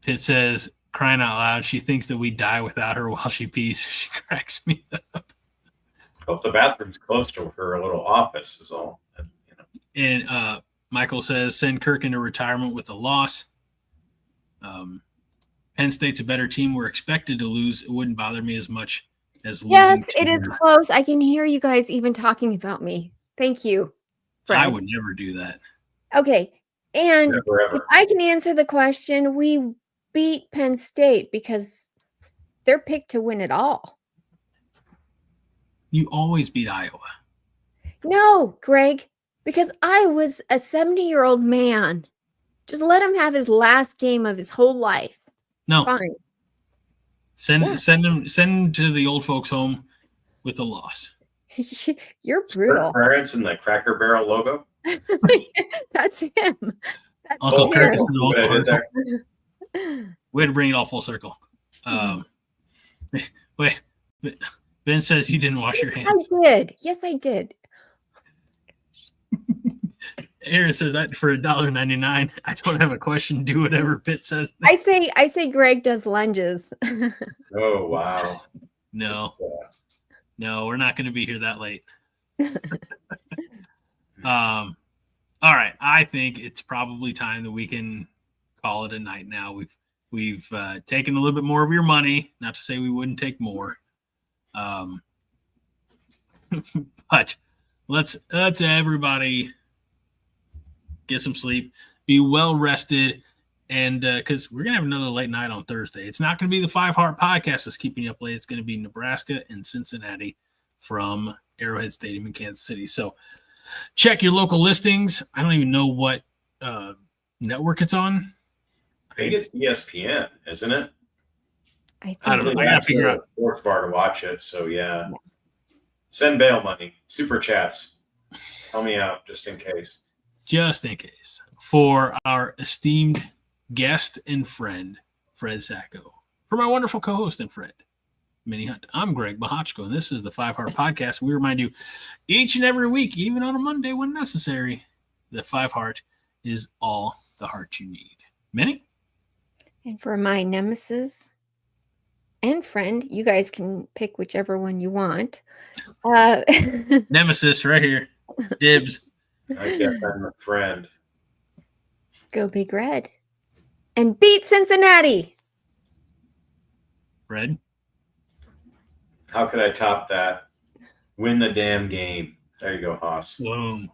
A: Pitt says, crying out loud, she thinks that we die without her while she pees. She cracks me up.
C: Hope the bathroom's close to her little office is all.
A: And Michael says, send Kirk into retirement with a loss. Penn State's a better team. We're expected to lose. It wouldn't bother me as much as losing.
B: Yes, it is close. I can hear you guys even talking about me. Thank you, Fred.
A: I would never do that.
B: Okay. And
C: never,
B: if I can answer the question, we beat Penn State because they're picked to win it all.
A: You always beat Iowa.
B: No, Greg. Because I was a 70-year-old man. Just let him have his last game of his whole life.
A: No.
B: Fine.
A: Send him to the old folks' home with a loss.
B: You're brutal.
C: Parents and the Cracker Barrel logo.
B: That's him. That's
A: Uncle
C: Oh,
A: Kirk
B: him.
A: is the
C: what I did
A: Uncle
C: there.
A: Way to bring it all full circle. Wait, Ben says you didn't wash your hands.
B: I did. Yes, I did.
A: Aaron says that for $1.99. I don't have a question. Do whatever Pitt says.
B: I say Greg does lunges.
C: Oh, wow.
A: No,
C: It's,
A: no, we're not going to be here that late. All right. I think it's probably time that we can call it a night now. We've taken a little bit more of your money. Not to say we wouldn't take more. But let's everybody get some sleep, be well rested, and because we're gonna have another late night on Thursday. It's not gonna be the 5 Heart Podcast that's keeping you up late. It's gonna be Nebraska and Cincinnati from Arrowhead Stadium in Kansas City. So check your local listings. I don't even know what network it's on.
C: I think it's ESPN, isn't it?
B: I
A: don't know.
B: think
A: I gotta figure out.
C: Sports bar to watch it. So yeah, send bail money, super chats. Help me out just in case.
A: Just in case, for our esteemed guest and friend, Fred Sacco. For my wonderful co-host and friend, Minnie Hunt. I'm Greg Mahachko, and this is the 5 Heart Podcast. We remind you each and every week, even on a Monday when necessary, that 5 Heart is all the heart you need. Minnie?
B: And for my nemesis and friend, you guys can pick whichever one you want.
A: Nemesis right here. Dibs.
C: I guess I'm a friend.
B: Go Big Red. And beat Cincinnati.
A: Fred?
C: How could I top that? Win the damn game. There you go, Haas.
A: Boom.